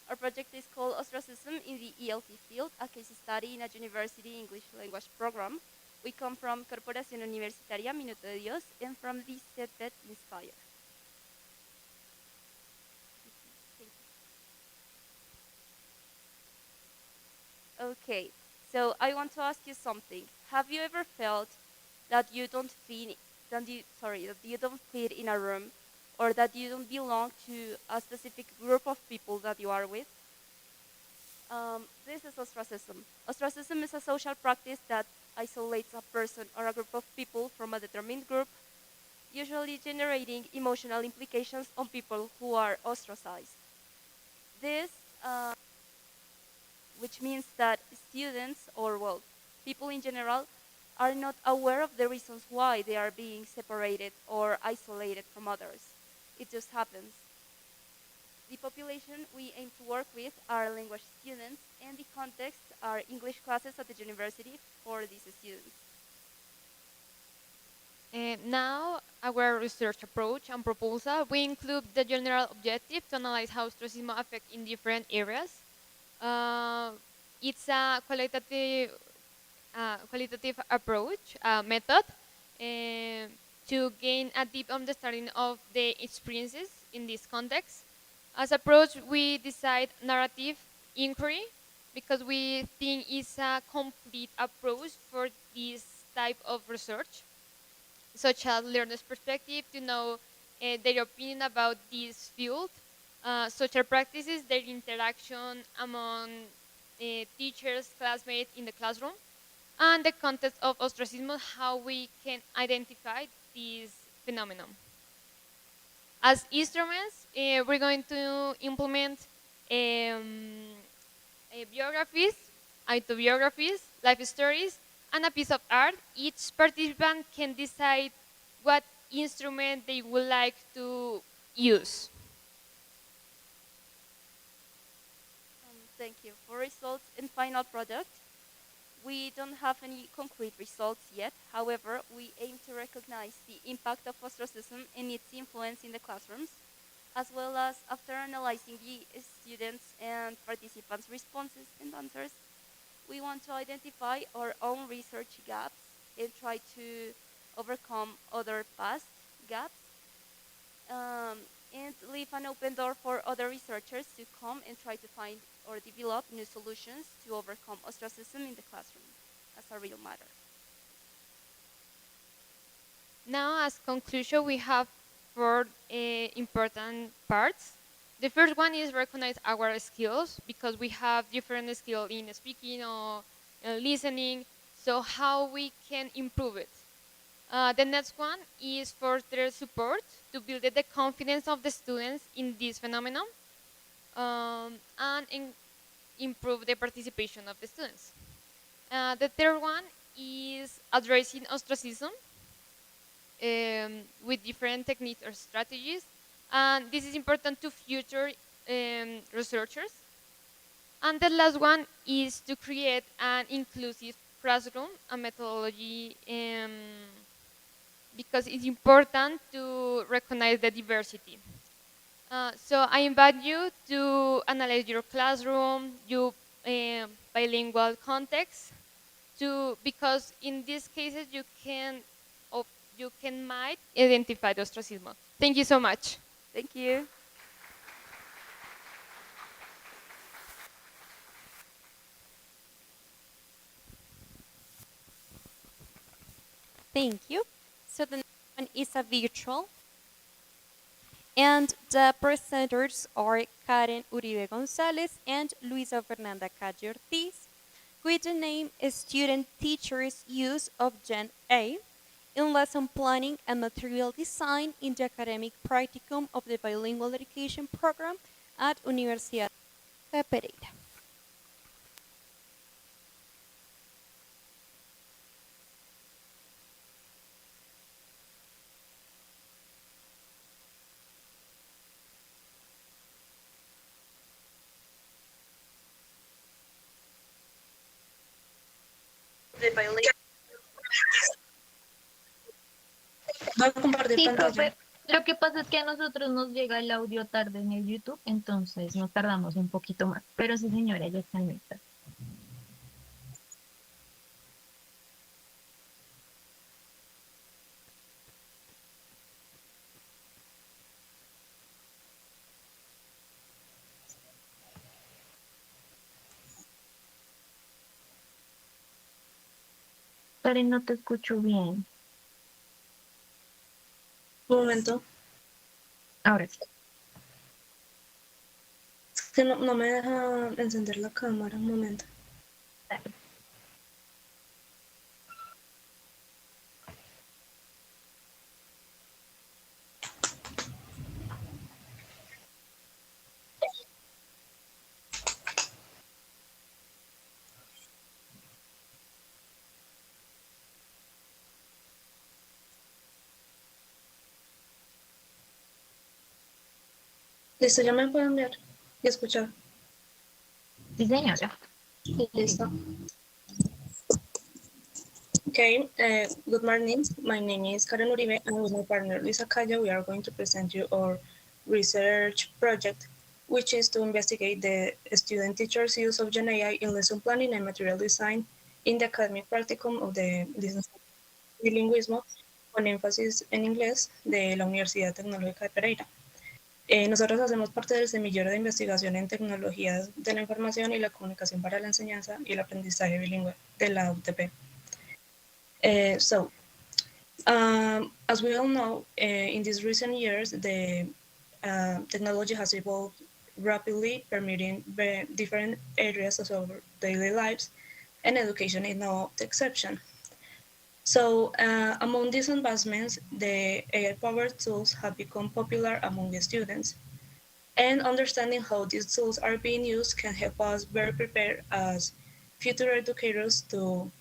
our project is called Ostracism in the ELT Field, a case study in a university English language program. We come from Corporación Universitaria Minuto de Dios and from the CETED Inspire. Okay, so I want to ask you something. Have you ever felt that you don't fit, that you don't fit in a room, or that you don't belong to a specific group of people that you are with? This is ostracism. Ostracism is a social practice that isolates a person or a group of people from a determined group, usually generating emotional implications on people who are ostracized. This, which means that students, or well, people in general, are not aware of the reasons why they are being separated or isolated from others. It just happens. The population we aim to work with are language students, and the context are English classes at the university for these students. Now, our research approach and proposal, we include the general objective to analyze how ostracism affects in different areas. It's a qualitative approach, method, to gain a deep understanding of the experiences in this context. As approach, we decide narrative inquiry because we think it's a complete approach for this type of research, such as learner's perspective to know their opinion about this field, social practices, their interaction among teachers, classmates in the classroom, and the context of ostracism, how we can identify this phenomenon. As instruments, we're going to implement biographies, autobiographies, life stories, and a piece of art. Each participant can decide what instrument they would like to use. Thank you. For results and final product, we don't have any concrete results yet. However, we aim to recognize the impact of ostracism and its influence in the classrooms, as well as after analyzing the students' and participants' responses and answers, we want to identify our own research gaps and try to overcome other past gaps, and leave an open door for other researchers to come and try to find or develop new solutions to overcome ostracism in the classroom as a real matter. Now, as conclusion, we have four important parts. The first one is recognize our skills, because we have different skills in speaking or listening, so how we can improve it. The next one is further support to build the confidence of the students in this phenomenon, and improve the participation of the students. The third one is addressing ostracism with different techniques or strategies, and this is important to future researchers. And the last one is to create an inclusive classroom and methodology, because it's important to recognize the diversity. So I invite you to analyze your classroom, your bilingual context, because in these cases you can you can might identify the ostracism. Thank you so much. Thank you. Thank you. So the next one is a virtual. And the presenters are Karen Uribe Gonzalez and Luisa Fernanda Calle Ortiz, with the name Student Teachers Use of Gen A in Lesson Planning and Material Design in the Academic Practicum of the Bilingual Education Program at Universidad de Pereira. Voy a compartir pantalla. Profe, lo que pasa es que a nosotros nos llega el audio tarde en el YouTube, entonces nos tardamos un poquito más. Pero sí, señora, ya está lista. Karen, no te escucho bien. Un momento. Ahora sí. Es que no me deja encender la cámara. Un momento. Listo, ya me pueden ver y escuchar. Sí, señora. Listo. Okay, good morning. My name is Karen Uribe, and with my partner Luisa Calle, we are going to present you our research project, which is to investigate the student teachers' use of Gen AI in lesson planning and material design in the academic practicum of the Nacional de Bilingüismo, con énfasis en inglés, de la Universidad Tecnológica de Pereira. Nosotros hacemos parte del Semillero de Investigación en Tecnologías de la Información y la Comunicación para la Enseñanza y el Aprendizaje Bilingüe de la UTP. As we all know, in these recent years, the technology has evolved rapidly, permeating different areas of our daily lives, and education is no exception. So among these advancements, the AI-powered tools have become popular among the students. And understanding how these tools are being used can help us better prepare as future educators to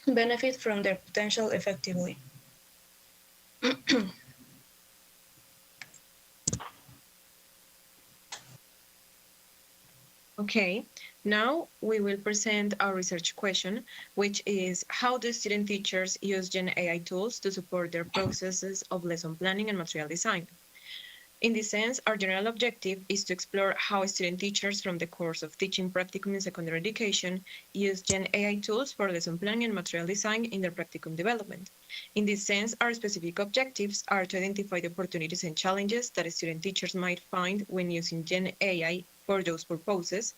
benefit from their potential effectively. Okay, now we will present our research question, which is how do student teachers use Gen AI tools to support their processes of lesson planning and material design? In this sense, our general objective is to explore how student teachers from the course of teaching practicum in secondary education use Gen AI tools for lesson planning and material design in their practicum development. In this sense, our specific objectives are to identify the opportunities and challenges that student teachers might find when using Gen AI for those purposes.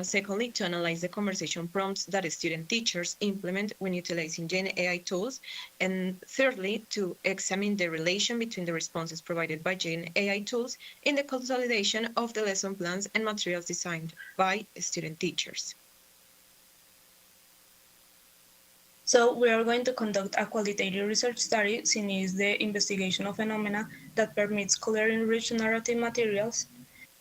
Secondly, to analyze the conversation prompts that student teachers implement when utilizing Gen AI tools. And thirdly, to examine the relation between the responses provided by Gen AI tools in the consolidation of the lesson plans and materials designed by student teachers. So we are going to conduct a qualitative research study, since it is the investigation of phenomena that permits clearly rich narrative materials,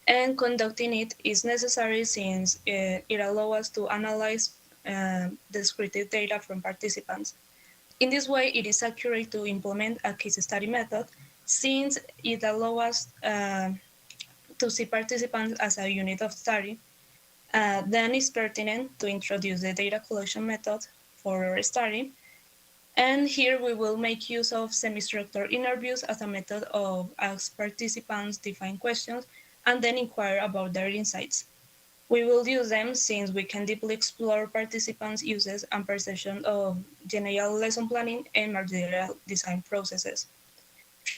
and conducting it is necessary since it allows us to analyze descriptive data from participants. In this way, it is accurate to implement a case study method, since it allows us to see participants as a unit of study. Then it's pertinent to introduce the data collection method for our study. And here we will make use of semi-structured interviews as a method of ask participants define questions and then inquire about their insights. We will use them since we can deeply explore participants' uses and perception of general lesson planning and material design processes.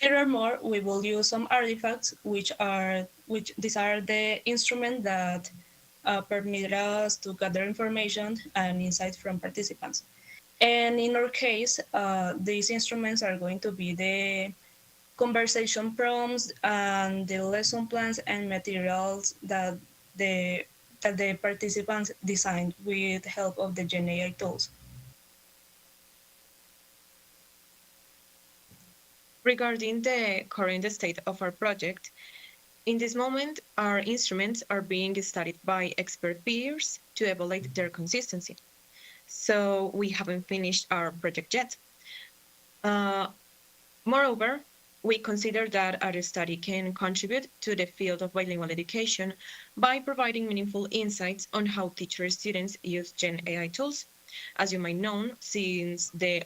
Furthermore, we will use some artifacts, which these are the instruments that permit us to gather information and insights from participants. And in our case, these instruments are going to be the conversation prompts and the lesson plans and materials the that the participants designed with help of the Gen AI tools. Regarding the current state of our project, in this moment, our instruments are being studied by expert peers to evaluate their consistency. So we haven't finished our project yet. Moreover, we consider that our study can contribute to the field of bilingual education by providing meaningful insights on how teachers students use Gen AI tools. As you might know, since the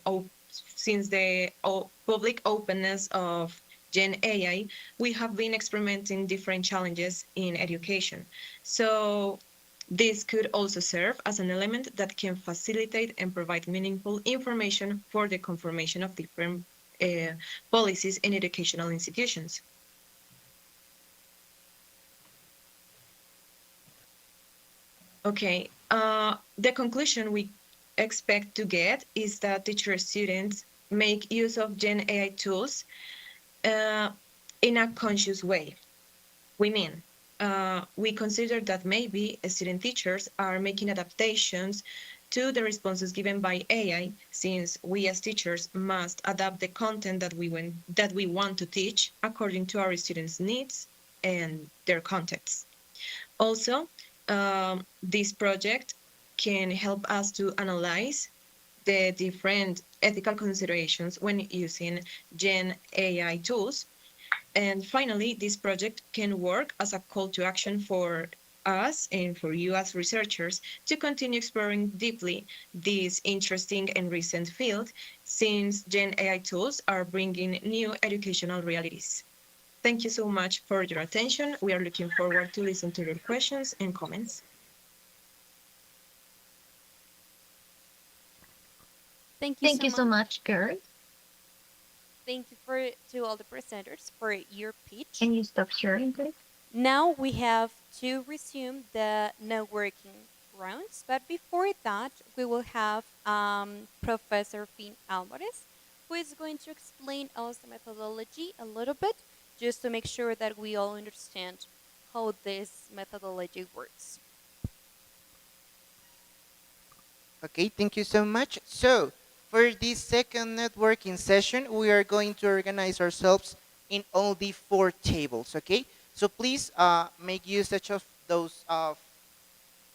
public openness of Gen AI, we have been experimenting different challenges in education. So this could also serve as an element that can facilitate and provide meaningful information for the conformation of different policies in educational institutions. Okay, the conclusion we expect to get is that teacher students make use of Gen AI tools in a conscious way. We mean, we consider that maybe student teachers are making adaptations to the responses given by AI, since we as teachers must adapt the content that we want to teach according to our students' needs and their contexts. Also, this project can help us to analyze the different ethical considerations when using Gen AI tools. And finally, this project can work as a call to action for us and for you as researchers to continue exploring deeply this interesting and recent field, since Gen AI tools are bringing new educational realities. Thank you so much for your attention. We are looking forward to listen to your questions and comments. Thank you Thank so you so much. much, Gert. Thank you to all the presenters for your pitch. Can you stop sharing, please? Now we have to resume the networking rounds, but before that, we will have Professor Finn Alvarez, who is going to explain us the methodology a little bit, just to make sure that we all understand how this methodology works. Okay, thank you so much. So, for this second networking session, we are going to organize ourselves in only 4 tables, okay? So please make usage of those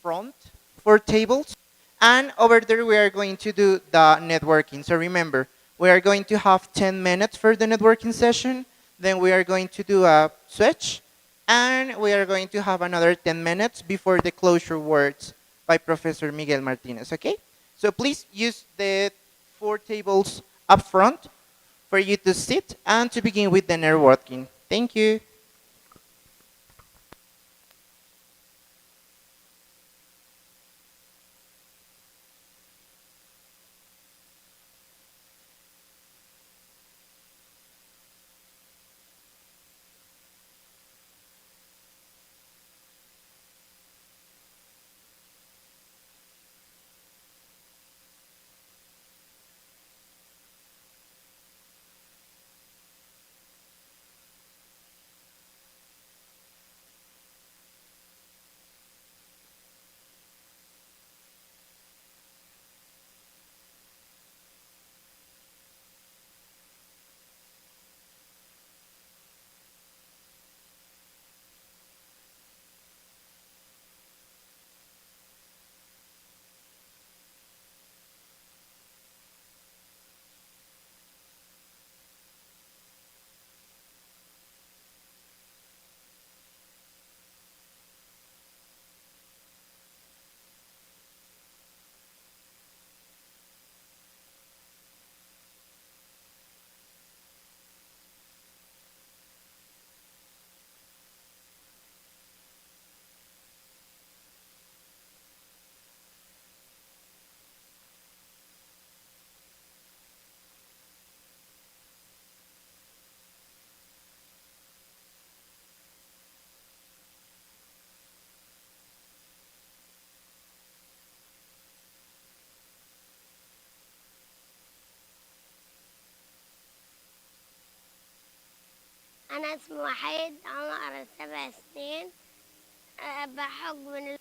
front 4 tables. And over there, we are going to do the networking. So remember, we are going to have 10 minutes for the networking session. Then we are going to do a switch. And we are going to have another 10 minutes before the closure words by Professor Miguel Martinez, okay? So please use the 4 tables up front for you to sit and to begin with the networking. Thank you. أنا اسمي وحيد، عمري 7 سنين. بحب من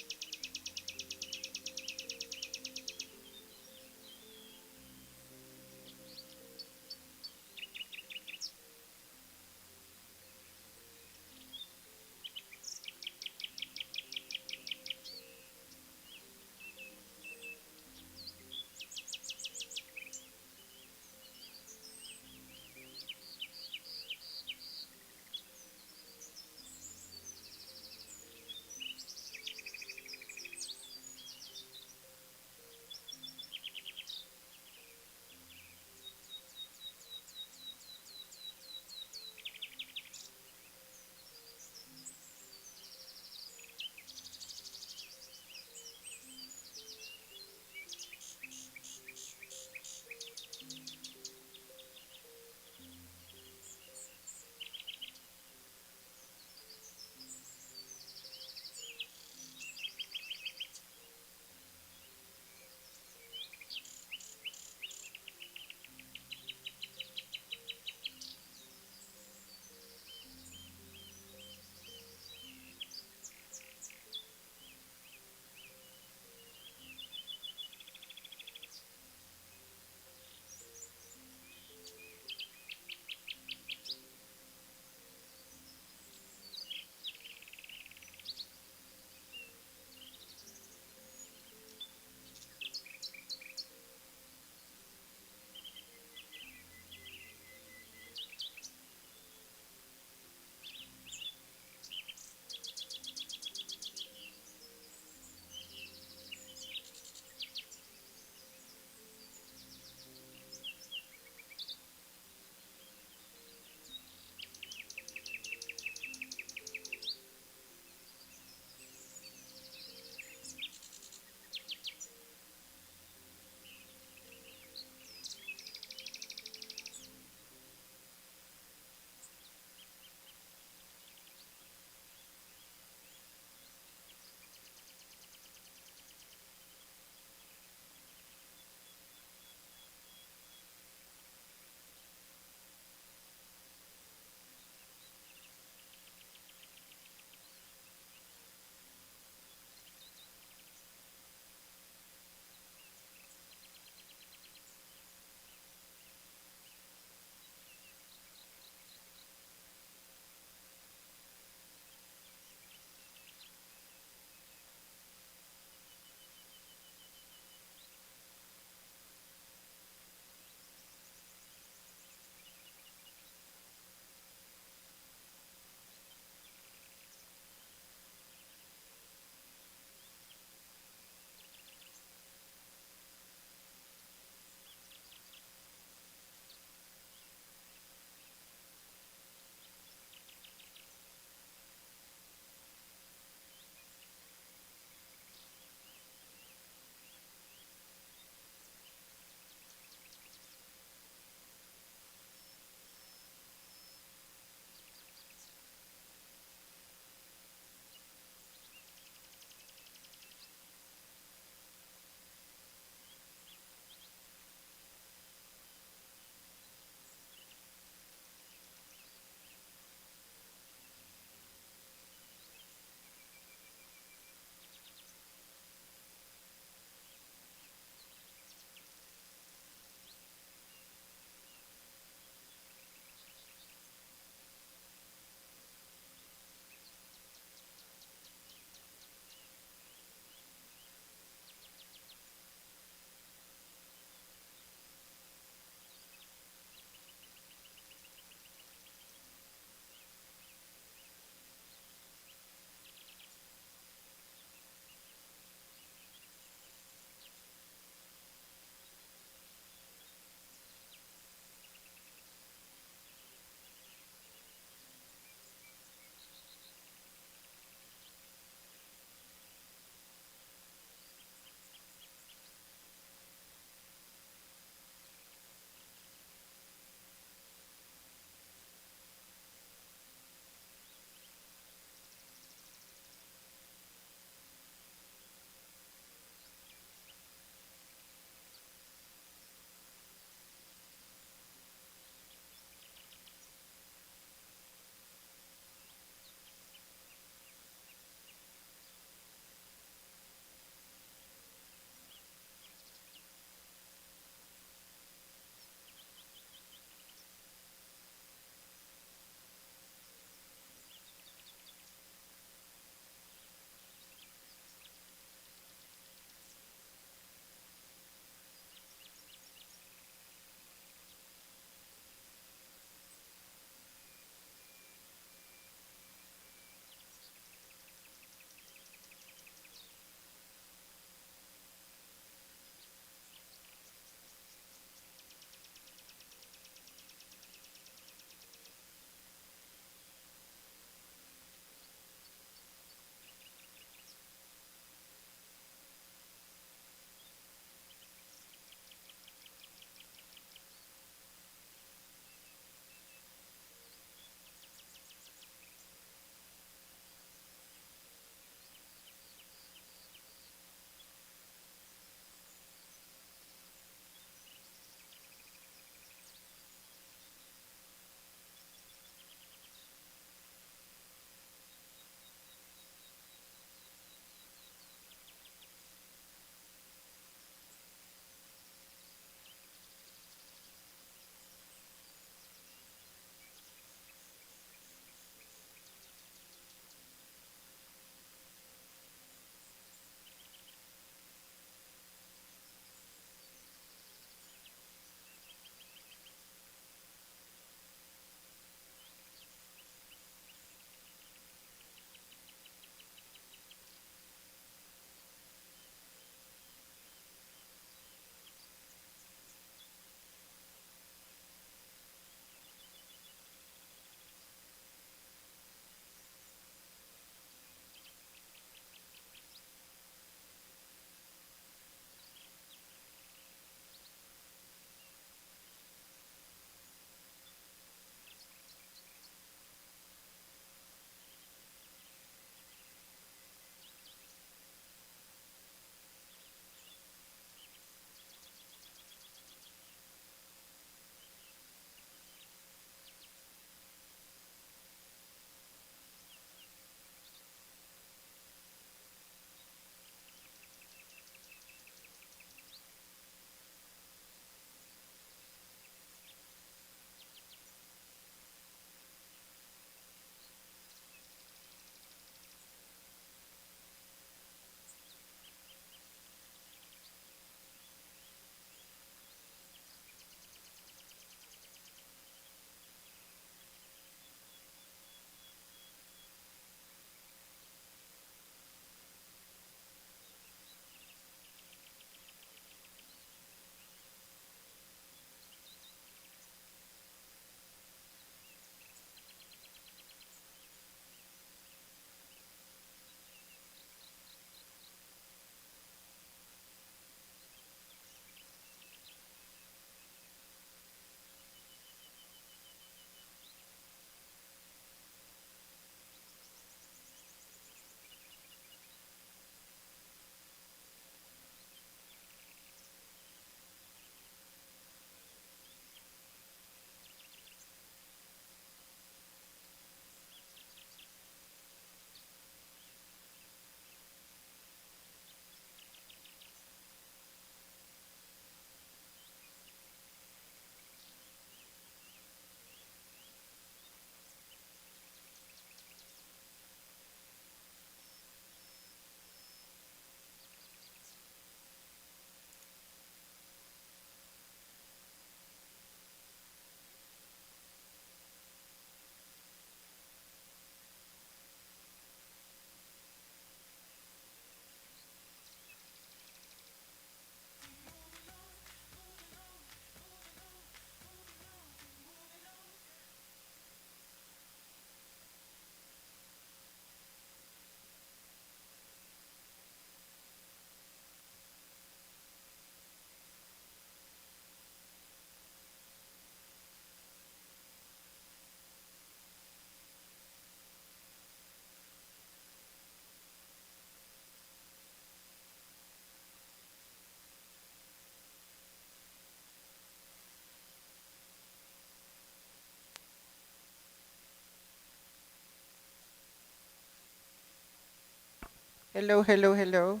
Hello, hello, hello.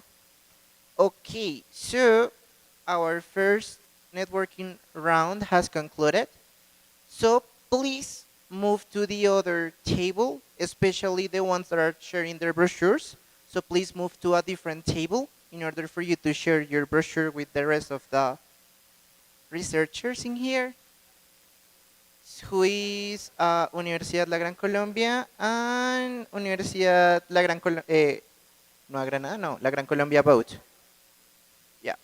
Okay, so our first networking round has concluded. So please move to the other table, especially the ones that are sharing their brochures. So please move to a different table in order for you to share your brochure with the rest of the researchers in here. Who is Universidad La Gran Colombia and Universidad La Gran Colombia, no a Granada, no, La Gran Colombia both. Yeah.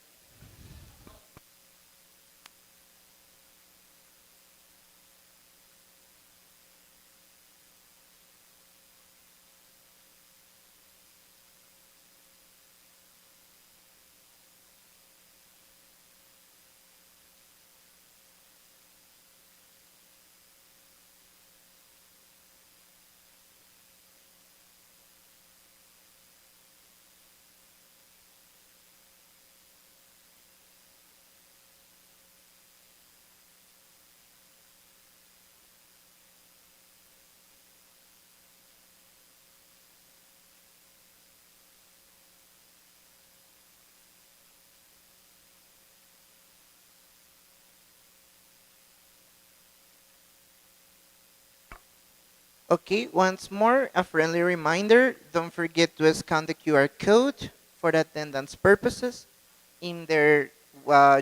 Okay, once more, a friendly reminder, don't forget to scan the QR code for attendance purposes. In there,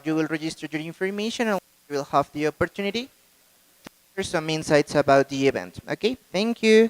you will register your information and you will have the opportunity to share some insights about the event. Okay, thank you.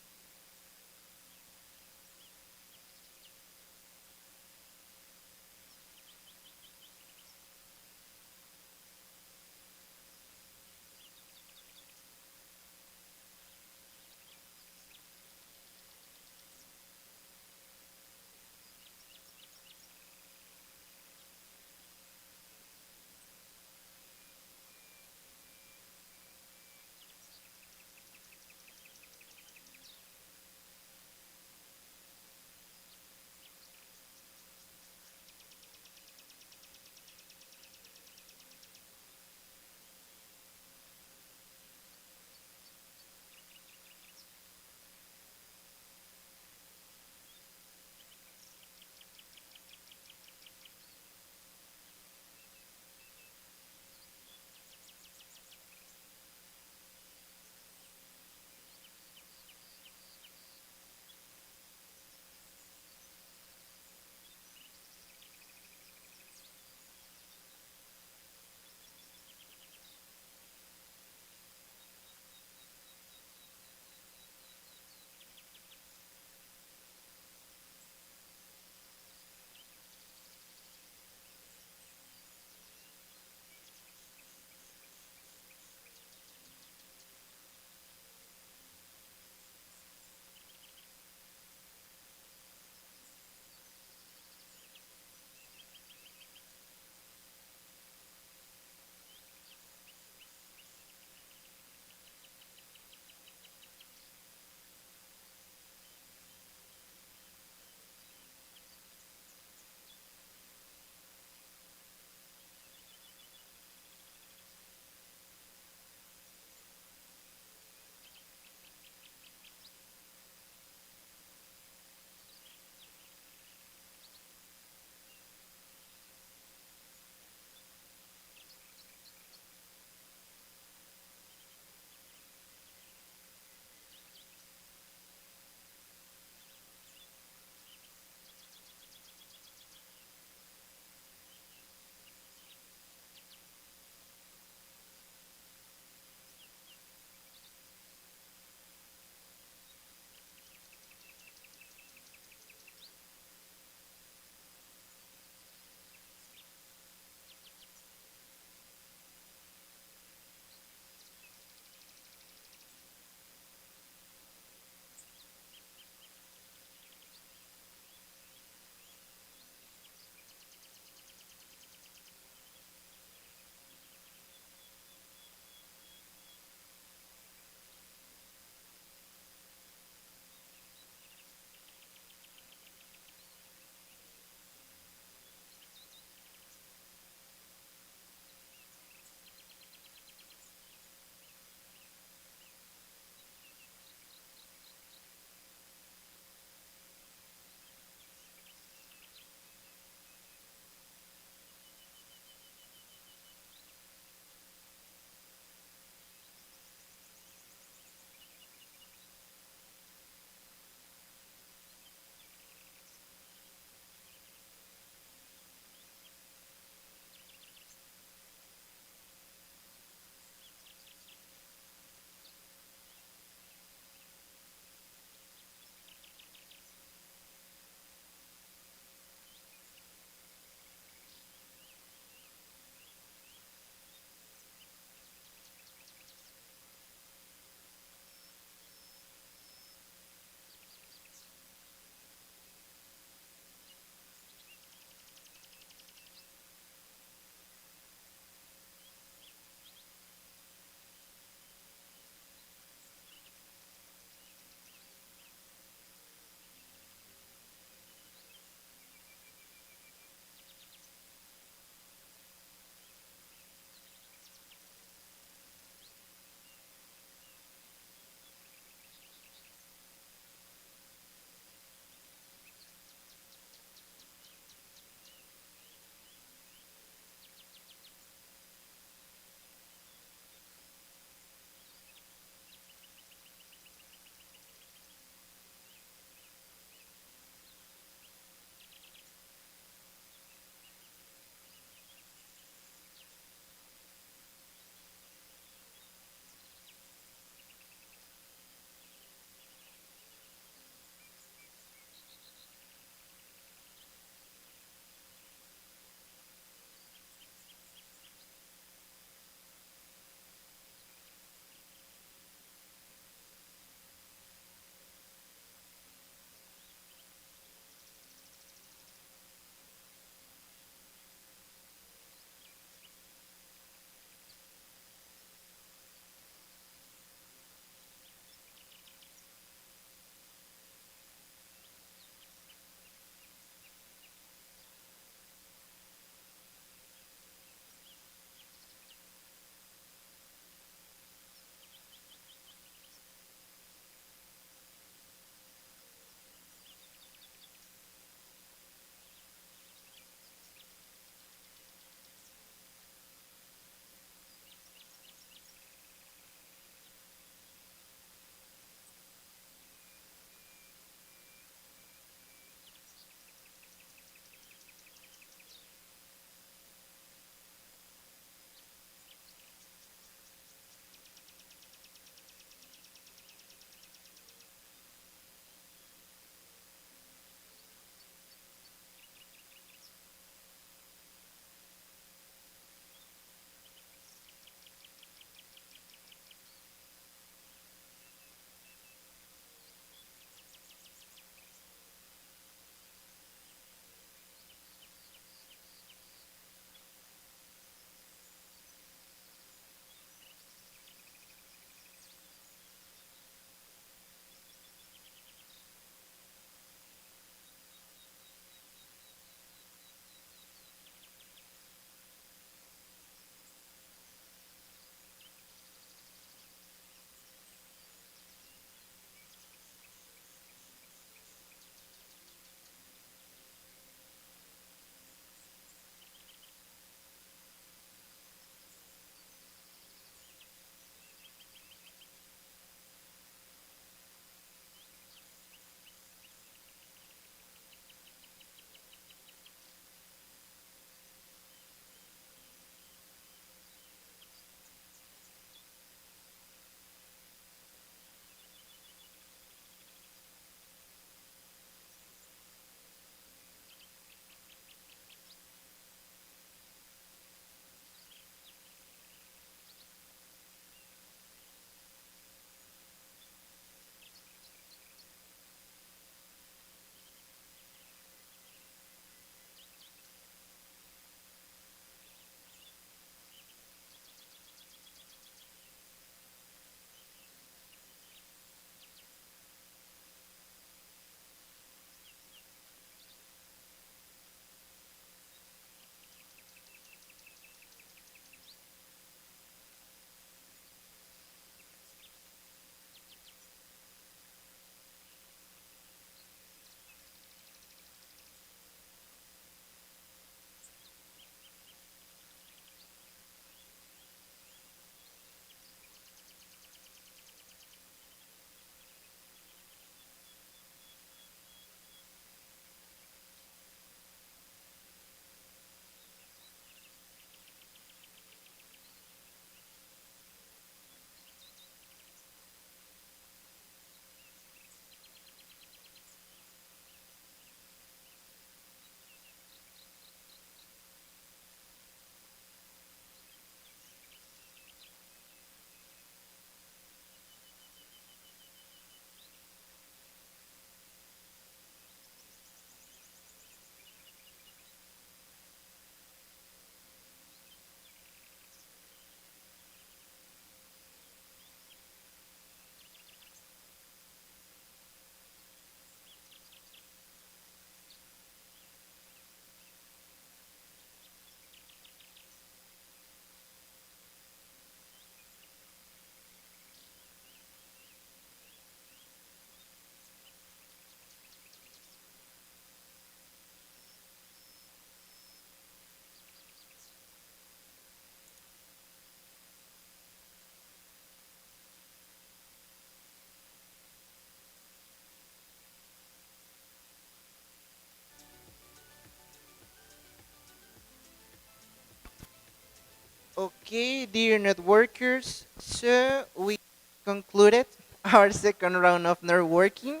Okay, dear networkers, so we concluded our second round of networking.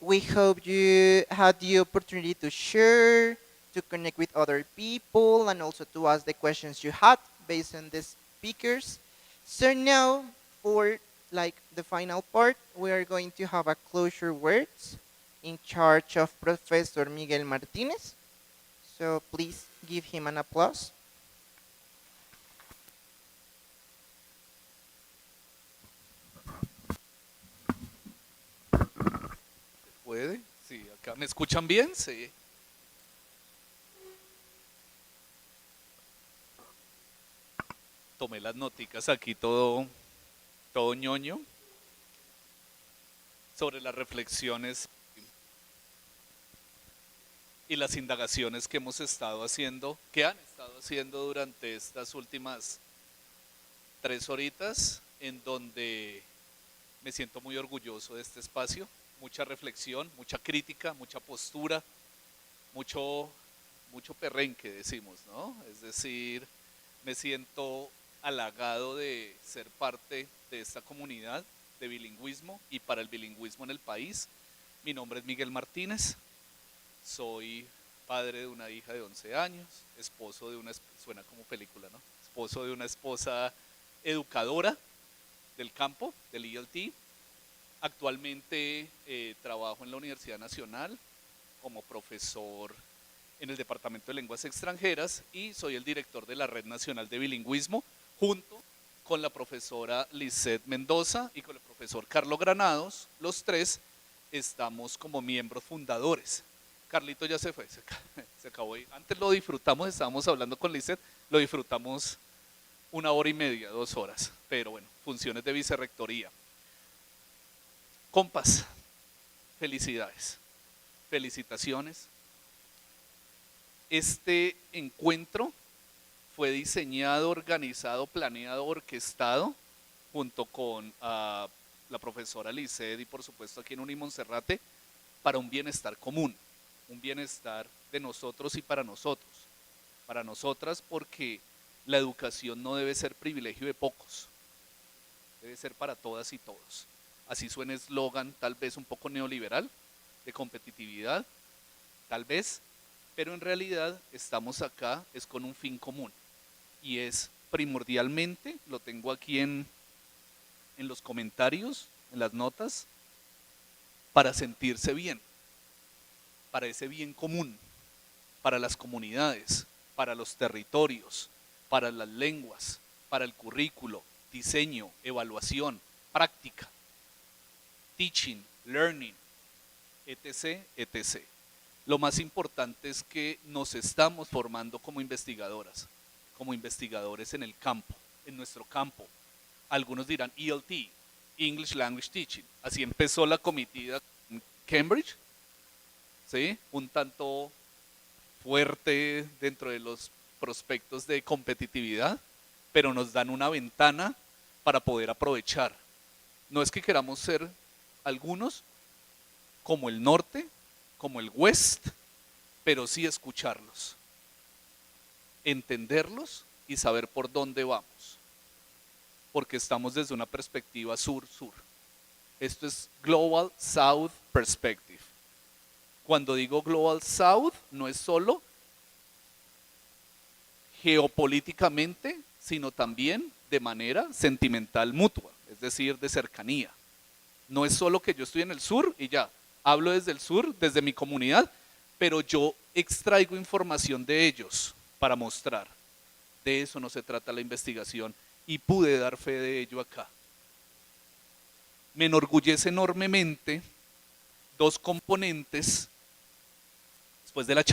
We hope you had the opportunity to share, to connect with other people, and also to ask the questions you had based on the speakers. So now, for like the final part, we are going to have a closure words in charge of Professor Miguel Martinez. So please give him an applause. ¿Puede? Sí, acá. ¿Me escuchan bien? Sí. Tomé las noticas aquí todo ñoño sobre las reflexiones y las indagaciones que hemos estado haciendo, que han estado haciendo durante estas últimas 3 horitas, en donde me siento muy orgulloso de este espacio. Mucha reflexión, mucha crítica, mucha postura, mucho perrenque, decimos, ¿no? Es decir, me siento halagado de ser parte de esta comunidad de bilingüismo y para el bilingüismo en el país. Mi nombre es Miguel Martínez, soy padre de una hija de 11 años, esposo de una, suena como película, ¿no? Esposo de una esposa educadora del campo, del ELT. Actualmente trabajo en la Universidad Nacional como profesor en el Departamento de Lenguas Extranjeras y soy el director de la Red Nacional de Bilingüismo junto con la profesora Lisette Mendoza y con el profesor Carlos Granados. Los 3 estamos como miembros fundadores. Carlito ya se fue, se acabó. Antes lo disfrutamos, estábamos hablando con Lisette, lo disfrutamos 1 hora y media, 2 horas, pero bueno, funciones de vicerrectoría. Compas, felicidades, felicitaciones. Este encuentro fue diseñado, organizado, planeado, orquestado junto con la profesora Lisset y por supuesto aquí en Unimonserrate para un bienestar común, un bienestar de nosotros y para nosotros, para nosotras, porque la educación no debe ser privilegio de pocos, debe ser para todas y todos. Así suena eslogan tal vez un poco neoliberal, de competitividad, tal vez, pero en realidad estamos acá es con un fin común y es primordialmente, lo tengo aquí en los comentarios, en las notas, para sentirse bien, para ese bien común, para las comunidades, para los territorios, para las lenguas, para el currículo, diseño, evaluación, práctica, teaching, learning, etc., etc. Lo más importante es que nos estamos formando como investigadoras, como investigadores en el campo, en nuestro campo. Algunos dirán ELT, English Language Teaching. Así empezó la comitiva en Cambridge, ¿sí? Un tanto fuerte dentro de los prospectos de competitividad, pero nos dan una ventana para poder aprovechar. No es que queramos ser algunos como el norte, como el west, pero sí escucharlos, entenderlos y saber por dónde vamos, porque estamos desde una perspectiva sur-sur. Esto es Global South Perspective. Cuando digo Global South, no es solo geopolíticamente, sino también de manera sentimental mutua, es decir, de cercanía. No es solo que yo estoy en el sur y ya, hablo desde el sur, desde mi comunidad, pero yo extraigo información de ellos para mostrar. De eso no se trata la investigación y pude dar fe de ello acá. Me enorgullece enormemente 2 componentes después de las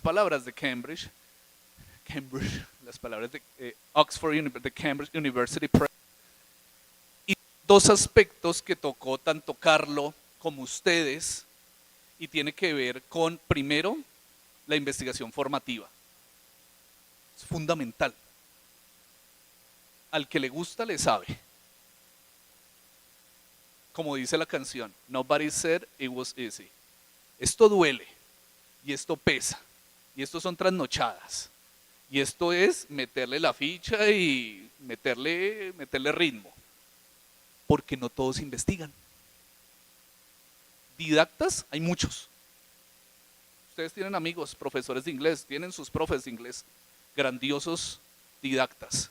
palabras de Cambridge, las palabras de Oxford, de Cambridge University Press, y 2 aspectos que tocó tanto Carlo como ustedes, y tiene que ver con, primero, la investigación formativa. Es fundamental. Al que le gusta, le sabe. Como dice la canción, nobody said it was easy. Esto duele, y esto pesa, y esto son trasnochadas, Y esto es meterle la ficha y meterle ritmo, porque no todos investigan. Didactas hay muchos. Ustedes tienen amigos, profesores de inglés, tienen sus profes de inglés, grandiosos didactas.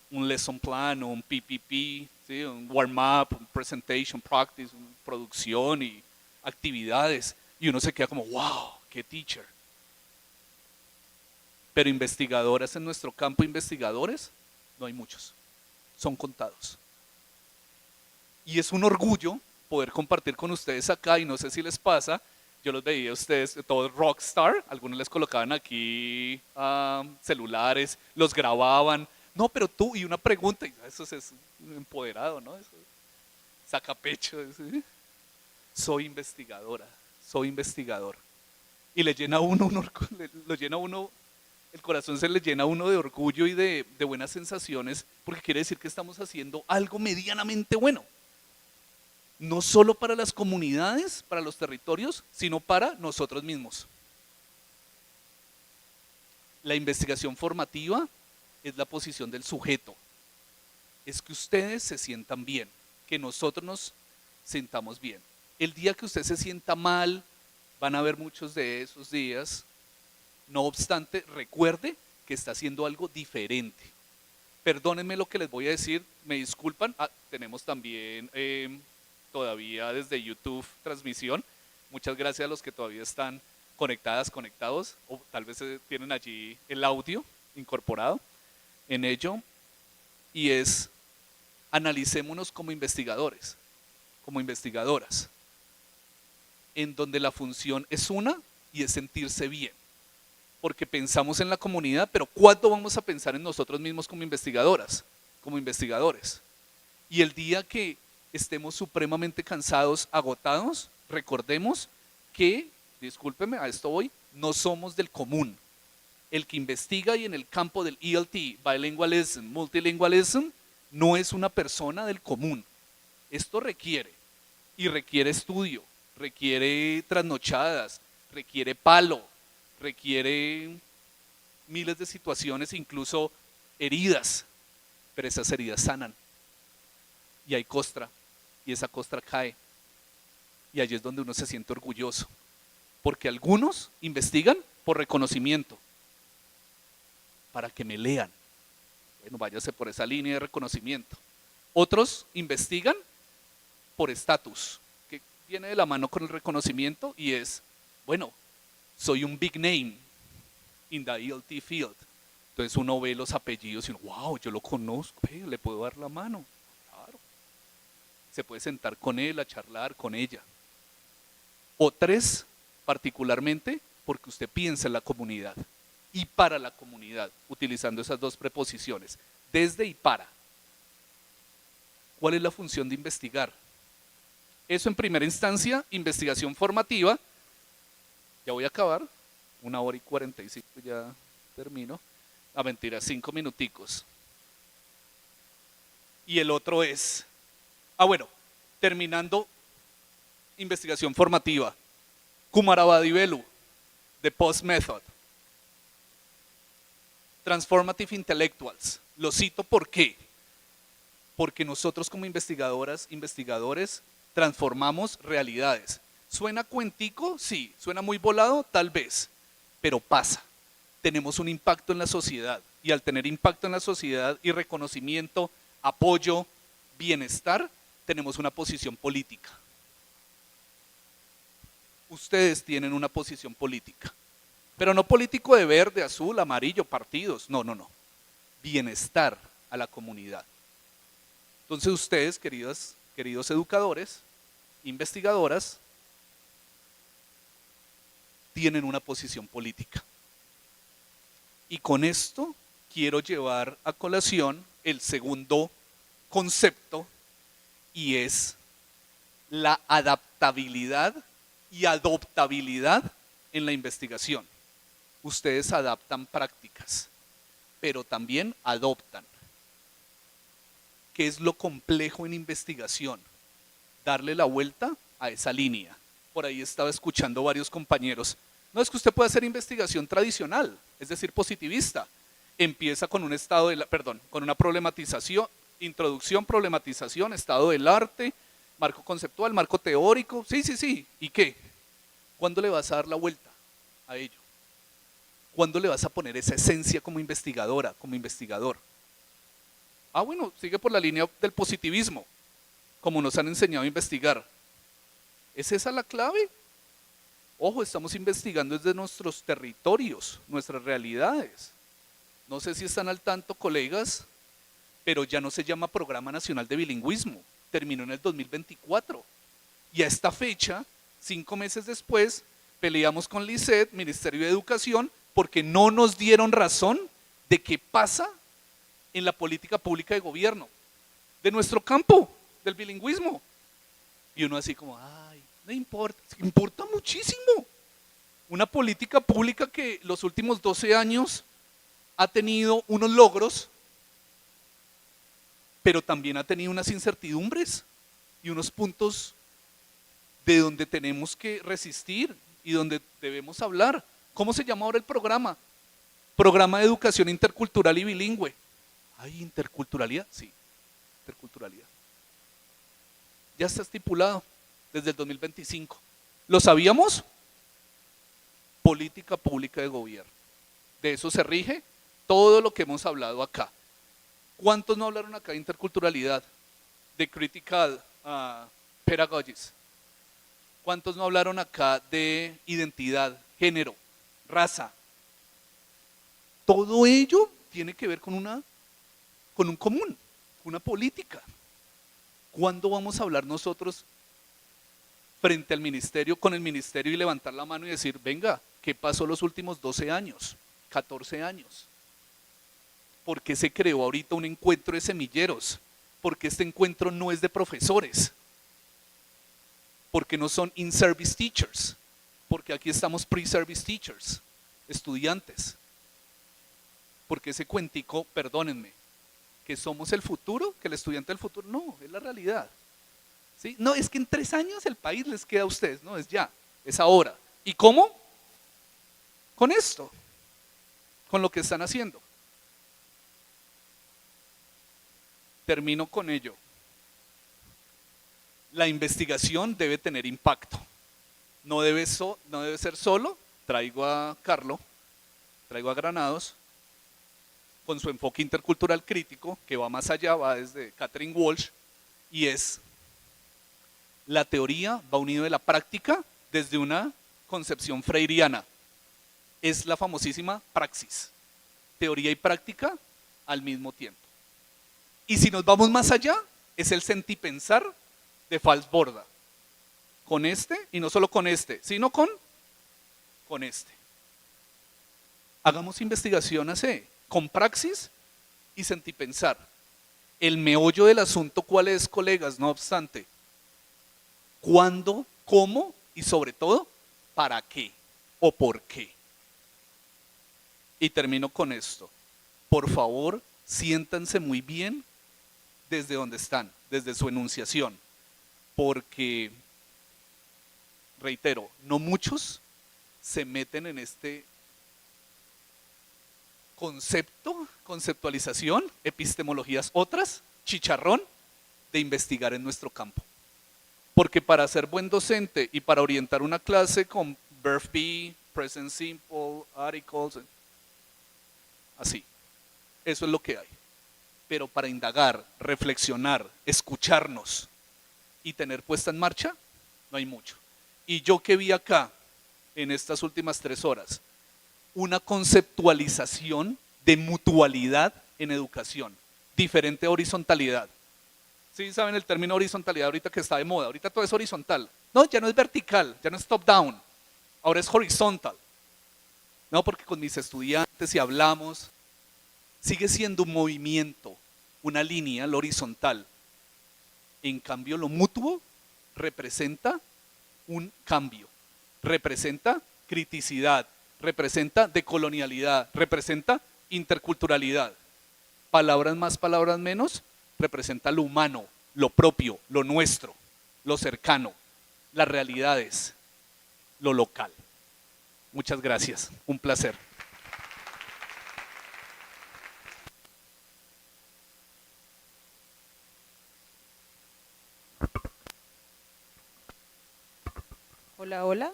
Un lesson plan, un PPP, ¿sí? Un warm-up, un presentation, practice, una producción y actividades. Y uno se queda como, wow, qué teacher. Pero investigadoras en nuestro campo, investigadores, no hay muchos, son contados. Y es un orgullo poder compartir con ustedes acá, y no sé si les pasa, yo los veía a ustedes, todos rockstar, algunos les colocaban aquí celulares, los grababan, no, pero tú, y una pregunta, y eso es empoderado, ¿no? Eso saca pecho, ¿sí? Soy investigadora, soy investigador. Y le llena a uno, lo llena a uno, el corazón se le llena a uno de orgullo y de buenas sensaciones, porque quiere decir que estamos haciendo algo medianamente bueno. No solo para las comunidades, para los territorios, sino para nosotros mismos. La investigación formativa es la posición del sujeto. Es que ustedes se sientan bien, que nosotros nos sintamos bien. El día que usted se sienta mal, van a haber muchos de esos días. No obstante, recuerde que está haciendo algo diferente. Perdónenme lo que les voy a decir, me disculpan. Tenemos también todavía desde YouTube transmisión. Muchas gracias a los que todavía están conectados, o tal vez tienen allí el audio incorporado en ello. Y es, analicémonos como investigadores, como investigadoras, en donde la función es una y es sentirse bien. Porque pensamos en la comunidad, pero ¿cuándo vamos a pensar en nosotros mismos como investigadoras, como investigadores? Y el día que estemos supremamente cansados, agotados, recordemos que, discúlpeme, a esto voy, no somos del común. El que investiga y en el campo del ELT, bilingualism, multilingualism, no es una persona del común. Esto requiere estudio, requiere trasnochadas, requiere palo, requiere miles de situaciones, incluso heridas, pero esas heridas sanan. Y hay costra, y esa costra cae. Y allí es donde uno se siente orgulloso, porque algunos investigan por reconocimiento, para que me lean. Bueno, váyase por esa línea de reconocimiento. Otros investigan por estatus, que viene de la mano con el reconocimiento, y es, bueno, soy un big name in the ELT field. Entonces uno ve los apellidos y uno, wow, yo lo conozco, le puedo dar la mano. Claro. Se puede sentar con él, a charlar con ella. O tres, particularmente, porque usted piensa en la comunidad y para la comunidad, utilizando esas dos preposiciones, desde y para. ¿Cuál es la función de investigar? Eso en primera instancia, investigación formativa. Ya voy a acabar, 1:45 ya termino. Mentira, 5 minuticos. Y el otro es, bueno, terminando investigación formativa, Kumarabadivelu, The Post Method, Transformative Intellectuals. Lo cito ¿por qué? Porque nosotros como investigadoras, investigadores, transformamos realidades. ¿Suena cuentico? Sí. ¿Suena muy volado? Tal vez. Pero pasa. Tenemos un impacto en la sociedad. Y al tener impacto en la sociedad y reconocimiento, apoyo, bienestar, tenemos una posición política. Ustedes tienen una posición política. Pero no político de verde, azul, amarillo, partidos. No, no, no. Bienestar a la comunidad. Entonces ustedes, queridos educadores, investigadoras, tienen una posición política. Y con esto quiero llevar a colación el segundo concepto, y es la adaptabilidad y adoptabilidad en la investigación. Ustedes adaptan prácticas, pero también adoptan. ¿Qué es lo complejo en investigación? Darle la vuelta a esa línea. Por ahí estaba escuchando varios compañeros. No es que usted pueda hacer investigación tradicional, es decir, positivista. Empieza con un estado de con una problematización, introducción, problematización, estado del arte, marco conceptual, marco teórico, sí, ¿y qué? ¿Cuándo le vas a dar la vuelta a ello? ¿Cuándo le vas a poner esa esencia como investigadora, como investigador? Bueno, sigue por la línea del positivismo, como nos han enseñado a investigar. ¿Es esa la clave? Ojo, estamos investigando desde nuestros territorios, nuestras realidades. No sé si están al tanto, colegas, pero ya no se llama Programa Nacional de Bilingüismo, terminó en el 2024. Y a esta fecha, 5 meses después, peleamos con LICED, Ministerio de Educación, porque no nos dieron razón de qué pasa en la política pública de gobierno, de nuestro campo, del bilingüismo. Y uno así como, no importa, importa muchísimo. Una política pública que los últimos 12 años ha tenido unos logros, pero también ha tenido unas incertidumbres y unos puntos de donde tenemos que resistir y donde debemos hablar. ¿Cómo se llama ahora el programa? Programa de Educación Intercultural y Bilingüe. ¿Interculturalidad? Sí, interculturalidad. Ya está estipulado desde el 2025. ¿Lo sabíamos? Política pública de gobierno. De eso se rige todo lo que hemos hablado acá. ¿Cuántos no hablaron acá de interculturalidad? De critical pedagogies. ¿Cuántos no hablaron acá de identidad, género, raza? Todo ello tiene que ver con un común, una política. ¿Cuándo vamos a hablar nosotros frente al ministerio, con el ministerio y levantar la mano y decir, venga, ¿qué pasó los últimos 12 años, 14 años? ¿Por qué se creó ahorita un encuentro de semilleros? Porque este encuentro no es de profesores. Porque no son in-service teachers. Porque aquí estamos pre-service teachers, estudiantes. Porque ese cuentico, perdónenme, que somos el futuro, que el estudiante del futuro, no, es la realidad. ¿Sí? No, es que en 3 años el país les queda a ustedes, no, es ya, es ahora. ¿Y cómo? Con esto, con lo que están haciendo. Termino con ello. La investigación debe tener impacto. No debe ser solo, traigo a Carlo, traigo a Granados, con su enfoque intercultural crítico, que va más allá, va desde Catherine Walsh, y es la teoría va unido de la práctica desde una concepción freiriana. Es la famosísima praxis, teoría y práctica al mismo tiempo. Y si nos vamos más allá, es el sentipensar de Falsborda, con este, y no solo con este, sino con este. Hagamos investigación así, con praxis y sentipensar. El meollo del asunto, ¿cuál es, colegas? No obstante, ¿cuándo, cómo y sobre todo, para qué o por qué? Y termino con esto. Por favor, siéntanse muy bien desde donde están, desde su enunciación, porque, reitero, no muchos se meten en este conceptualización, epistemologías otras, chicharrón, de investigar en nuestro campo. Porque para ser buen docente y para orientar una clase con verb be, present simple, articles, así, eso es lo que hay. Pero para indagar, reflexionar, escucharnos y tener puesta en marcha, no hay mucho. Y yo que vi acá, en estas últimas 3 horas, una conceptualización de mutualidad en educación, diferente a horizontalidad. ¿Sí saben el término horizontalidad ahorita que está de moda? Ahorita todo es horizontal. No, ya no es vertical, ya no es top down, ahora es horizontal. No, porque con mis estudiantes y hablamos, sigue siendo un movimiento, una línea, lo horizontal. En cambio, lo mutuo representa un cambio, representa criticidad, representa decolonialidad, representa interculturalidad. Palabras más, palabras menos, representa lo humano, lo propio, lo nuestro, lo cercano, las realidades, lo local. Muchas gracias, un placer. Hola, hola.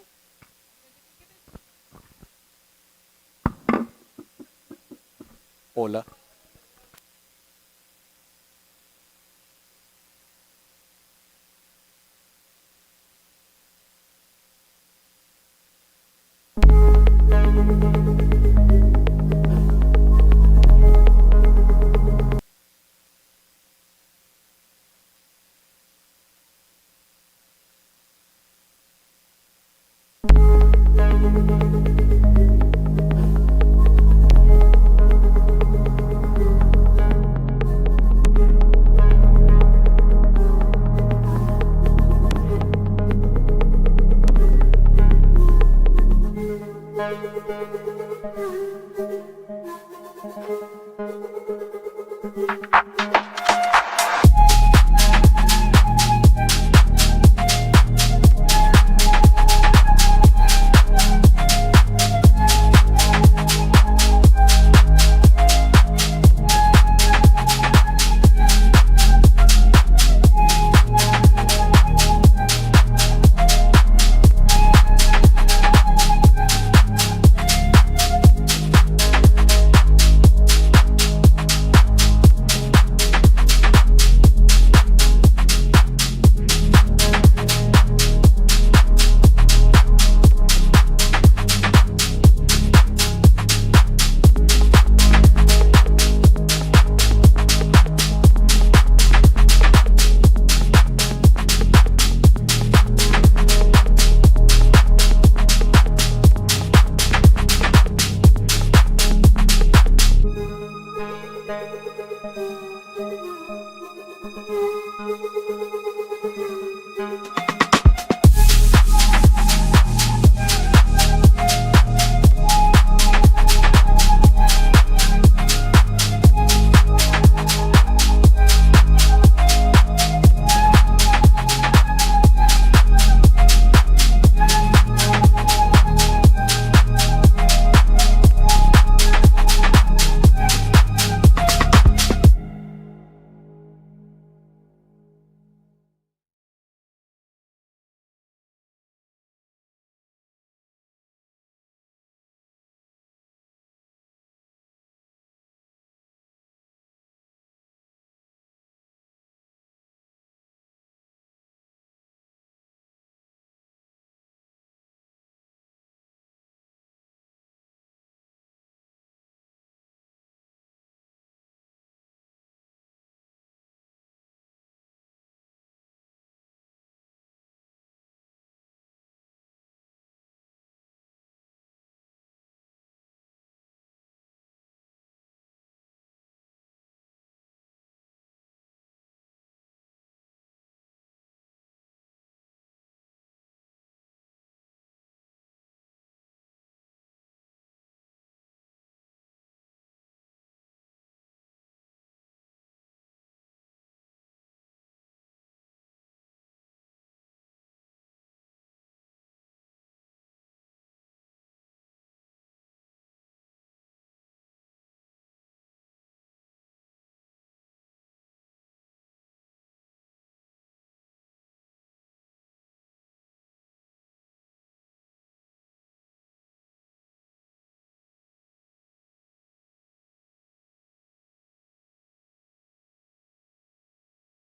Hola.